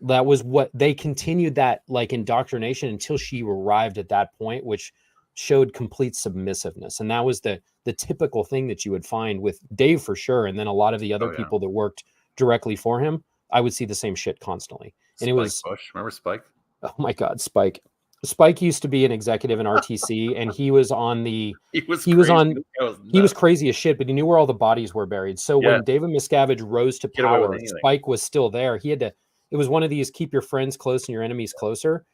that was what they continued, that like indoctrination until she arrived at that point, which showed complete submissiveness. And that was the typical thing that you would find with Dave for sure. And then a lot of the other people that worked directly for him, I would see the same shit constantly. And Spike it was Bush. Remember Spike? Oh my God, Spike. Spike used to be an executive in RTC, and he was on the he was crazy as shit, but he knew where all the bodies were buried. So when David Miscavige rose to power, Spike was still there. He had to, it was one of these keep your friends close and your enemies closer.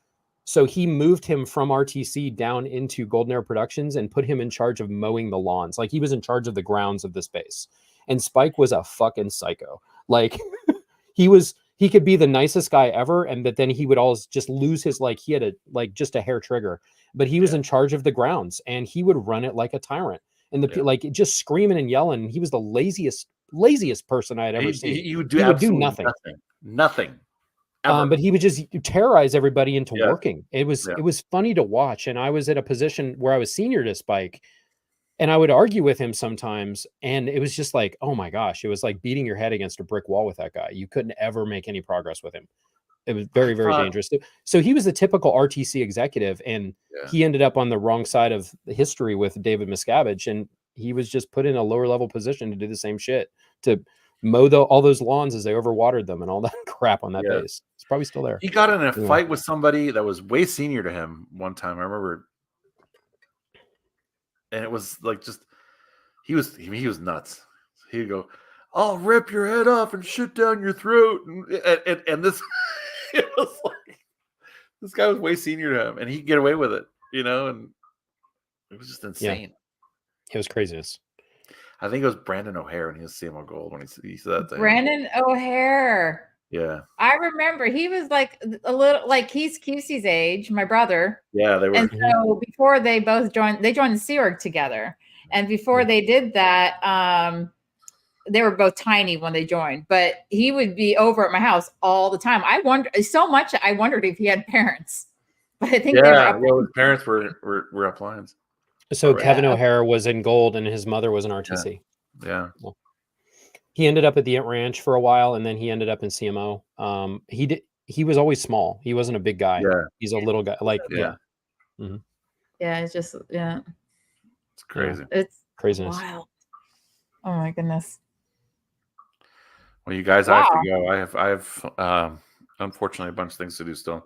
So he moved him from RTC down into Golden Era Productions and put him in charge of mowing the lawns. Like, he was in charge of the grounds of the space. And Spike was a fucking psycho. Like, he could be the nicest guy ever, and but then he would always just lose his, like, he had just a hair trigger, but he was in charge of the grounds, and he would run it like a tyrant, and like just screaming and yelling. He was the laziest person I had ever seen. He would do nothing. But he would just terrorize everybody into working. It was funny to watch, and I was at a position where I was senior to Spike, and I would argue with him sometimes, and it was just like, oh my gosh, it was like beating your head against a brick wall with that guy. You couldn't ever make any progress with him. It was very, very dangerous. So he was the typical RTC executive, and he ended up on the wrong side of the history with David Miscavige, and he was just put in a lower level position to do the same shit, to mow all those lawns as they overwatered them and all that crap on that base. It's probably still there. He got in a fight with somebody that was way senior to him one time. I remember. And it was like, just he was nuts. He'd go, "I'll rip your head off and shit down your throat," and this it was like, this guy was way senior to him, and he'd get away with it, you know, and it was just insane. It was craziness. I think it was Brandon O'Hare when he was CMO Gold when he said that thing. Brandon O'Hare. Yeah. I remember he was like a little, like, he's QC's age, my brother. Yeah, they were. And so before they both joined the Sea Org together. And before they did that, they were both tiny when they joined, but he would be over at my house all the time. I wondered if he had parents, but I think they were his parents were up lines. So Kevin O'Hare was in Gold and his mother was in RTC. Yeah. He ended up at the Ant Ranch for a while, and then he ended up in CMO. He was always small. He wasn't a big guy. Yeah. He's a little guy. Like, yeah. Mm-hmm. Yeah, it's just, yeah. It's crazy. Yeah. It's craziness. Wild. Oh my goodness. Well, you guys, I have to go. I have unfortunately a bunch of things to do still.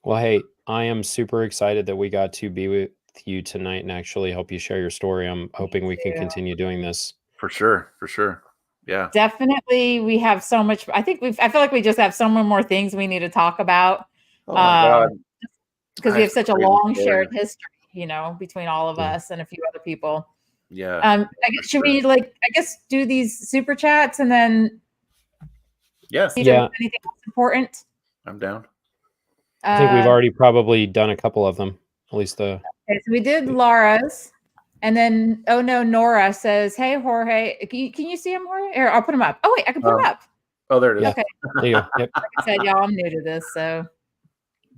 Well, hey, I am super excited that we got to be with you tonight and actually help you share your story. I'm hoping we can continue doing this. For sure. Yeah. Definitely. We have so much. I feel like we just have so many more things we need to talk about. Oh my God. Because we have such a long shared history, between all of us and a few other people. Yeah. I guess, should we do these super chats and then anything else important? I'm down. I think we've already probably done a couple of them. At least Okay, so we did Laura's. And then, Nora says, "Hey, Jorge, can you see him, Jorge? Here, I'll put him up. Oh, wait, I can put him up. Oh, there it is. Yeah. Okay. There you go. Yep. Like I said, y'all, I'm new to this, so.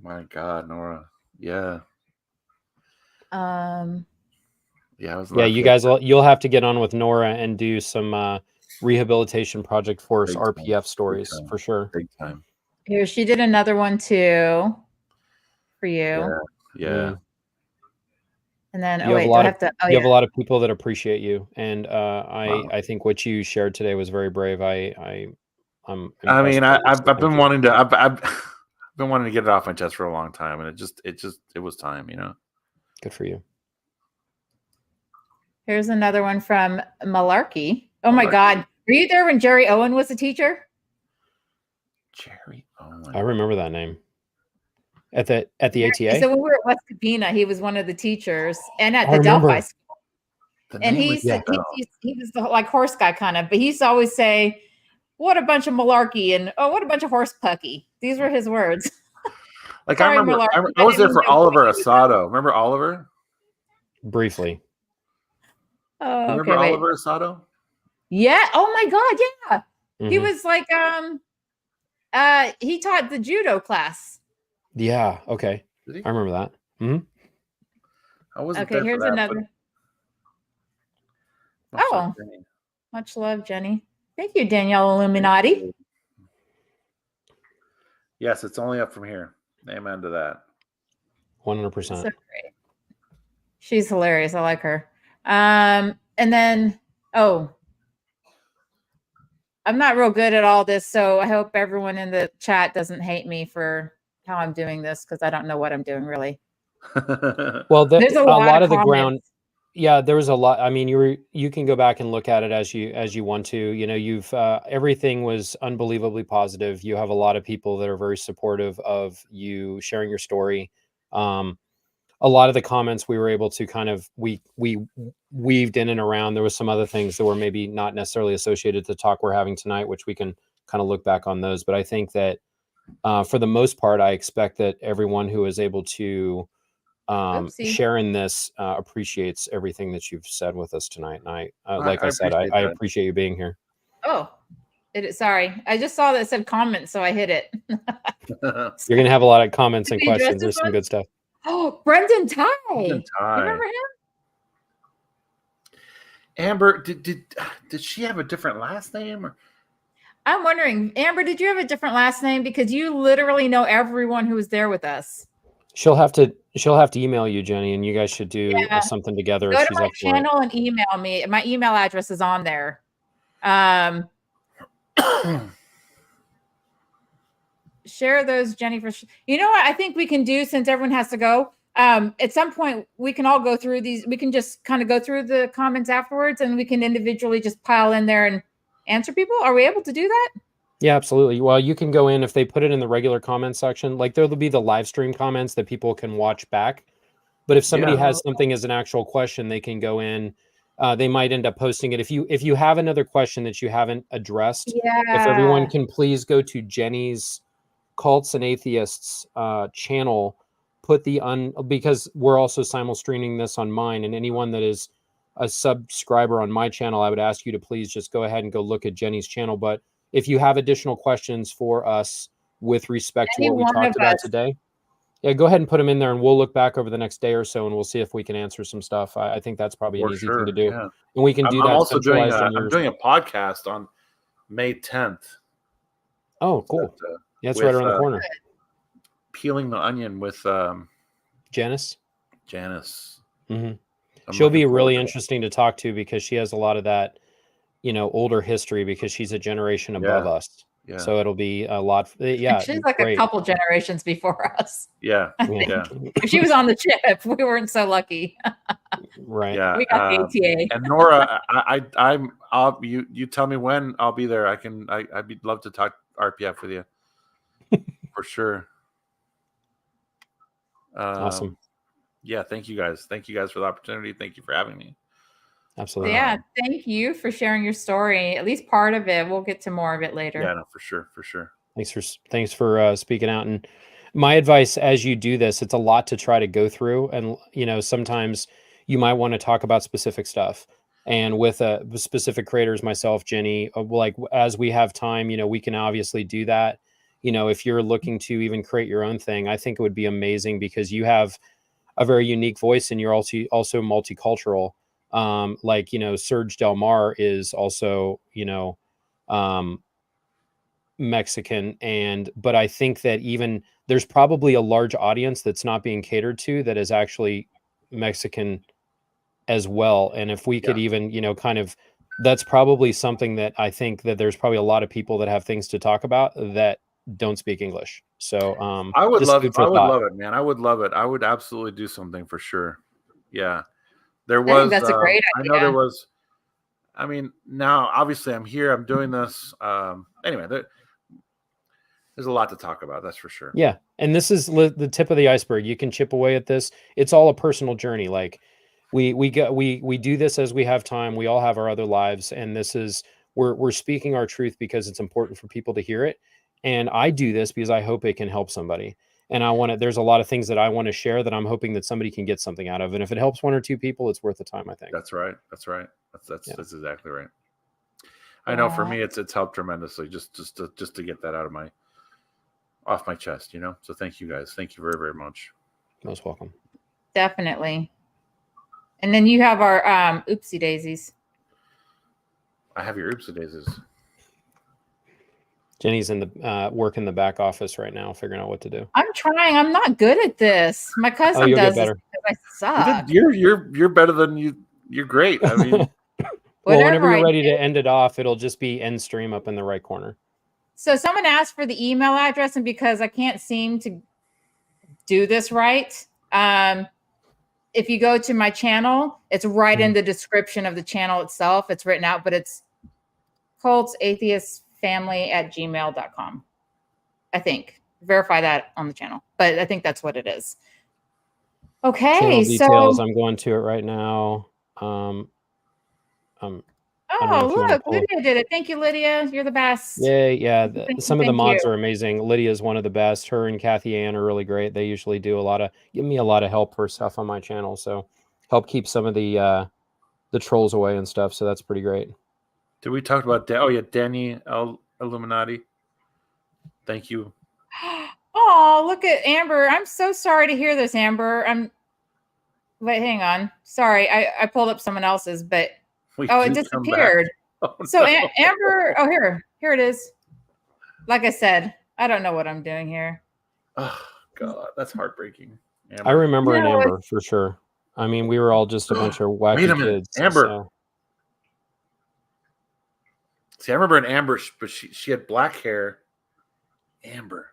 My God, Nora. Yeah. Yeah, you guys, you'll have to get on with Nora and do some rehabilitation project force RPF stories for sure. Big time. Here, she did another one too for you. Yeah. And then, you have a lot of people that appreciate you, and I think what you shared today was very brave. I've been wanting to I've been wanting to get it off my chest for a long time, and it was time, Good for you. Here's another one from Malarkey. Oh my God, were you there when Jerry Owen was a teacher? Jerry Owen. I remember that name. At the ATA? So when we were at West Covina, he was one of the teachers, and at the Delphi school. And he was the horse guy kind of, but he used to always say, "What a bunch of malarkey," and "Oh, what a bunch of horse pucky." These were his words. I was there for Oliver Asado. Remember Oliver? Briefly. Oh, remember Oliver Asado? Yeah. Oh my God. Yeah. Mm-hmm. He was like, he taught the judo class. Yeah. Okay. I remember that. Mm-hmm. I wasn't okay. Here's another. Much love, Jenny. Thank you, Danielle Illuminati. Yes, it's only up from here. Amen to that. 100%. So great. She's hilarious. I like her. And then, I'm not real good at all this, so I hope everyone in the chat doesn't hate me for how I'm doing this, because I don't know what I'm doing really. Well, there's a lot of the ground. Yeah, there was a lot. I mean, you can go back and look at it as you want to. You've everything was unbelievably positive. You have a lot of people that are very supportive of you sharing your story. A lot of the comments we were able to kind of we weaved in and around. There was some other things that were maybe not necessarily associated to the talk we're having tonight, which we can kind of look back on those. But I think that for the most part, I expect that everyone who is able to share in this appreciates everything that you've said with us tonight. And I appreciate you being here. Oh, sorry. I just saw that it said comments, so I hit it. You're going to have a lot of comments and questions. There's some good stuff. Oh, Brendan Ty. Remember him? Amber, did she have a different last name? Or? I'm wondering, Amber, did you have a different last name? Because you literally know everyone who was there with us. She'll have to email you, Jenny, and you guys should do something together. Go to my channel and email me. My email address is on there. Share those, Jenny. You know what I think we can do, since everyone has to go. At some point, we can all go through these. We can just kind of go through the comments afterwards, and we can individually just pile in there and answer people. Are we able to do that? Yeah, absolutely. Well, you can go in if they put it in the regular comment section. Like there'll be the live stream comments that people can watch back. But if somebody has something as an actual question, they can go in. They might end up posting it. If you have another question that you haven't addressed, if everyone can please go to Jenny's Cults and Atheists channel, because we're also simul streaming this on mine, and anyone that is a subscriber on my channel, I would ask you to please just go ahead and go look at Jenny's channel. But if you have additional questions for us with respect to what we talked about today, go ahead and put them in there, and we'll look back over the next day or so, and we'll see if we can answer some stuff. I think that's probably an easy thing to do. Yeah. And we can do that. I'm also doing a podcast on May 10th. Oh, cool. So yeah, it's right around the corner. Peeling the Onion with Janice. Mm-hmm. She'll be really interesting to talk to because she has a lot of that, older history because she's a generation above us. Yeah. So it'll be a lot. Yeah. She's like a couple generations before us. Yeah. If she was on the chip, we weren't so lucky. Right. Yeah. We got the ATA. And Nora, you tell me when I'll be there. I'd love to talk RPF with you for sure. Awesome. Yeah. Thank you guys. Thank you guys for the opportunity. Thank you for having me. Absolutely. Yeah. Thank you for sharing your story. At least part of it. We'll get to more of it later. Yeah, no, for sure. Thanks for speaking out. And my advice as you do this, it's a lot to try to go through. And, sometimes you might want to talk about specific stuff. And with specific creators, myself, Jenny, like as we have time, we can obviously do that. If you're looking to even create your own thing, I think it would be amazing because you have a very unique voice and you're also multicultural. Like, Serge Del Mar is also, Mexican. But I think that even there's probably a large audience that's not being catered to that is actually Mexican as well. And if we could even, that's probably something that I think that there's probably a lot of people that have things to talk about that don't speak English. So I would love it, man. I would love it. I would absolutely do something for sure. Yeah. There was, that's a great idea. I know there was, now obviously I'm here, I'm doing this. Anyway, there's a lot to talk about. That's for sure. Yeah. And this is the tip of the iceberg. You can chip away at this. It's all a personal journey. Like we do this as we have time. We all have our other lives. And this is, we're speaking our truth because it's important for people to hear it. And I do this because I hope it can help somebody. And there's a lot of things that I want to share that I'm hoping that somebody can get something out of. And if it helps one or two people, it's worth the time, I think. That's right. That's exactly right. I know for me, it's helped tremendously just to get that off my chest, So thank you guys. Thank you very, very much. Most welcome. Definitely. And then you have our oopsie daisies. I have your oopsie daisies. Jenny's in the work in the back office right now, figuring out what to do. I'm trying. I'm not good at this. My cousin does this because I suck. You're better than you. You're great. I mean, well, whenever you're ready to end it off, it'll just be end stream up in the right corner. So someone asked for the email address, and because I can't seem to do this right, if you go to my channel, it's right in the description of the channel itself. It's written out, but it's cultsatheistfamily@gmail.com. I think. Verify that on the channel, but I think that's what it is. Okay, channel details. I'm going to it right now. Oh, look, Lydia did it. Thank you, Lydia. You're the best. Yeah. Some of the mods are amazing. Lydia's one of the best. Her and Kathy Ann are really great. They usually give me a lot of help for stuff on my channel. So help keep some of the trolls away and stuff. So that's pretty great. Did we talk about Danny Illuminati? Thank you. Oh, look at Amber. I'm so sorry to hear this, Amber. Wait, hang on. Sorry, I pulled up someone else's, but it disappeared. Oh, so no. Amber, here it is. Like I said, I don't know what I'm doing here. Oh God, that's heartbreaking. Amber. I remember an Amber for sure. I mean, we were all just a bunch of wacky kids. Amber. So. See, I remember an Amber, but she had black hair. Amber.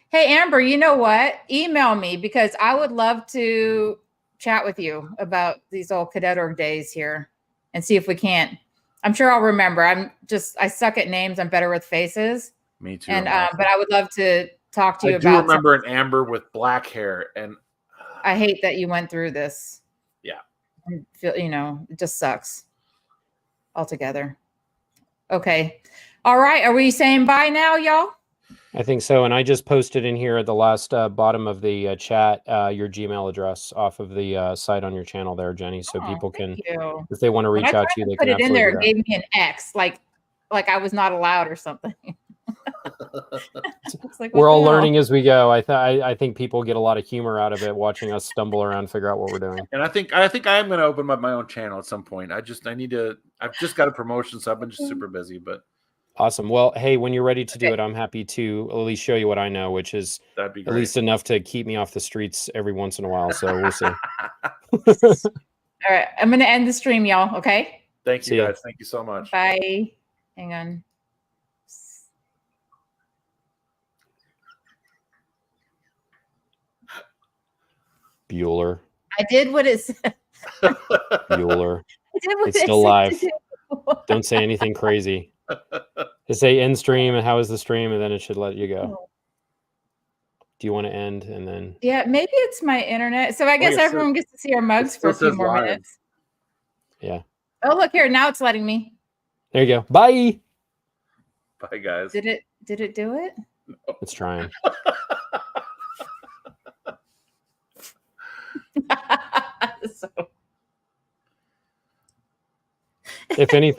Hey, Amber, you know what? Email me because I would love to chat with you about these old cadet days here and see if we can't. I'm sure I'll remember. I suck at names. I'm better with faces. Me too. And but I would love to talk to you about. I do remember an Amber with black hair, and I hate that you went through this. Yeah. I feel, it just sucks altogether. Okay. All right. Are we saying bye now, y'all? I think so. And I just posted in here at the last bottom of the chat your Gmail address off of the site on your channel there, Jenny. So people can, if they want to reach out to you, they put can it in there. It gave me an X, like I was not allowed or something. Like, we're all learning as we go. I think people get a lot of humor out of it, watching us stumble around, figure out what we're doing. And I think I am going to open up my own channel at some point. I've just got a promotion, so I've been just super busy. But awesome. Well, hey, when you're ready to do it, I'm happy to at least show you what I know, which is that'd be at great. least enough to keep me off the streets every once in a while. So we'll see. All right, I'm going to end the stream, y'all. Okay. Thank you, guys. Thank you so much. Bye. Hang on. Bueller. I did what it said. Bueller. I did what It's it still live. said. Don't say anything crazy. Just say end stream and how is the stream, and then it should let you go. Do you want to end and then? Yeah, maybe it's my internet. So I guess everyone gets to see our mugs for a few more minutes. Yeah. Oh, look here. Now it's letting me. There you go. Bye. Bye, guys. Did it do it? No. It's trying. So. If anything.